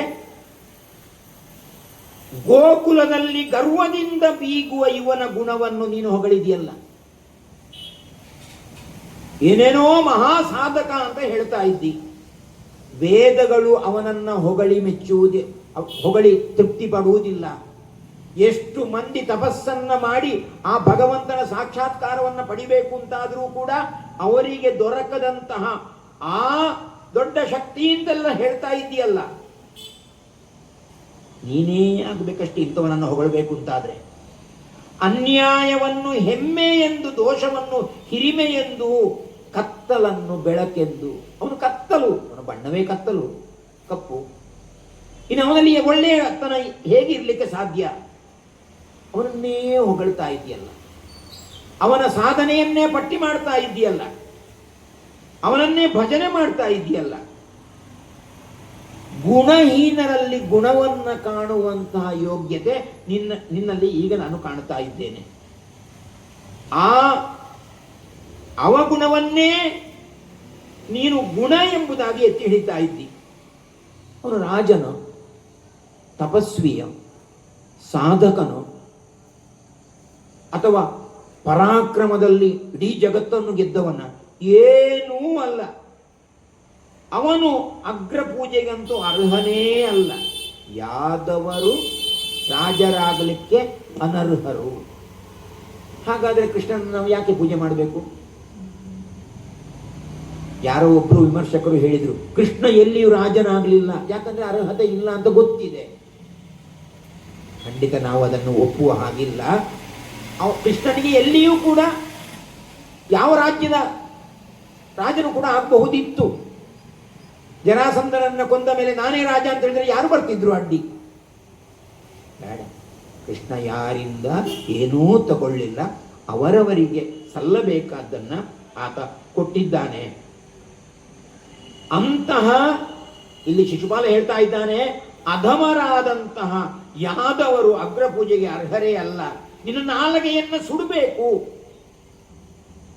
ಗೋಕುಲದಲ್ಲಿ ಗರ್ವದಿಂದ ಬೀಗುವ ಇವನ ಗುಣವನ್ನು ನೀನು ಹೊಗಳಿದೆಯಲ್ಲ, ಏನೇನೋ ಮಹಾ ಸಾಧಕ ಅಂತ ಹೇಳ್ತಾ ಇದ್ದಿ. ವೇದಗಳು ಅವನನ್ನ ಹೊಗಳಿ ಮೆಚ್ಚುವುದೇ, ಹೊಗಳಿ ತೃಪ್ತಿ ಪಡುವುದಿಲ್ಲ. ಎಷ್ಟು ಮಂದಿ ತಪಸ್ಸನ್ನ ಮಾಡಿ ಆ ಭಗವಂತನ ಸಾಕ್ಷಾತ್ಕಾರವನ್ನು ಪಡಿಬೇಕು ಅಂತಾದರೂ ಕೂಡ ಅವರಿಗೆ ದೊರಕದಂತಹ ಆ ದೊಡ್ಡ ಶಕ್ತಿಯಿಂದೆಲ್ಲ ಹೇಳ್ತಾ ಇದ್ದೀಯಲ್ಲ, ನೀನೇ ಆಗಬೇಕಷ್ಟೇ ಇಂಥವನನ್ನು ಹೊಗಳಬೇಕು ಅಂತಾದ್ರೆ. ಅನ್ಯಾಯವನ್ನು ಹೆಮ್ಮೆ ಎಂದು, ದೋಷವನ್ನು ಹಿರಿಮೆ ಎಂದು, ಕತ್ತಲನ್ನು ಬೆಳಕೆಂದು. ಅವನು ಕತ್ತಲು, ಅವನ ಬಣ್ಣವೇ ಕತ್ತಲು, ಕಪ್ಪು. ಇನ್ನು ಅವನಲ್ಲಿ ಒಳ್ಳೆಯತನ ಹೇಗೆ ಇರಲಿಕ್ಕೆ ಸಾಧ್ಯ? ಅವನನ್ನೇ ಹೊಗಳ್ತಾ ಇದೆಯಲ್ಲ, ಅವನ ಸಾಧನೆಯನ್ನೇ ಪಟ್ಟಿ ಮಾಡ್ತಾ ಇದೆಯಲ್ಲ, ಅವನನ್ನೇ ಭಜನೆ ಮಾಡ್ತಾ ಇದೆಯಲ್ಲ. ಗುಣಹೀನರಲ್ಲಿ ಗುಣವನ್ನ ಕಾಣುವಂತಹ ಯೋಗ್ಯತೆ ನಿನ್ನಲ್ಲಿ ಈಗ ನಾನು ಕಾಣ್ತಾ ಇದ್ದೇನೆ. ಆ ಅವಗುಣವನ್ನೇ ನೀನು ಗುಣ ಎಂಬುದಾಗಿ ಎತ್ತಿ ಹಿಡಿತಾ ಇದ್ದಿ. ಅವನು ರಾಜನು, ತಪಸ್ವಿಯ, ಸಾಧಕನು, ಅಥವಾ ಪರಾಕ್ರಮದಲ್ಲಿ ಇಡೀ ಜಗತ್ತನ್ನು ಗೆದ್ದವನ? ಏನೂ ಅಲ್ಲ. ಅವನು ಅಗ್ರ ಪೂಜೆಗಂತೂ ಅರ್ಹನೇ ಅಲ್ಲ. ಯಾದವರು ರಾಜರಾಗಲಿಕ್ಕೆ ಅನರ್ಹರು. ಹಾಗಾದರೆ ಕೃಷ್ಣನ ನಾವು ಯಾಕೆ ಪೂಜೆ ಮಾಡಬೇಕು? ಯಾರೋ ಒಬ್ರು ವಿಮರ್ಶಕರು ಹೇಳಿದರು, ಕೃಷ್ಣ ಎಲ್ಲಿಯೂ ರಾಜನಾಗಲಿಲ್ಲ, ಯಾಕಂದ್ರೆ ಅರ್ಹತೆ ಇಲ್ಲ ಅಂತ ಗೊತ್ತಿದೆ. ಖಂಡಿತ ನಾವು ಅದನ್ನು ಒಪ್ಪುವ ಹಾಗಿಲ್ಲ. ಕೃಷ್ಣನಿಗೆ ಎಲ್ಲಿಯೂ ಕೂಡ ಯಾವ ರಾಜ್ಯದ ರಾಜನು ಕೂಡ ಆಗಬಹುದಿತ್ತು. ಜರಾಸಂಧನನ್ನ ಕೊಂದ ಮೇಲೆ ನಾನೇ ರಾಜ ಅಂತ ಹೇಳಿದ್ರೆ ಯಾರು ಬರ್ತಿದ್ರು ಅಡ್ಡಿ? ಬೇಡ. ಕೃಷ್ಣ ಯಾರಿಂದ ಏನೂ ತಗೊಳ್ಳಿಲ್ಲ, ಅವರವರಿಗೆ ಸಲ್ಲಬೇಕಾದ್ದನ್ನ ಆತ ಕೊಟ್ಟಿದ್ದಾನೆ. ಅಂತಹ ಇಲ್ಲಿ ಶಿಶುಪಾಲ ಹೇಳ್ತಾ ಇದ್ದಾನೆ, ಅಧಮರಾದಂತಹ ಯಾದವರು ಅಗ್ರ ಪೂಜೆಗೆ ಅರ್ಹರೇ ಅಲ್ಲ. ನಿನ್ನ ನಾಲಗೆಯನ್ನ ಸುಡಬೇಕು.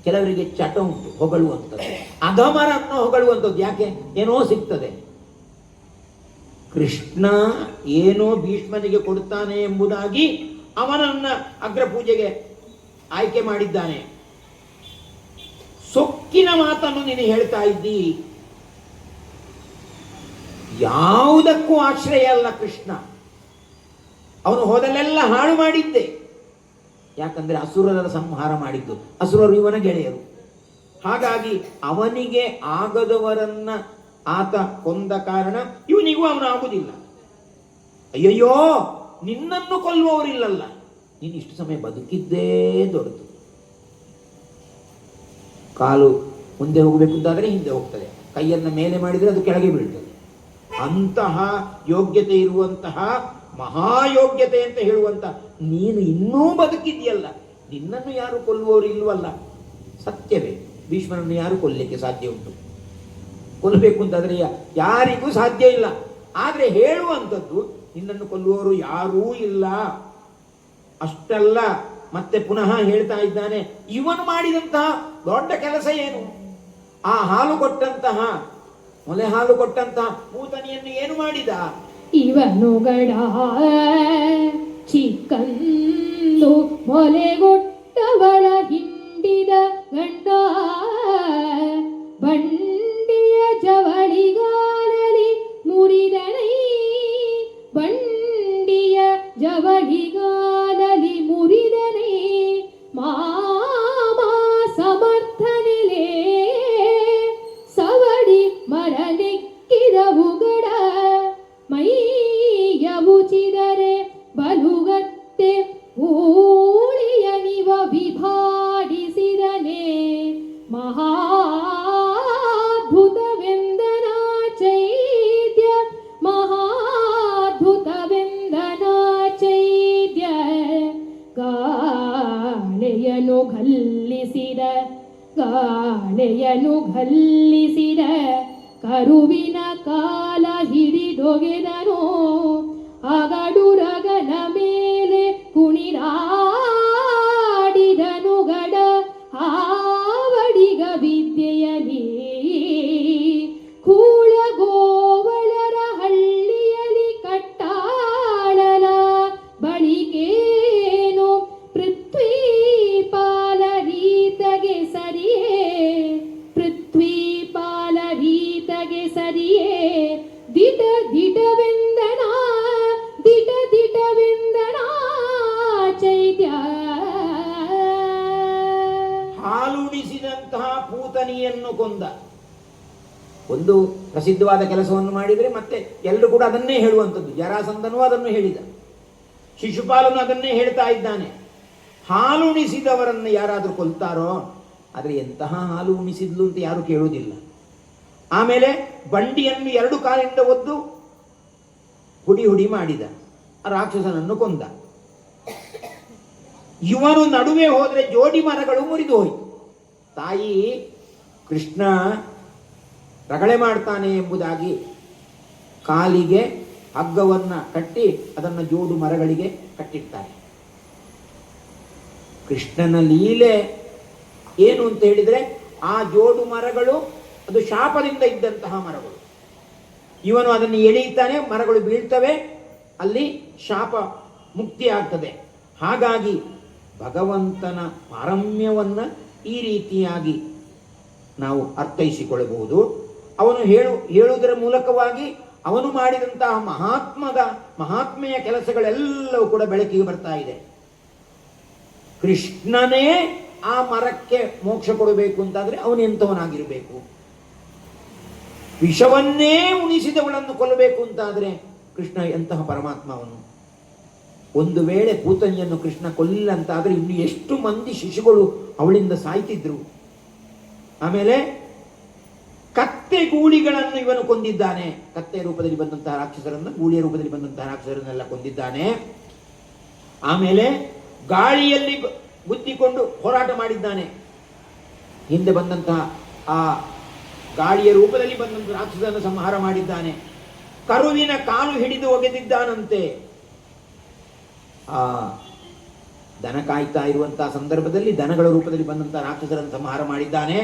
ಕೆಲವರಿಗೆ ಚಟ ಉಂಟು ಹೊಗಳುವಂಥದ್ದು, ಅಧಮರನ್ನು ಹೊಗಳುವಂಥದ್ದು. ಯಾಕೆ? ಏನೋ ಸಿಗ್ತದೆ. ಕೃಷ್ಣ ಏನೋ ಭೀಷ್ಮನಿಗೆ ಕೊಡ್ತಾನೆ ಎಂಬುದಾಗಿ ಅವನನ್ನ ಅಗ್ರ ಪೂಜೆಗೆ ಆಯ್ಕೆ ಮಾಡಿದ್ದಾನೆ. ಸೊಕ್ಕಿನ ಮಾತನ್ನು ನೀನು ಹೇಳ್ತಾ ಇದ್ದಿ. ಯಾವುದಕ್ಕೂ ಆಶ್ರಯ ಅಲ್ಲ ಕೃಷ್ಣ. ಅವನು ಹೋದಲ್ಲೆಲ್ಲ ಹಾಳು ಮಾಡಿದ್ದೆ. ಯಾಕಂದ್ರೆ ಅಸುರರ ಸಂಹಾರ ಮಾಡಿದ್ದು. ಅಸುರರು ಇವನ ಗೆಳೆಯರು. ಹಾಗಾಗಿ ಅವನಿಗೆ ಆಗದವರನ್ನ ಆತ ಕೊಂದ ಕಾರಣ ಇವನಿಗೂ ಅವನು ಆಗುವುದಿಲ್ಲ. ಅಯ್ಯಯ್ಯೋ, ನಿನ್ನನ್ನು ಕೊಲ್ಲುವವರಿಲ್ಲಲ್ಲ, ನೀನು ಇಷ್ಟು ಸಮಯ ಬದುಕಿದ್ದೇ ದೊಡ್ಡದು. ಕಾಲು ಮುಂದೆ ಹೋಗಬೇಕು ಅಂತಾದರೆ ಹಿಂದೆ ಹೋಗ್ತದೆ, ಕೈಯನ್ನು ಮೇಲೆ ಮಾಡಿದರೆ ಅದು ಕೆಳಗೆ ಬೀಳ್ತದೆ. ಅಂತಹ ಯೋಗ್ಯತೆ ಇರುವಂತಹ ಮಹಾಯೋಗ್ಯತೆ ಅಂತ ಹೇಳುವಂತ ನೀನು ಇನ್ನೂ ಬದುಕಿದ್ಯಲ್ಲ, ನಿನ್ನನ್ನು ಯಾರು ಕೊಲ್ಲುವವರು ಇಲ್ವಲ್ಲ. ಸತ್ಯವೇ, ಭೀಷ್ಮನನ್ನು ಯಾರು ಕೊಲ್ಲಲಿಕ್ಕೆ ಸಾಧ್ಯ ಉಂಟು? ಕೊಲ್ಲಬೇಕು ಅಂತಾದ್ರೆ ಯಾರಿಗೂ ಸಾಧ್ಯ ಇಲ್ಲ. ಆದ್ರೆ ಹೇಳುವಂಥದ್ದು ನಿನ್ನನ್ನು ಕೊಲ್ಲುವವರು ಯಾರೂ ಇಲ್ಲ. ಅಷ್ಟಲ್ಲ, ಮತ್ತೆ ಪುನಃ ಹೇಳ್ತಾ ಇದ್ದಾನೆ, ಇವನು ಮಾಡಿದಂತಹ ದೊಡ್ಡ ಕೆಲಸ ಏನು? ಆ ಹಾಲು ಕೊಟ್ಟಂತಹ, ಮೊಲೆ ಹಾಲು ಕೊಟ್ಟಂತಹ ಪೂತನಿಯನ್ನು ಏನು ಮಾಡಿದ? ಇವನುಗಳ ಚಿಕ್ಕಂದು ಮೊಲೆಗೊಟ್ಟವಳ ಹಿಂಡಿದ ಗಂಡ ಬಂಡಿಯ ಜವಳಿಗಾಲಲಿ ಮುರಿದನೈ, ಬಂಡಿಯ ಜವಳಿಗಾಲಲಿ ಮುರಿದನೈ. ಮಾಮಾ ಸಮರ್ಥನೆಲೆ ಸವಡಿ ಮರನೆಕ್ಕಿದ ಉಗಡ ಮೈಯ ಮುಚಿದರೆ ಬಲುಗತ್ತೆ ಊಳಿಯನಿವ ವಿಭಾಡಿಸಿದನೆ. ಮಹಾದ್ಭುತವೆಂದನ ಚೈದ್ಯ, ಮಹಾದ್ಭುತವೆಂದನ ಚೈದ್ಯ. ಗಾಳೆಯನು ಘಲ್ಲಿಸಿದ, ಗಾಳೆಯನು ಘಲ್ಲಿಸಿದ ಕರುವಿನ ಕಾಲ ಹಿಡಿದೊಗೆದನು. ಅಗಡುರಗನ ಮೇಲೆ ಕುಣಿದಾಡಿದನು ಗಡ ಆವಡಿಗ ವಿದ್ಯೆಯಲಿ. ಕೂಳಗೋವಳರ ಹಳ್ಳಿಯಲಿ ಕಟ್ಟಾಳಲ ಬಳಿಗೇನು ಪೃಥ್ವೀಪಾಲ ರೀತಗೆ ಸರಿಯೇ, ಪೃಥ್ವೀಪಾಲ ರೀತಗೆ ಸರಿಯೇ. ದಿಟ ದಿಟವೆಂದನ, ದಿಟ ದಿಟವೆಂದನ ಚೈತ್ಯ. ಹಾಲುಣಿಸಿದಂತಹ ಪೂತನಿಯನ್ನು ಕೊಂದ. ಒಂದು ಪ್ರಸಿದ್ಧವಾದ ಕೆಲಸವನ್ನು ಮಾಡಿದರೆ ಮತ್ತೆ ಎಲ್ಲರೂ ಕೂಡ ಅದನ್ನೇ ಹೇಳುವಂಥದ್ದು. ಜರಾಸಂಧನೂ ಅದನ್ನು ಹೇಳಿದ, ಶಿಶುಪಾಲನು ಅದನ್ನೇ ಹೇಳ್ತಾ ಇದ್ದಾನೆ. ಹಾಲುಣಿಸಿದವರನ್ನು ಯಾರಾದರೂ ಕೊಲ್ತಾರೋ? ಆದರೆ ಎಂತಹ ಹಾಲು ಉಣಿಸಿದ್ಲು ಅಂತ ಯಾರು ಕೇಳುವುದಿಲ್ಲ. ಆಮೇಲೆ ಬಂಡಿಯನ್ನು 2 ಕಾಲಿಂದ ಒದ್ದು ಹುಡಿ ಹುಡಿ ಮಾಡಿದ, ಆ ರಾಕ್ಷಸನನ್ನು ಕೊಂದ. ಇವನು ನಡುವೆ ಹೋದರೆ ಜೋಡಿ ಮರಗಳು ಮುರಿದು ಹೋಯಿತು. ತಾಯಿ ಕೃಷ್ಣ ರಗಳೆ ಮಾಡ್ತಾನೆ ಎಂಬುದಾಗಿ ಕಾಲಿಗೆ ಹಗ್ಗವನ್ನ ಕಟ್ಟಿ ಅದನ್ನು ಜೋಡು ಮರಗಳಿಗೆ ಕಟ್ಟಿರ್ತಾರೆ. ಕೃಷ್ಣನ ಲೀಲೆ ಏನು ಅಂತ ಹೇಳಿದರೆ, ಆ ಜೋಡು ಮರಗಳು ಅದು ಶಾಪದಿಂದ ಇದ್ದಂತಹ ಮರಗಳು. ಇವನು ಅದನ್ನು ಎಳೆಯುತ್ತಾನೆ, ಮರಗಳು ಬೀಳ್ತವೆ, ಅಲ್ಲಿ ಶಾಪ ಮುಕ್ತಿ ಆಗ್ತದೆ. ಹಾಗಾಗಿ ಭಗವಂತನ ಪಾರಮ್ಯವನ್ನು ಈ ರೀತಿಯಾಗಿ ನಾವು ಅರ್ಥೈಸಿಕೊಳ್ಳಬಹುದು. ಅವನು ಹೇಳುವುದರ ಮೂಲಕವಾಗಿ ಅವನು ಮಾಡಿದಂತಹ ಮಹಾತ್ಮೆಯ ಕೆಲಸಗಳೆಲ್ಲವೂ ಕೂಡ ಬೆಳಕಿಗೆ ಬರ್ತಾ ಇದೆ. ಕೃಷ್ಣನೇ ಆ ಮರಕ್ಕೆ ಮೋಕ್ಷ ಕೊಡಬೇಕು ಅಂತಾದ್ರೆ ಅವನು ಎಂಥವನಾಗಿರಬೇಕು? ವಿಷವನ್ನೇ ಉಣಿಸಿದವಳನ್ನು ಕೊಲ್ಲಬೇಕು ಅಂತಾದ್ರೆ ಕೃಷ್ಣ ಎಂತಹ ಪರಮಾತ್ಮ ಅವನು? ಒಂದು ವೇಳೆ ಪೂತನಿಯನ್ನು ಕೃಷ್ಣ ಕೊಲ್ಲಿಲ್ಲ ಅಂತಾದ್ರೆ ಇನ್ನು ಎಷ್ಟು ಮಂದಿ ಶಿಶುಗಳು ಅವಳಿಂದ ಸಾಯ್ತಿದ್ರು. ಆಮೇಲೆ ಕತ್ತೆ ಗೂಳಿಗಳನ್ನು ಇವನು ಕೊಂದಿದ್ದಾನೆ. ಕತ್ತೆ ರೂಪದಲ್ಲಿ ಬಂದಂತಹ ರಾಕ್ಷಸರನ್ನು, ಗೂಳಿಯ ರೂಪದಲ್ಲಿ ಬಂದಂತಹ ರಾಕ್ಷಸರನ್ನೆಲ್ಲ ಕೊಂದಿದ್ದಾನೆ. ಆಮೇಲೆ ಗಾಳಿಯಲ್ಲಿ ಗುದ್ದಿಕೊಂಡು ಹೋರಾಟ ಮಾಡಿದ್ದಾನೆ. ಹಿಂದೆ ಬಂದಂತಹ ಆ ಗಾಳಿಯ ರೂಪದಲ್ಲಿ ಬಂದಂತಹ ರಾಕ್ಷಸರನ್ನು ಸಂಹಾರ ಮಾಡಿದ್ದಾನೆ. ಕರುವಿನ ಕಾಲು ಹಿಡಿದು ಒಗೆದಿದ್ದಾನಂತೆ. ಆ ದನ ಕಾಯ್ತಾ ಇರುವಂತಹ ಸಂದರ್ಭದಲ್ಲಿ ದನಗಳ ರೂಪದಲ್ಲಿ ಬಂದಂತಹ ರಾಕ್ಷಸರನ್ನು ಸಂಹಾರ ಮಾಡಿದ್ದಾನೆ.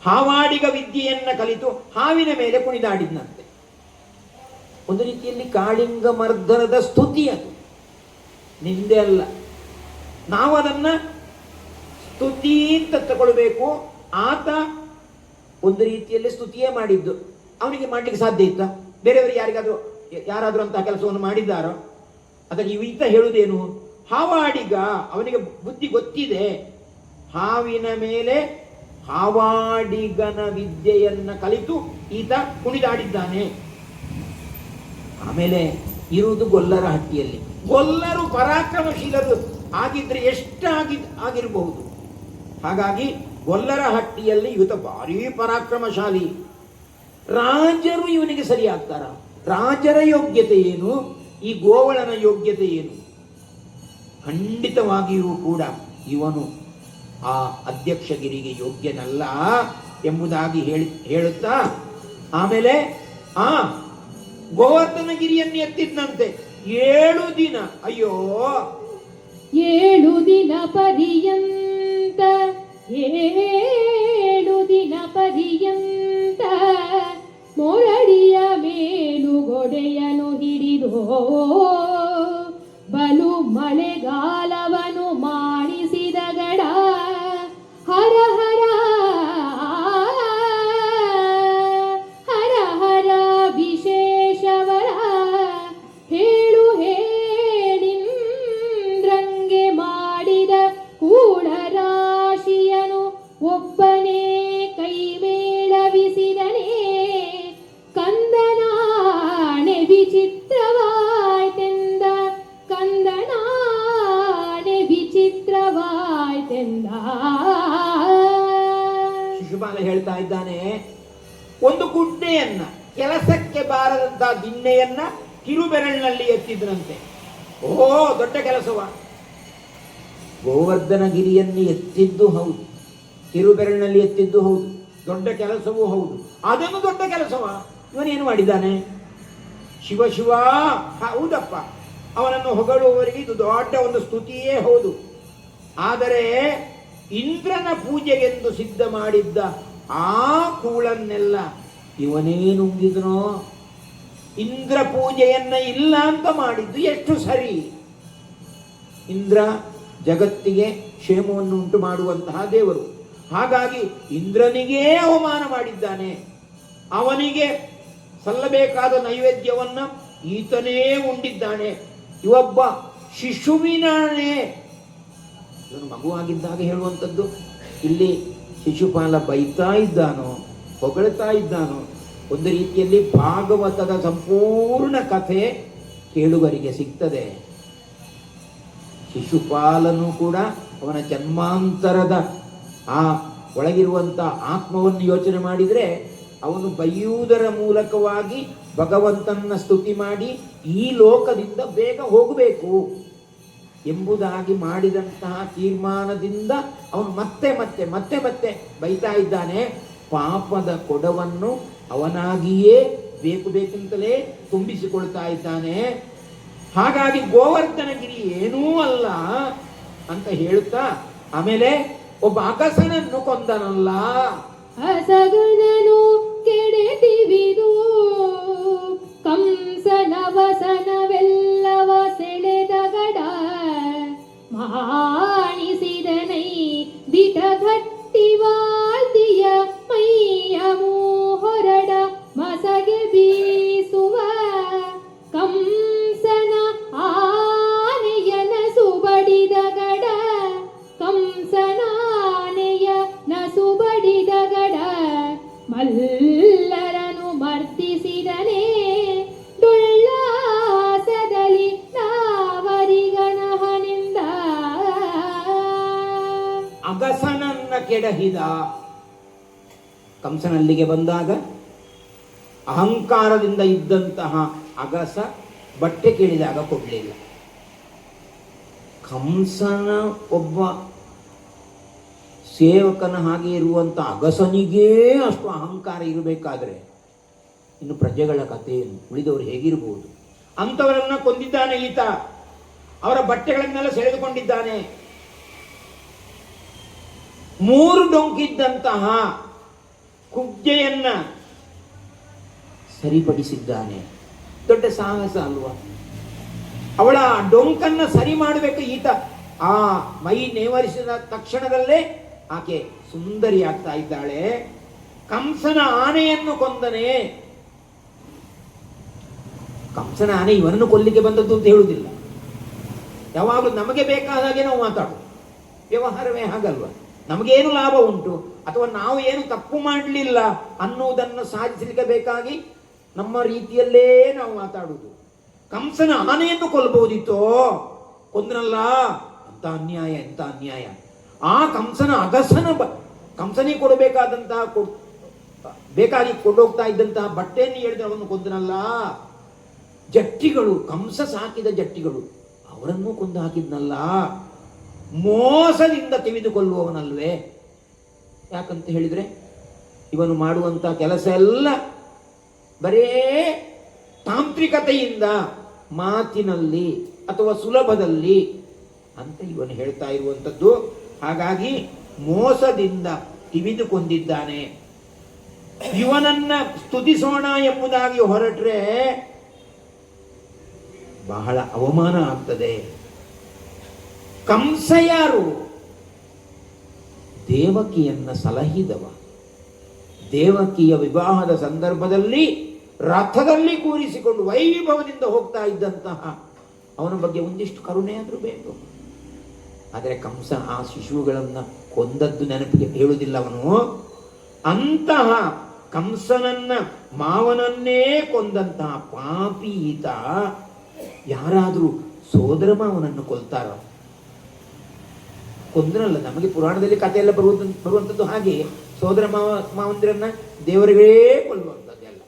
ಹಾವಾಡಿಗ ವಿದ್ಯೆಯನ್ನ ಕಲಿತು ಹಾವಿನ ಮೇಲೆ ಕುಣಿದಾಡಿದ್ನಂತೆ. ಒಂದು ರೀತಿಯಲ್ಲಿ ಕಾಳಿಂಗ ಮರ್ದನದ ಸ್ತುತಿ ಅದು, ನಿಂದೆ ಅಲ್ಲ. ನಾವು ಅದನ್ನ ಸ್ತುತಿ ಅಂತ ತಗೊಳ್ಬೇಕು. ಆತ ಒಂದು ರೀತಿಯಲ್ಲಿ ಸ್ತುತಿಯೇ ಮಾಡಿದ್ದು. ಅವನಿಗೆ ಮಾಡ್ಲಿಕ್ಕೆ ಸಾಧ್ಯ ಇತ್ತ? ಬೇರೆಯವರು ಯಾರಾದ್ರೂ ಅಂತಹ ಕೆಲಸವನ್ನು ಮಾಡಿದ್ದಾರೋ? ಅದಕ್ಕೆ ಈತ ಹೇಳುವುದೇನು? ಹಾವಾಡಿಗ, ಅವನಿಗೆ ಬುದ್ಧಿ ಗೊತ್ತಿದೆ. ಹಾವಿನ ಮೇಲೆ ಹಾವಾಡಿಗನ ವಿದ್ಯೆಯನ್ನ ಕಲಿತು ಈತ ಕುಣಿದಾಡಿದ್ದಾನೆ. ಆಮೇಲೆ ಇರುವುದು ಗೊಲ್ಲರ ಹಟ್ಟಿಯಲ್ಲಿ. ಗೊಲ್ಲರು ಪರಾಕ್ರಮಶೀಲರು ಆಗಿದ್ರೆ ಆಗಿರಬಹುದು. ಹಾಗಾಗಿ ಗೊಲ್ಲರ ಹಟ್ಟಿಯಲ್ಲಿ ಇವತ್ತು ಭಾರಿ ಪರಾಕ್ರಮಶಾಲಿ. ರಾಜರು ಇವನಿಗೆ ಸರಿ ಆಗ್ತಾರ? ರಾಜರ ಯೋಗ್ಯತೆ ಏನು? ಈ ಗೋವಳನ ಯೋಗ್ಯತೆ ಏನು? ಖಂಡಿತವಾಗಿಯೂ ಕೂಡ ಇವನು ಆ ಅಧ್ಯಕ್ಷಗಿರಿಗೆ ಯೋಗ್ಯನಲ್ಲ ಎಂಬುದಾಗಿ ಹೇಳುತ್ತಾ, ಆಮೇಲೆ ಗೋವರ್ಧನಗಿರಿಯನ್ನು ಎತ್ತಿದ್ನಂತೆ 7 ದಿನ. ಅಯ್ಯೋ, 7 ದಿನ ಪರ್ಯಂತ, 7 ದಿನ ಪರ್ಯಂತ ಮೊರಡಿಯ ಮೇಲುಗೊಡೆಯನು ಹಿಡಿದು ಬಲು ಮಳೆಗಾಲವನು ಮಾಡಿಸಿದ ಗಡ. ಹರ ಹರ ಹರ ಹರ ವಿಶೇಷವರ ಹೇಳು ಹೇಳಿಂದ್ರಂಗೆ ಮಾಡಿದ ಕೂಡ ರಾಶಿಯನು ಒಬ್ಬನೇ ಕೈ ಮೇಳವಿಸಿದನೇ. ಕಂದನಾಣೆ ವಿಚಿತ್ರವಾಯ್ತೆಂದ, ಕಂದನಾಣೆ ವಿಚಿತ್ರವಾಯ್ತೆಂದ. ಶಿಶುಪಾಲ ಹೇಳ್ತಾ ಇದ್ದಾನೆ, ಒಂದು ಗುಡ್ಡೆಯನ್ನ, ಕೆಲಸಕ್ಕೆ ಬಾರದಂತಹ ದಿಣ್ಣೆಯನ್ನ ಕಿರುಬೆರಳಿನಲ್ಲಿ ಎತ್ತಿದ್ರಂತೆ. ಓ, ದೊಡ್ಡ ಕೆಲಸವ. ಗೋವರ್ಧನಗಿರಿಯನ್ನು ಎತ್ತಿದ್ದು ಹೌದು, ಕಿರುಬೆರಳಿನಲ್ಲಿ ಎತ್ತಿದ್ದು ಹೌದು, ದೊಡ್ಡ ಕೆಲಸವೂ ಹೌದು. ಅದನ್ನು ದೊಡ್ಡ ಕೆಲಸವ ಇವನೇನು ಮಾಡಿದ್ದಾನೆ? ಶಿವ ಶಿವ, ಹೌದಪ್ಪ, ಅವನನ್ನು ಹೊಗಳುವವರಿಗೆ ಇದು ದೊಡ್ಡ ಒಂದು ಸ್ತುತಿಯೇ ಹೌದು. ಆದರೆ ಇಂದ್ರನ ಪೂಜೆಗೆಂದು ಸಿದ್ಧ ಮಾಡಿದ್ದ ಆ ಕೂಳನ್ನೆಲ್ಲ ಇವನೇ ನುಂಗಿದನೋ? ಇಂದ್ರ ಪೂಜೆಯನ್ನ ಇಲ್ಲ ಅಂತ ಮಾಡಿದ್ದು ಎಷ್ಟು ಸರಿ? ಇಂದ್ರ ಜಗತ್ತಿಗೆ ಕ್ಷೇಮವನ್ನು ಉಂಟು ಮಾಡುವಂತಹ ದೇವರು. ಹಾಗಾಗಿ ಇಂದ್ರನಿಗೇ ಅವಮಾನ ಮಾಡಿದ್ದಾನೆ. ಅವನಿಗೆ ಸಲ್ಲಬೇಕಾದ ನೈವೇದ್ಯವನ್ನ ಈತನೇ ಉಂಡಿದ್ದಾನೆ. ಇವೊಬ್ಬ ಶಿಶುವಿನಾನೇ. ಇವನು ಮಗುವಾಗಿದ್ದಾಗ ಹೇಳುವಂಥದ್ದು. ಇಲ್ಲಿ ಶಿಶುಪಾಲ ಬೈತಾ ಇದ್ದಾನೋ, ಹೊಗಳ್ತಾ ಇದ್ದಾನೋ? ಒಂದು ರೀತಿಯಲ್ಲಿ ಭಾಗವತದ ಸಂಪೂರ್ಣ ಕಥೆ ಕೇಳುಗರಿಗೆ ಸಿಗ್ತದೆ. ಶಿಶುಪಾಲನು ಕೂಡ ಅವನ ಜನ್ಮಾಂತರದ ಆ ಒಳಗಿರುವಂಥ ಆತ್ಮವನ್ನು ಯೋಚನೆ ಮಾಡಿದರೆ ಅವನು ಬೈಯುವುದರ ಮೂಲಕವಾಗಿ ಭಗವಂತನ ಸ್ತುತಿ ಮಾಡಿ ಈ ಲೋಕದಿಂದ ಬೇಗ ಹೋಗಬೇಕು ಎಂಬುದಾಗಿ ಮಾಡಿದಂತಹ ತೀರ್ಮಾನದಿಂದ ಅವನು ಮತ್ತೆ ಮತ್ತೆ ಮತ್ತೆ ಮತ್ತೆ ಬೈತಾ ಇದ್ದಾನೆ. ಪಾಪದ ಕೊಡವನ್ನು ಅವನಾಗಿಯೇ ಬೇಕಂತಲೇ ತುಂಬಿಸಿಕೊಳ್ತಾ ಇದ್ದಾನೆ. ಹಾಗಾಗಿ ಗೋವರ್ಧನಗಿರಿ ಏನೂ ಅಲ್ಲ ಅಂತ ಹೇಳುತ್ತಾ ಆಮೇಲೆ ಒಬ್ಬ ಅಗಸನನ್ನು ಕೊಂದನಲ್ಲ. ಅಸಗನನು ಕೆಡೆದಿವಿದು ಕಂಸನ ವಸನವೆಲ್ಲವ ಸೆಳೆದಗಡ ಮಾಣಿಸಿದನೈ ದಿಟಗಟ್ಟಿ ವಾಲ್ದಿಯ ಮೈಯ ಮೂಹೊರಡ ಮಸಗೆ ಬೀಸುವ ಕಂಸನ ಆನೆಯನ ಸುಬಡಿದಗಡ ಕಂಸನಾನೆಯ ನಸುಬಡಿದಗಡ ಮಲ್ಲರನು ಮರ್ದಿಸಿದನೇ ಡುಳ್ಳಾಸದಲ್ಲಿ ನಾವರಿಗನಹನಿಂದ. ಅಗಸನನ್ನ ಕೆಡಹಿದ ಕಂಸನಲ್ಲಿಗೆ ಬಂದಾಗ ಅಹಂಕಾರದಿಂದ ಇದ್ದಂತಹ ಅಗಸ ಬಟ್ಟೆ ಕೇಳಿದಾಗ ಕೊಡಲಿಲ್ಲ. ಕಂಸನ ಒಬ್ಬ ಸೇವಕನ ಹಾಗೆ ಇರುವಂಥ ಅಗಸನಿಗೇ ಅಷ್ಟು ಅಹಂಕಾರ ಇರಬೇಕಾದ್ರೆ ಇನ್ನು ಪ್ರಜೆಗಳ ಕಥೆಯನ್ನು ಉಳಿದವರು ಹೇಗಿರಬಹುದು? ಅಂಥವರನ್ನ ಕೊಂದಿದ್ದಾನೆ ಈತ. ಅವರ ಬಟ್ಟೆಗಳನ್ನೆಲ್ಲ ಸೆಳೆದುಕೊಂಡಿದ್ದಾನೆ. 3 ಡೊಂಕಿದ್ದಂತಹ ಕುಬ್ಜೆಯನ್ನ ಸರಿಪಡಿಸಿದ್ದಾನೆ. ದೊಡ್ಡ ಸಾಹಸ ಅಲ್ವಾ? ಅವಳ ಡೊಂಕನ್ನ ಸರಿ ಮಾಡಬೇಕು ಈತ. ಆ ಮೈ ನೇವರಿಸಿದ ತಕ್ಷಣದಲ್ಲೇ ಆಕೆ ಸುಂದರಿ ಆಗ್ತಾ ಇದ್ದಾಳೆ. ಕಂಸನ ಆನೆಯನ್ನು ಕೊಂದನೆ. ಕಂಸನ ಆನೆ ಇವನನ್ನು ಕೊಲ್ಲಿಕ್ಕೆ ಬಂದದ್ದು ಅಂತ ಹೇಳುವುದಿಲ್ಲ. ಯಾವಾಗಲೂ ನಮಗೆ ಬೇಕಾದ ಹಾಗೆ ನಾವು ಮಾತಾಡೋದು. ವ್ಯವಹಾರವೇ ಹಾಗಲ್ವ? ನಮಗೇನು ಲಾಭ ಉಂಟು ಅಥವಾ ನಾವು ಏನು ತಪ್ಪು ಮಾಡಲಿಲ್ಲ ಅನ್ನುವುದನ್ನು ಸಾಧಿಸಲಿಕ್ಕೆ ಬೇಕಾಗಿ ನಮ್ಮ ರೀತಿಯಲ್ಲೇ ನಾವು ಮಾತಾಡುವುದು. ಕಂಸನ ಆನೆಯನ್ನು ಕೊಲ್ಲಬಹುದಿತ್ತೋ, ಕೊಂದ್ರಲ್ಲ. ಎಂತ ಅನ್ಯಾಯ, ಎಂತ ಅನ್ಯಾಯ. ಆ ಕಂಸನ ಅಗಸನ ಕಂಸನಿಗೆ ಕೊಡಬೇಕಾದಂತಹ ಬೇಕಾಗಿ ಕೊಂಡೋಗ್ತಾ ಇದ್ದಂತಹ ಬಟ್ಟೆಯನ್ನು ಹೇಳಿದ್ರೆ ಅವನು ಕೊಂದನಲ್ಲ. ಜಟ್ಟಿಗಳು, ಕಂಸ ಸಾಕಿದ ಜಟ್ಟಿಗಳು, ಅವರನ್ನು ಕೊಂದು ಹಾಕಿದ್ನಲ್ಲ. ಮೋಸದಿಂದ ತೆಗೆದುಕೊಳ್ಳುವವನಲ್ವೇ? ಯಾಕಂತ ಹೇಳಿದ್ರೆ ಇವನು ಮಾಡುವಂತ ಕೆಲಸ ಎಲ್ಲ ಬರೇ ತಾಂತ್ರಿಕತೆಯಿಂದ, ಮಾತಿನಲ್ಲಿ ಅಥವಾ ಸುಲಭದಲ್ಲಿ ಅಂತ ಇವನು ಹೇಳ್ತಾ ಇರುವಂಥದ್ದು. ಹಾಗಾಗಿ ಮೋಸದಿಂದ ತಿವಿದುಕೊಂಡಿದ್ದಾನೆ. ಇವನನ್ನ ಸ್ತುತಿಸೋಣ ಎಂಬುದಾಗಿ ಹೊರಟ್ರೆ ಬಹಳ ಅವಮಾನ ಆಗ್ತದೆ. ಕಂಸ ಯಾರು? ದೇವಕಿಯನ್ನ ಸಲಹಿದವ. ದೇವಕಿಯ ವಿವಾಹದ ಸಂದರ್ಭದಲ್ಲಿ ರಥದಲ್ಲಿ ಕೂರಿಸಿಕೊಂಡು ವೈಭವದಿಂದ ಹೋಗ್ತಾ ಇದ್ದಂತಹ ಅವನ ಬಗ್ಗೆ ಒಂದಿಷ್ಟು ಕರುಣೆ ಆದರೂ ಬೇಕು. ಆದರೆ ಕಂಸ ಆ ಶಿಶುಗಳನ್ನ ಕೊಂದದ್ದು ನೆನಪಿಗೆ ಹೇಳುವುದಿಲ್ಲ ಅವನು. ಅಂತಹ ಕಂಸನನ್ನ, ಮಾವನನ್ನೇ ಕೊಂದಂತಹ ಪಾಪಿ ಈತ. ಯಾರಾದರೂ ಸೋದರ ಮಾವನನ್ನು ಕೊಲ್ತಾರ? ಕೊಂದನಲ್ಲ. ನಮಗೆ ಪುರಾಣದಲ್ಲಿ ಕಥೆ ಎಲ್ಲ ಬರುವಂಥದ್ದು ಹಾಗೆ. ಸೋದರ ಮಾವಂದಿರನ್ನ ದೇವರಿಗೇ ಕೊಲ್ಲುವಂಥದ್ದೆಲ್ಲ.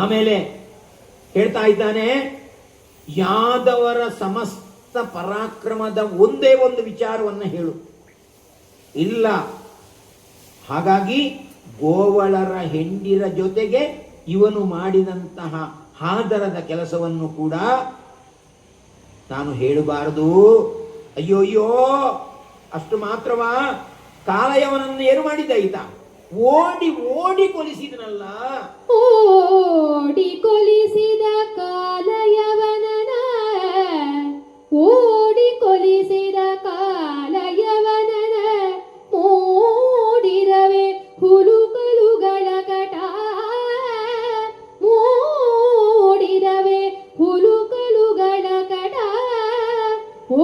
ಆಮೇಲೆ ಹೇಳ್ತಾ ಇದ್ದಾನೆ, ಯಾದವರ ಸಮಸ್ತ ಪರಾಕ್ರಮದ ಒಂದೇ ಒಂದು ವಿಚಾರವನ್ನು ಹೇಳು. ಇಲ್ಲ. ಹಾಗಾಗಿ ಗೋವಳರ ಹೆಂಡಿರ ಜೊತೆಗೆ ಇವನು ಮಾಡಿದಂತಹ ಹಾದರದ ಕೆಲಸವನ್ನು ಕೂಡ ನಾನು ಹೇಳಬಾರದು. ಅಯ್ಯೋಯ್ಯೋ, ಅಷ್ಟು ಮಾತ್ರವಾ? ಕಾಲಯವನನ್ನು ಏನು ಮಾಡಿದ್ದ ಈತ? ಓಡಿ ಓಡಿ ಕೊಲಿಸಿದನಲ್ಲ. ಓಡಿ ಕೊಲಿಸಿದ ಕಾಲಯವನನ, ಓಡಿ ಕೊಲಿಸಿದ ಕಾಲಯವನನ, ಮೂಡಿರವೆ ಹುಲುಕಲುಗಳ ಕಟ, ಮೂಡಿರವೆ ಹುಲುಕಲುಗಳ ಕಟ,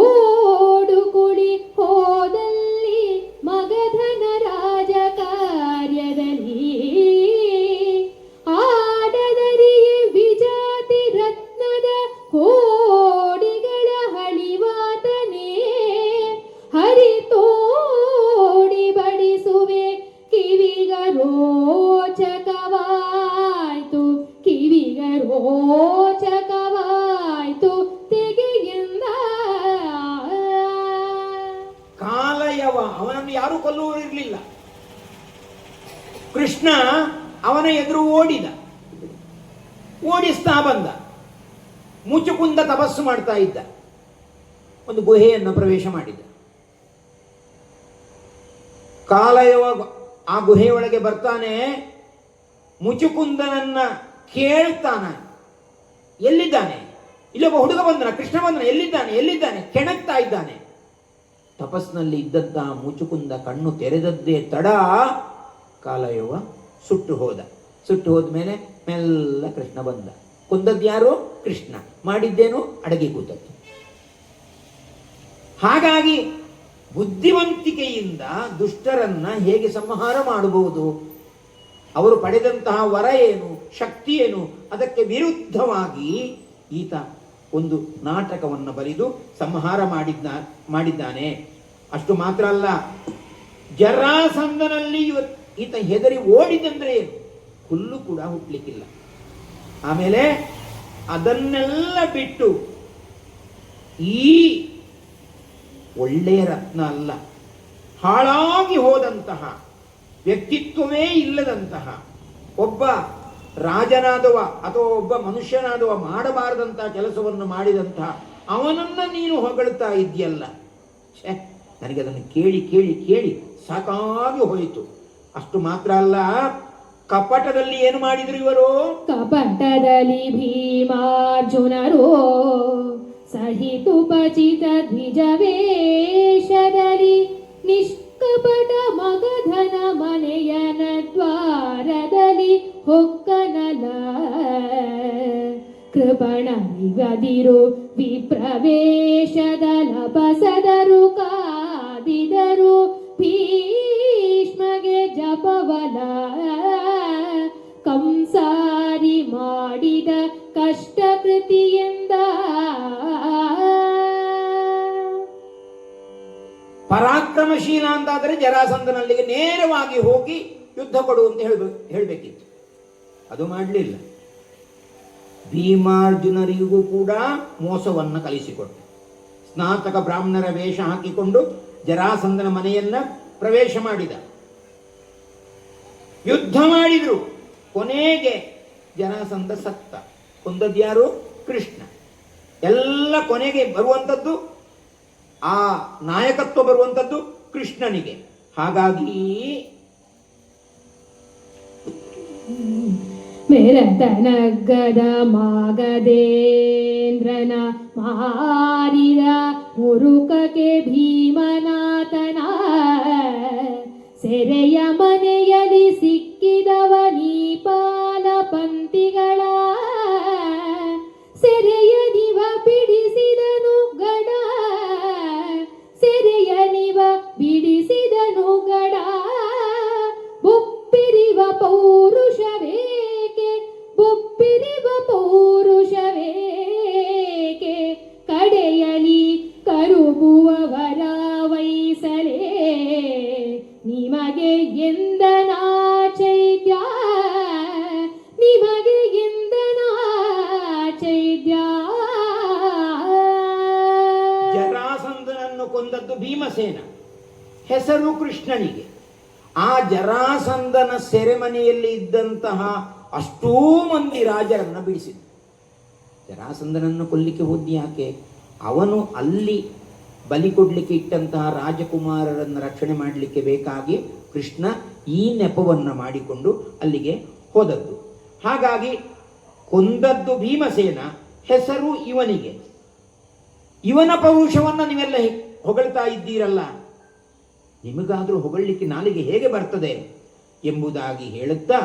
ಓಡು ಕುಡಿ ಹೋದಲ್ಲಿ ಮಗಧನ ರಾಜ ಕಾರ್ಯದಲ್ಲಿ, ಆಡದರಿಯೇ ವಿಜಾತಿ ರತ್ನದ ಕೋಡಿಗಳ ಹಳಿವಾತನೇ, ಹರಿತೋಡಿ ಬಡಿಸುವೆ ಕಿವಿಗ ರೋಚಕವಾಯ್ತು, ಕಿವಿಗ ರೋಚಕವಾಯ್ತು ತೆಗೆಯಿಂದ. ಕಾಲಯವ ಅವನನ್ನು ಯಾರೂ ಕೊಲ್ಲುವರಿರಲಿಲ್ಲ. ಕೃಷ್ಣ ಅವನ ಎದುರು ಓಡಿದ, ಓಡಿಸ್ತಾ ಬಂದ. ಮುಚುಕುಂದ ತಪಸ್ಸು ಮಾಡ್ತಾ ಇದ್ದ. ಒಂದು ಗುಹೆಯನ್ನು ಪ್ರವೇಶ ಮಾಡಿದ. ಕಾಲಯವ ಆ ಗುಹೆಯೊಳಗೆ ಬರ್ತಾನೆ. ಮುಚುಕುಂದನನ್ನ ಕೇಳ್ತಾನೆ, ಎಲ್ಲಿದ್ದಾನೆ? ಇಲ್ಲೊಬ್ಬ ಹುಡುಗ ಬಂದನ, ಕೃಷ್ಣ ಬಂದನ, ಎಲ್ಲಿದ್ದಾನೆ? ಕೆಣಕ್ತಾ ಇದ್ದಾನೆ. ತಪಸ್ನಲ್ಲಿ ಇದ್ದಂತಹ ಮುಚುಕುಂದ ಕಣ್ಣು ತೆರೆದದ್ದೇ ತಡ, ಕಾಲಯವ ಸುಟ್ಟು ಹೋದ ಮೇಲೆ ಮೆಲ್ಲ ಕೃಷ್ಣ ಬಂದ. ಕೊಂದದ್ಯಾರು? ಕೃಷ್ಣ. ಮಾಡಿದ್ದೇನು? ಅಡಗಿ ಕೂತದ್ದು. ಹಾಗಾಗಿ ಬುದ್ಧಿವಂತಿಕೆಯಿಂದ ದುಷ್ಟರನ್ನ ಹೇಗೆ ಸಂಹಾರ ಮಾಡಬಹುದು, ಅವರು ಪಡೆದಂತಹ ವರ ಏನು, ಶಕ್ತಿ ಏನು, ಅದಕ್ಕೆ ವಿರುದ್ಧವಾಗಿ ಈತ ಒಂದು ನಾಟಕವನ್ನು ಬರೆದು ಸಂಹಾರ ಮಾಡಿದ್ದಾನೆ. ಅಷ್ಟು ಮಾತ್ರ ಅಲ್ಲ, ಜರಾಸಂಧನಲ್ಲಿ ಈತ ಹೆದರಿ ಓಡಿದಂದ್ರೆ ಏನು, ಹುಲ್ಲು ಕೂಡ ಹುಟ್ಟಲಿಕ್ಕಿಲ್ಲ. ಆಮೇಲೆ ಅದನ್ನೆಲ್ಲ ಬಿಟ್ಟು ಈ ಒಳ್ಳೆಯ ರತ್ನ ಅಲ್ಲ, ಹಾಳಾಗಿ ಹೋದಂತಹ, ವ್ಯಕ್ತಿತ್ವವೇ ಇಲ್ಲದಂತಹ ಒಬ್ಬ ರಾಜನಾದವ ಅಥವಾ ಒಬ್ಬ ಮನುಷ್ಯನಾದವ ಮಾಡಬಾರದಂತಹ ಕೆಲಸವನ್ನು ಮಾಡಿದಂತಹ ಅವನನ್ನ ನೀನು ಹೊಗಳ್ತಾ ಇದೆಯಲ್ಲ, ನನಗೆ ಅದನ್ನು ಕೇಳಿ ಕೇಳಿ ಕೇಳಿ ಸಾಕಾಗಿ ಹೋಯಿತು. ಅಷ್ಟು ಮಾತ್ರ ಅಲ್ಲ, ಕಪಟದಲ್ಲಿ ಏನು ಮಾಡಿದ್ರು ಇವರು? ಕಪಟದಲ್ಲಿ ಭೀಮಾರ್ಜುನರು ಸಹಿತುಪಚಿತ ದ್ವಿಜವೇಷದಲ್ಲಿ ನಿಷ್ಕಪಟ ಮಗಧನ ಮನೆಯನ ದ್ವಾರದಲ್ಲಿ ಹೊಕ್ಕನಲ ಕೃಪಣವಿವದಿರು ವಿಪ್ರವೇಶದ ಲಪಸದರು ಕಾದಿದರು ಭೀಷ್ಮಗೆ ಜಪವಲ ಕಂಸಾರಿ ಮಾಡಿದ ಕಷ್ಟಕೃತಿಯಿಂದ ಪರಾಕ್ರಮಶೀಲ ಅಂತಾದರೆ ಜರಾಸಂಧನಲ್ಲಿಗೆ ನೇರವಾಗಿ ಹೋಗಿ ಯುದ್ಧ ಕೊಡು ಅಂತ ಹೇಳಬೇಕಿತ್ತು. ಅದು ಮಾಡಲಿಲ್ಲ. ಭೀಮಾರ್ಜುನರಿಗೂ ಕೂಡ ಮೋಸವನ್ನ ಕಲಿಸಿಕೊಟ್ಟು ಸ್ನಾತಕ ಬ್ರಾಹ್ಮಣರ ವೇಷ ಹಾಕಿಕೊಂಡು ಜರಾಸಂಧನ ಮನೆಯನ್ನ ಪ್ರವೇಶ ಮಾಡಿದ. ಯುದ್ಧ ಮಾಡಿದ್ರು. ಕೊನೆಗೆ ಜರಾಸಂಧ ಸತ್ತ. ಕೊಂದದ್ಯಾರು? ಕೃಷ್ಣ. ಎಲ್ಲ ಕೊನೆಗೆ ಬರುವಂಥದ್ದು, ಆ ನಾಯಕತ್ವ ಬರುವಂಥದ್ದು ಕೃಷ್ಣನಿಗೆ. ಹಾಗಾಗಿ ಮೇರತನಗದ ಮಾಗದೇಂದ್ರನ ಮಾರಿದ ಮುರುಕಕ್ಕೆ ಭೀಮನಾಥನ ಸೆರೆಯ ಮನೆಯಲ್ಲಿ ಸಿಕ್ಕಿದವ ನೀಪಾಲ ಪಂಥಿಗಳ ಸೆರೆಯ ನಿವ ಬಿಡಿಸಿದನು ಗಡ ಸೆರೆಯ ನಿವ ಬಿಡಿಸಿದನು ಗಡ ಬೊಪ್ಪಿರಿವ ಪೌರುಷವೇಕೆ ಬೊಪ್ಪಿರಿವ ಪೌರುಷವೇಕೆ ಕಡೆಯಲಿ ಕರುಬುವವರ ವೈಸಲೇ ನಿಮಗೆ ಎಂದನ ಚೈತ್ಯ ನಿಮಗೆ ಎಂದನ ಚೈತ್ಯ. ಜರಾಸಂಧನನ್ನು ಕೊಂದದ್ದು ಭೀಮಸೇನ, ಹೆಸರು ಕೃಷ್ಣನಿಗೆ. ಆ ಜರಾಸಂಧನ ಸೆರೆಮನೆಯಲ್ಲಿ ಇದ್ದಂತಹ ಅಷ್ಟೂ ಮಂದಿ ರಾಜರನ್ನ ಬಿಡಿಸಿದ. ಜರಾಸಂಧನನ್ನು ಕೊಲ್ಲಿಕ್ಕೆ ಹೋದ್ದಿ ಯಾಕೆ? ಅವನು ಅಲ್ಲಿ ಬಲಿ ಕೊಡ್ಲಿಕ್ಕೆ ಇಟ್ಟಂತಹ ರಾಜಕುಮಾರರನ್ನು ರಕ್ಷಣೆ ಮಾಡಲಿಕ್ಕೆ ಬೇಕಾಗಿ ಕೃಷ್ಣ ಈ ನೆಪವನ್ನು ಮಾಡಿಕೊಂಡು ಅಲ್ಲಿಗೆ ಹೋದದ್ದು. ಹಾಗಾಗಿ ಕೊಂದದ್ದು ಭೀಮಸೇನ, ಹೆಸರು ಇವನಿಗೆ. ಇವನ ಪೌರುಷವನ್ನು ನೀವೆಲ್ಲ ಹೊಗಳ್ತಾ ಇದ್ದೀರಲ್ಲ, ನಿಮಗಾದರೂ ಹೊಗಳಲಿಕ್ಕೆ ನಾಲಿಗೆ ಹೇಗೆ ಬರ್ತದೆ ಎಂಬುದಾಗಿ ಹೇಳುತ್ತಾ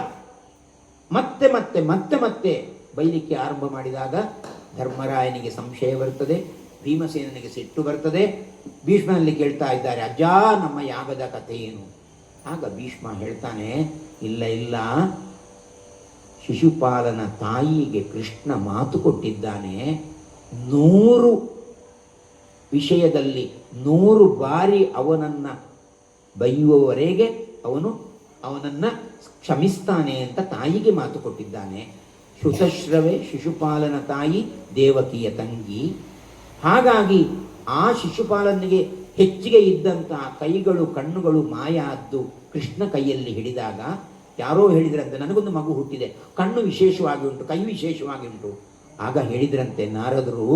ಮತ್ತೆ ಮತ್ತೆ ಮತ್ತೆ ಮತ್ತೆ ಬೈಲಿಕ್ಕೆ ಆರಂಭ ಮಾಡಿದಾಗ ಧರ್ಮರಾಯನಿಗೆ ಸಂಶಯ ಬರ್ತದೆ, ಭೀಮಸೇನಿಗೆ ಸಿಟ್ಟು ಬರ್ತದೆ. ಭೀಷ್ಮನಲ್ಲಿ ಕೇಳ್ತಾ ಇದ್ದಾರೆ, ಅಜ್ಜ ನಮ್ಮ ಯಾಗದ ಕಥೆ ಏನು? ಆಗ ಭೀಷ್ಮ ಹೇಳ್ತಾನೆ, ಇಲ್ಲ ಇಲ್ಲ, ಶಿಶುಪಾಲನ ತಾಯಿಗೆ ಕೃಷ್ಣ ಮಾತು ಕೊಟ್ಟಿದ್ದಾನೆ, 100 ವಿಷಯದಲ್ಲಿ 100 ಬಾರಿ ಅವನನ್ನ ಬೈಯುವವರೆಗೆ ಅವನನ್ನ ಕ್ಷಮಿಸ್ತಾನೆ ಅಂತ ತಾಯಿಗೆ ಮಾತು ಕೊಟ್ಟಿದ್ದಾನೆ. ಶ್ರುತಶ್ರವೆ ಶಿಶುಪಾಲನ ತಾಯಿ ದೇವಕಿಯ ತಂಗಿ. ಹಾಗಾಗಿ ಆ ಶಿಶುಪಾಲನಿಗೆ ಹೆಚ್ಚಿಗೆ ಇದ್ದಂತಹ ಕೈಗಳು ಕಣ್ಣುಗಳು ಮಾಯ ಆದ್ದು ಕೃಷ್ಣ ಕೈಯಲ್ಲಿ ಹಿಡಿದಾಗ ಯಾರೋ ಹೇಳಿದ್ರಂತೆ, ನನಗೊಂದು ಮಗು ಹುಟ್ಟಿದೆ, ಕಣ್ಣು ವಿಶೇಷವಾಗಿ ಉಂಟು, ಕೈ ವಿಶೇಷವಾಗಿ ಉಂಟು. ಆಗ ಹೇಳಿದ್ರಂತೆ ನಾರದರು,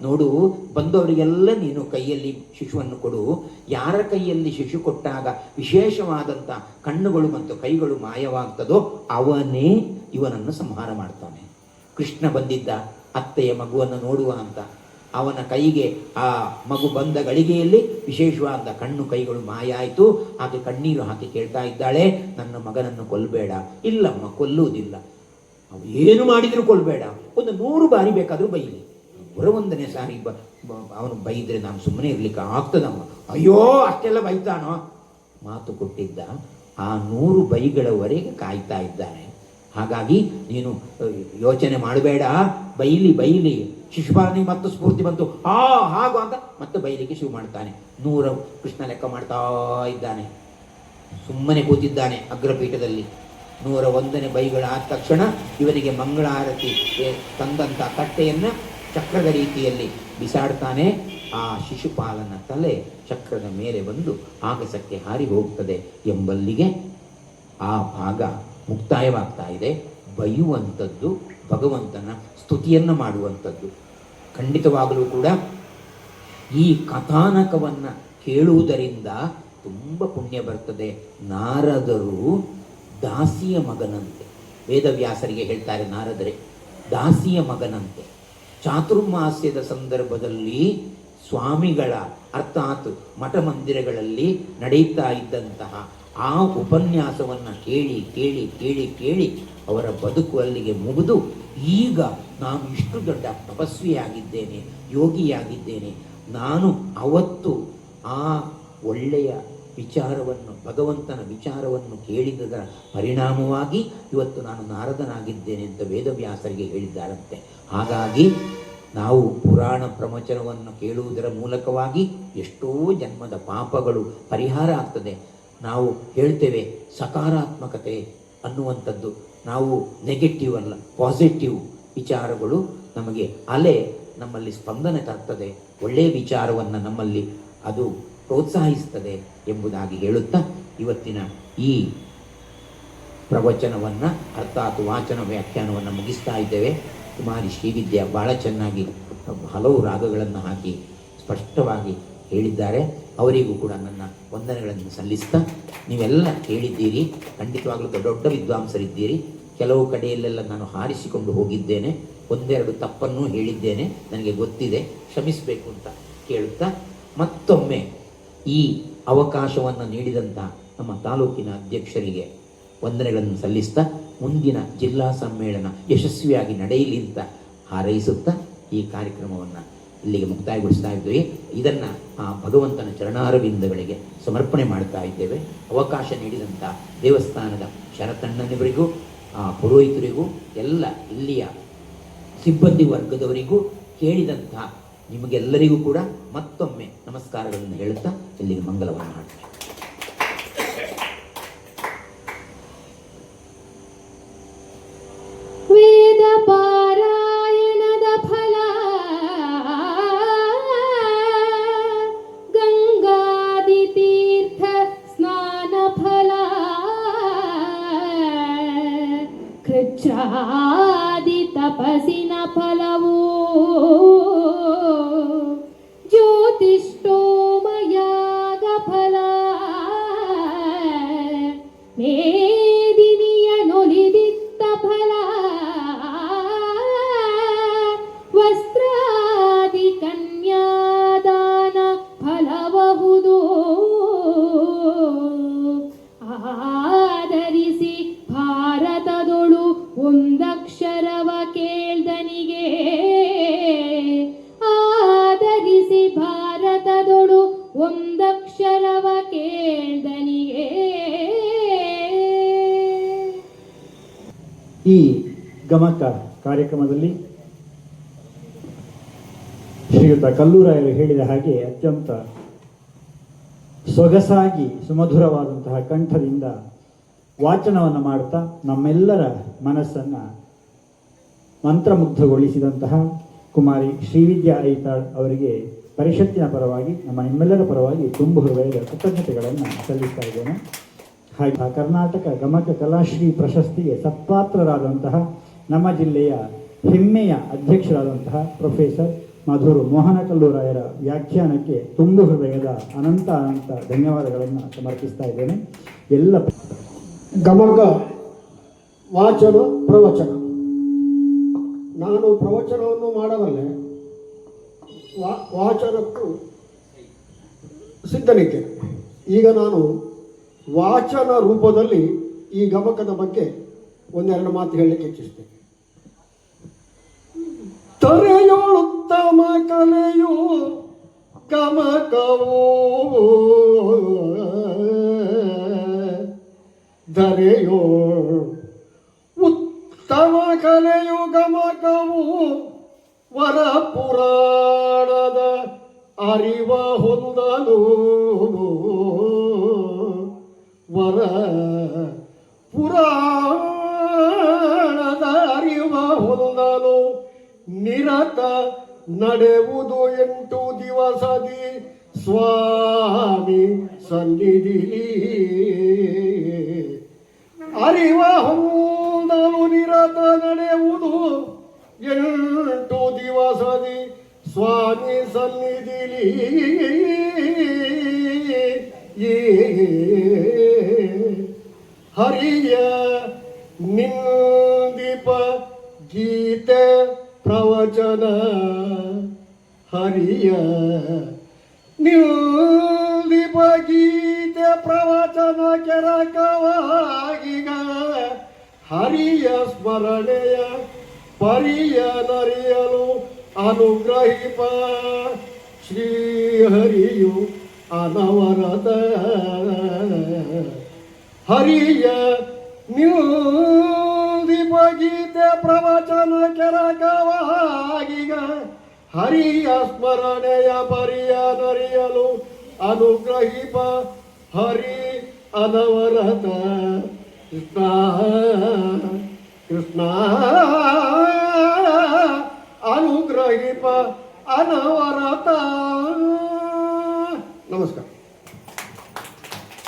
ನೋಡು, ಬಂದವರಿಗೆಲ್ಲ ನೀನು ಕೈಯಲ್ಲಿ ಶಿಶುವನ್ನು ಕೊಡು. ಯಾರ ಕೈಯಲ್ಲಿ ಶಿಶು ಕೊಟ್ಟಾಗ ವಿಶೇಷವಾದಂಥ ಕಣ್ಣುಗಳು ಮತ್ತು ಕೈಗಳು ಮಾಯವಾಗ್ತದೋ ಅವನೇ ಇವನನ್ನು ಸಂಹಾರ ಮಾಡ್ತಾನೆ. ಕೃಷ್ಣ ಬಂದಿದ್ದ ಅತ್ತೆಯ ಮಗುವನ್ನು ನೋಡುವ ಅಂತ. ಅವನ ಕೈಗೆ ಆ ಮಗು ಬಂದ ಗಳಿಗೆಯಲ್ಲಿ ವಿಶೇಷವಾದ ಕಣ್ಣು ಕೈಗಳು ಮಾಯ ಆಯಿತು. ಆಕೆ ಕಣ್ಣೀರು ಹಾಕಿ ಕೇಳ್ತಾ ಇದ್ದಾಳೆ, ನನ್ನ ಮಗನನ್ನು ಕೊಲ್ಲಬೇಡ. ಇಲ್ಲಮ್ಮ, ಕೊಲ್ಲುವುದಿಲ್ಲ. ಅವು ಏನು ಮಾಡಿದರೂ ಕೊಲ್ಲಬೇಡ. ಒಂದು 100 ಬಾರಿ ಬೇಕಾದರೂ ಬೈಲಿ. ಒಂದನೇ ಸಾರಿ ಅವನು ಬೈದರೆ ನಾನು ಸುಮ್ಮನೆ ಇರ್ಲಿಕ್ಕೆ ಆಗ್ತದಮ್ಮ. ಅಯ್ಯೋ, ಅಷ್ಟೆಲ್ಲ ಬೈತಾನೋ? ಮಾತು ಕೊಟ್ಟಿದ್ದ. ಆ 100 ಬೈಗಳವರೆಗೆ ಕಾಯ್ತಾ ಇದ್ದಾನೆ. ಹಾಗಾಗಿ ನೀನು ಯೋಚನೆ ಮಾಡಬೇಡ, ಬೈಲಿ. ಶಿಶುಪಾಲನಿಗೆ ಮತ್ತು ಸ್ಫೂರ್ತಿ ಬಂತು. ಹಾಗು ಅಂತ ಮತ್ತೆ ಬೈಲಿಕ್ಕೆ ಶುರು ಮಾಡ್ತಾನೆ. 100 ಕೃಷ್ಣ ಲೆಕ್ಕ ಮಾಡ್ತಾ ಇದ್ದಾನೆ. ಸುಮ್ಮನೆ ಕೂತಿದ್ದಾನೆ ಅಗ್ರಪೀಠದಲ್ಲಿ. 101ನೇ ಬೈಗಳಾದ ತಕ್ಷಣ ಇವರಿಗೆ ಮಂಗಳಾರತಿ ತಂದಂಥ ತಟ್ಟೆಯನ್ನು ಚಕ್ರದ ರೀತಿಯಲ್ಲಿ ಬಿಸಾಡ್ತಾನೆ. ಆ ಶಿಶುಪಾಲನ ತಲೆ ಚಕ್ರದ ಮೇಲೆ ಬಂದು ಆಗಸಕ್ಕೆ ಹಾರಿ ಹೋಗ್ತದೆ ಎಂಬಲ್ಲಿಗೆ ಆ ಭಾಗ ಮುಕ್ತಾಯವಾಗ್ತಾ ಇದೆ. ಬೈಯುವಂಥದ್ದು ಭಗವಂತನ ಸ್ತುತಿಯನ್ನು ಮಾಡುವಂಥದ್ದು. ಖಂಡಿತವಾಗಲೂ ಕೂಡ ಈ ಕಥಾನಕವನ್ನು ಕೇಳುವುದರಿಂದ ತುಂಬ ಪುಣ್ಯ ಬರ್ತದೆ. ನಾರದರು ದಾಸಿಯ ಮಗನಂತೆ, ವೇದವ್ಯಾಸರಿಗೆ ಹೇಳ್ತಾರೆ ನಾರದರೆ, ದಾಸಿಯ ಮಗನಂತೆ. ಚಾತುರ್ಮಾಸ್ಯದ ಸಂದರ್ಭದಲ್ಲಿ ಸ್ವಾಮಿಗಳ ಅರ್ಥಾತ್ ಮಠ ಮಂದಿರಗಳಲ್ಲಿ ನಡೆಯುತ್ತಾ ಇದ್ದಂತಹ ಆ ಉಪನ್ಯಾಸವನ್ನು ಕೇಳಿ ಅವರ ಬದುಕು ಅಲ್ಲಿಗೆ ಮುಗಿದು, ಈಗ ನಾನು ಇಷ್ಟು ದೊಡ್ಡ ತಪಸ್ವಿಯಾಗಿದ್ದೇನೆ, ಯೋಗಿಯಾಗಿದ್ದೇನೆ. ನಾನು ಅವತ್ತು ಆ ಒಳ್ಳೆಯ ವಿಚಾರವನ್ನು, ಭಗವಂತನ ವಿಚಾರವನ್ನು ಕೇಳಿದರ ಪರಿಣಾಮವಾಗಿ ಇವತ್ತು ನಾನು ನಾರದನಾಗಿದ್ದೇನೆ ಅಂತ ವೇದವ್ಯಾಸರಿಗೆ ಹೇಳಿದ್ದಾರಂತೆ. ಹಾಗಾಗಿ ನಾವು ಪುರಾಣ ಪ್ರವಚನವನ್ನು ಕೇಳುವುದರ ಮೂಲಕವಾಗಿ ಎಷ್ಟೋ ಜನ್ಮದ ಪಾಪಗಳು ಪರಿಹಾರ ಆಗ್ತದೆ. ನಾವು ಹೇಳ್ತೇವೆ ಸಕಾರಾತ್ಮಕತೆ ಅನ್ನುವಂಥದ್ದು, ನಾವು ನೆಗೆಟಿವ್ ಅಲ್ಲ, ಪಾಸಿಟಿವ್ ವಿಚಾರಗಳು ನಮಗೆ ಅಲೆ ನಮ್ಮಲ್ಲಿ ಸ್ಪಂದನೆ ತರ್ತದೆ, ಒಳ್ಳೆಯ ವಿಚಾರವನ್ನು ನಮ್ಮಲ್ಲಿ ಅದು ಪ್ರೋತ್ಸಾಹಿಸ್ತದೆ ಎಂಬುದಾಗಿ ಹೇಳುತ್ತಾ ಇವತ್ತಿನ ಈ ಪ್ರವಚನವನ್ನು ಅರ್ಥಾತ್ ವಾಚನ ವ್ಯಾಖ್ಯಾನವನ್ನು ಮುಗಿಸ್ತಾ ಇದ್ದೇವೆ. ಕುಮಾರಿ ಶ್ರೀವಿದ್ಯಾ ಭಾಳ ಚೆನ್ನಾಗಿ ಹಲವು ರಾಗಗಳನ್ನು ಹಾಕಿ ಸ್ಪಷ್ಟವಾಗಿ ಹೇಳಿದ್ದಾರೆ. ಅವರಿಗೂ ಕೂಡ ನನ್ನ ವಂದನೆಗಳನ್ನು ಸಲ್ಲಿಸ್ತಾ, ನೀವೆಲ್ಲ ಕೇಳಿದ್ದೀರಿ, ಖಂಡಿತವಾಗಲೂ ದೊಡ್ಡ ವಿದ್ವಾಂಸರಿದ್ದೀರಿ. ಕೆಲವು ಕಡೆಯಲ್ಲೆಲ್ಲ ನಾನು ಹಾರಿಸಿಕೊಂಡು ಹೋಗಿದ್ದೇನೆ, ಒಂದೆರಡು ತಪ್ಪನ್ನು ಹೇಳಿದ್ದೇನೆ, ನನಗೆ ಗೊತ್ತಿದೆ, ಕ್ಷಮಿಸಬೇಕು ಅಂತ ಕೇಳುತ್ತಾ ಮತ್ತೊಮ್ಮೆ ಈ ಅವಕಾಶವನ್ನು ನೀಡಿದಂಥ ನಮ್ಮ ತಾಲೂಕಿನ ಅಧ್ಯಕ್ಷರಿಗೆ ವಂದನೆಗಳನ್ನು ಸಲ್ಲಿಸ್ತಾ, ಮುಂದಿನ ಜಿಲ್ಲಾ ಸಮ್ಮೇಳನ ಯಶಸ್ವಿಯಾಗಿ ನಡೆಯಲಿ ಅಂತ ಹಾರೈಸುತ್ತಾ ಈ ಕಾರ್ಯಕ್ರಮವನ್ನು ಇಲ್ಲಿಗೆ ಮುಕ್ತಾಯಗೊಳಿಸ್ತಾ ಇದ್ದೇವೆ. ಇದನ್ನು ಆ ಭಗವಂತನ ಚರಣಾರವಿಂದಗಳಿಗೆ ಸಮರ್ಪಣೆ ಮಾಡ್ತಾ ಇದ್ದೇವೆ. ಅವಕಾಶ ನೀಡಿದಂಥ ದೇವಸ್ಥಾನದ ಶರತಣ್ಣನವರಿಗೂ, ಆ ಪುರೋಹಿತರಿಗೂ, ಎಲ್ಲ ಇಲ್ಲಿಯ ಸಿಬ್ಬಂದಿ ವರ್ಗದವರಿಗೂ, ಕೇಳಿದಂಥ ನಿಮಗೆಲ್ಲರಿಗೂ ಕೂಡ ಮತ್ತೊಮ್ಮೆ ನಮಸ್ಕಾರಗಳನ್ನು ಹೇಳುತ್ತಾ ಇಲ್ಲಿಗೆ ಮಂಗಲವನ್ನು ಹಾಡ್ತೇವೆ. ವೇದ ಪಾರಾಯಣದ ಫಲ, ಗಂಗಾದಿ ತೀರ್ಥ ಸ್ನಾನ ಫಲ, ಕೃಚ್ಛಾದಿ ತಪಸ್ಸಿನ ಫಲವು, ಜ್ಯೋತಿಷ್ಠೋಮಯಾಗ ಫಲ, ಮೇದಿನಿಯ ನೊಲಿದಿತ್ತ ಫಲ, ವಸ್ತ್ರಾದಿ ಕನ್ಯಾದಾನ ಫಲಬಹುದು. ಆದರಿಸಿ ಭಾರತದೊಳು ಒಂದಕ್ಷರವ ಕೇಳ್ದನಿಗೆ, ಆದರಿಸಿ ಭಾರತದೊಳು ಒಂದಕ್ಷರವ ಕೇಳ್ದನಿಗೆ. ಈ ಗಮಕ ಕಾರ್ಯಕ್ರಮದಲ್ಲಿ ಶ್ರೀಯುತ ಕಲ್ಲೂರಾಯರು ಹೇಳಿದ ಹಾಗೆ ಅತ್ಯಂತ ಸೊಗಸಾಗಿ ಸುಮಧುರವಾದಂತಹ ಕಂಠದಿಂದ ವಾಚನವನ್ನು ಮಾಡುತ್ತಾ ನಮ್ಮೆಲ್ಲರ ಮನಸ್ಸನ್ನು ಮಂತ್ರಮುಗ್ಧಗೊಳಿಸಿದಂತಹ ಕುಮಾರಿ ಶ್ರೀವಿದ್ಯಾ ಐತಾಳ್ ಅವರಿಗೆ ಪರಿಷತ್ತಿನ ಪರವಾಗಿ, ನಮ್ಮ ನಿಮ್ಮೆಲ್ಲರ ಪರವಾಗಿ ತುಂಬು ಹೃದಯದ ಕೃತಜ್ಞತೆಗಳನ್ನು ಸಲ್ಲಿಸ್ತಾ ಇದ್ದೇನೆ. ಹಾಗೆ ಕರ್ನಾಟಕ ಗಮಕ ಕಲಾಶ್ರೀ ಪ್ರಶಸ್ತಿಗೆ ಸತ್ಪಾತ್ರರಾದಂತಹ ನಮ್ಮ ಜಿಲ್ಲೆಯ ಹೆಮ್ಮೆಯ ಅಧ್ಯಕ್ಷರಾದಂತಹ ಪ್ರೊಫೆಸರ್ ಮಧುರು ಮೋಹನಕಲ್ಲೂರಾಯರ ವ್ಯಾಖ್ಯಾನಕ್ಕೆ ತುಂಬು ಹೃದಯದ ಅನಂತ ಧನ್ಯವಾದಗಳನ್ನು ಸಮರ್ಪಿಸ್ತಾ ಇದ್ದೇನೆ. ಎಲ್ಲ ಗಮಕ ವಾಚನ ಪ್ರವಚನ. ನಾನು ಪ್ರವಚನವನ್ನು ಮಾಡಬಲ್ಲೆ, ವಾಚನಕ್ಕೂ ಸಿದ್ಧನಿದ್ದೇನೆ. ಈಗ ನಾನು ವಾಚನ ರೂಪದಲ್ಲಿ ಈ ಗಮಕದ ಬಗ್ಗೆ ಒಂದೆರಡು ಮಾತು ಹೇಳಲಿಕ್ಕೆ ಇಚ್ಛಿಸ್ತೇನೆ. ತರೆಯೋಳುತ್ತಮ ಕಲೆಯು ಗಮಕವೋ ಧರೆಯೋ ಉತ್ತಮ ಕಲೆಯು ಗಮಕವು ವರ ಪುರಾಣದ ಅರಿವ ಹೊಂದಲು ವರ ಪುರಾಣದ ಅರಿವ ಹೊಂದಲು ನಿರತ ನಡೆಯುವುದು 8 ದಿವಸದಿ ಸ್ವಾಮಿ ಸನ್ನಿಧಿಲಿ. ಅರಿವ ಹೊಂದಲು ನಿರತ ನಡೆಯುವುದು 8 ದಿವಸದಿ ಸ್ವಾಮಿ ಸನ್ನಿಧಿಲಿ. ಹರಿಯ ನಿಂದಿಪ ಗೀತೆ ಪ್ರವಚನ, ಹರಿಯ ನಿಂದಿಪ ಗೀತೆ ಪ್ರವಚನ ಕೆರಕವಾಗೀಗ. ಹರಿಯ ಸ್ಮರಣೆಯ ಪರಿಯ ನರಿಯಲು ಅನುಗ್ರಹಿಪ ಶ್ರೀಹರಿಯು ಅನವರತ. ಹರಿಯ ನಿಂದಿಪ ಗೀತೆ ಪ್ರವಚನ ಕೆರಕವಾಗೀಗ. ಹರಿಯ ಸ್ಮರಣೆಯ ಪರಿಯ ನರಿಯಲು ಅನುಗ್ರಹಿಪ ಹರಿ ಅನವರತ. ಕೃಷ್ಣ ಕೃಷ್ಣ ಅನುಗ್ರಹಿಪ ಅನವರತ. ನಮಸ್ಕಾರ.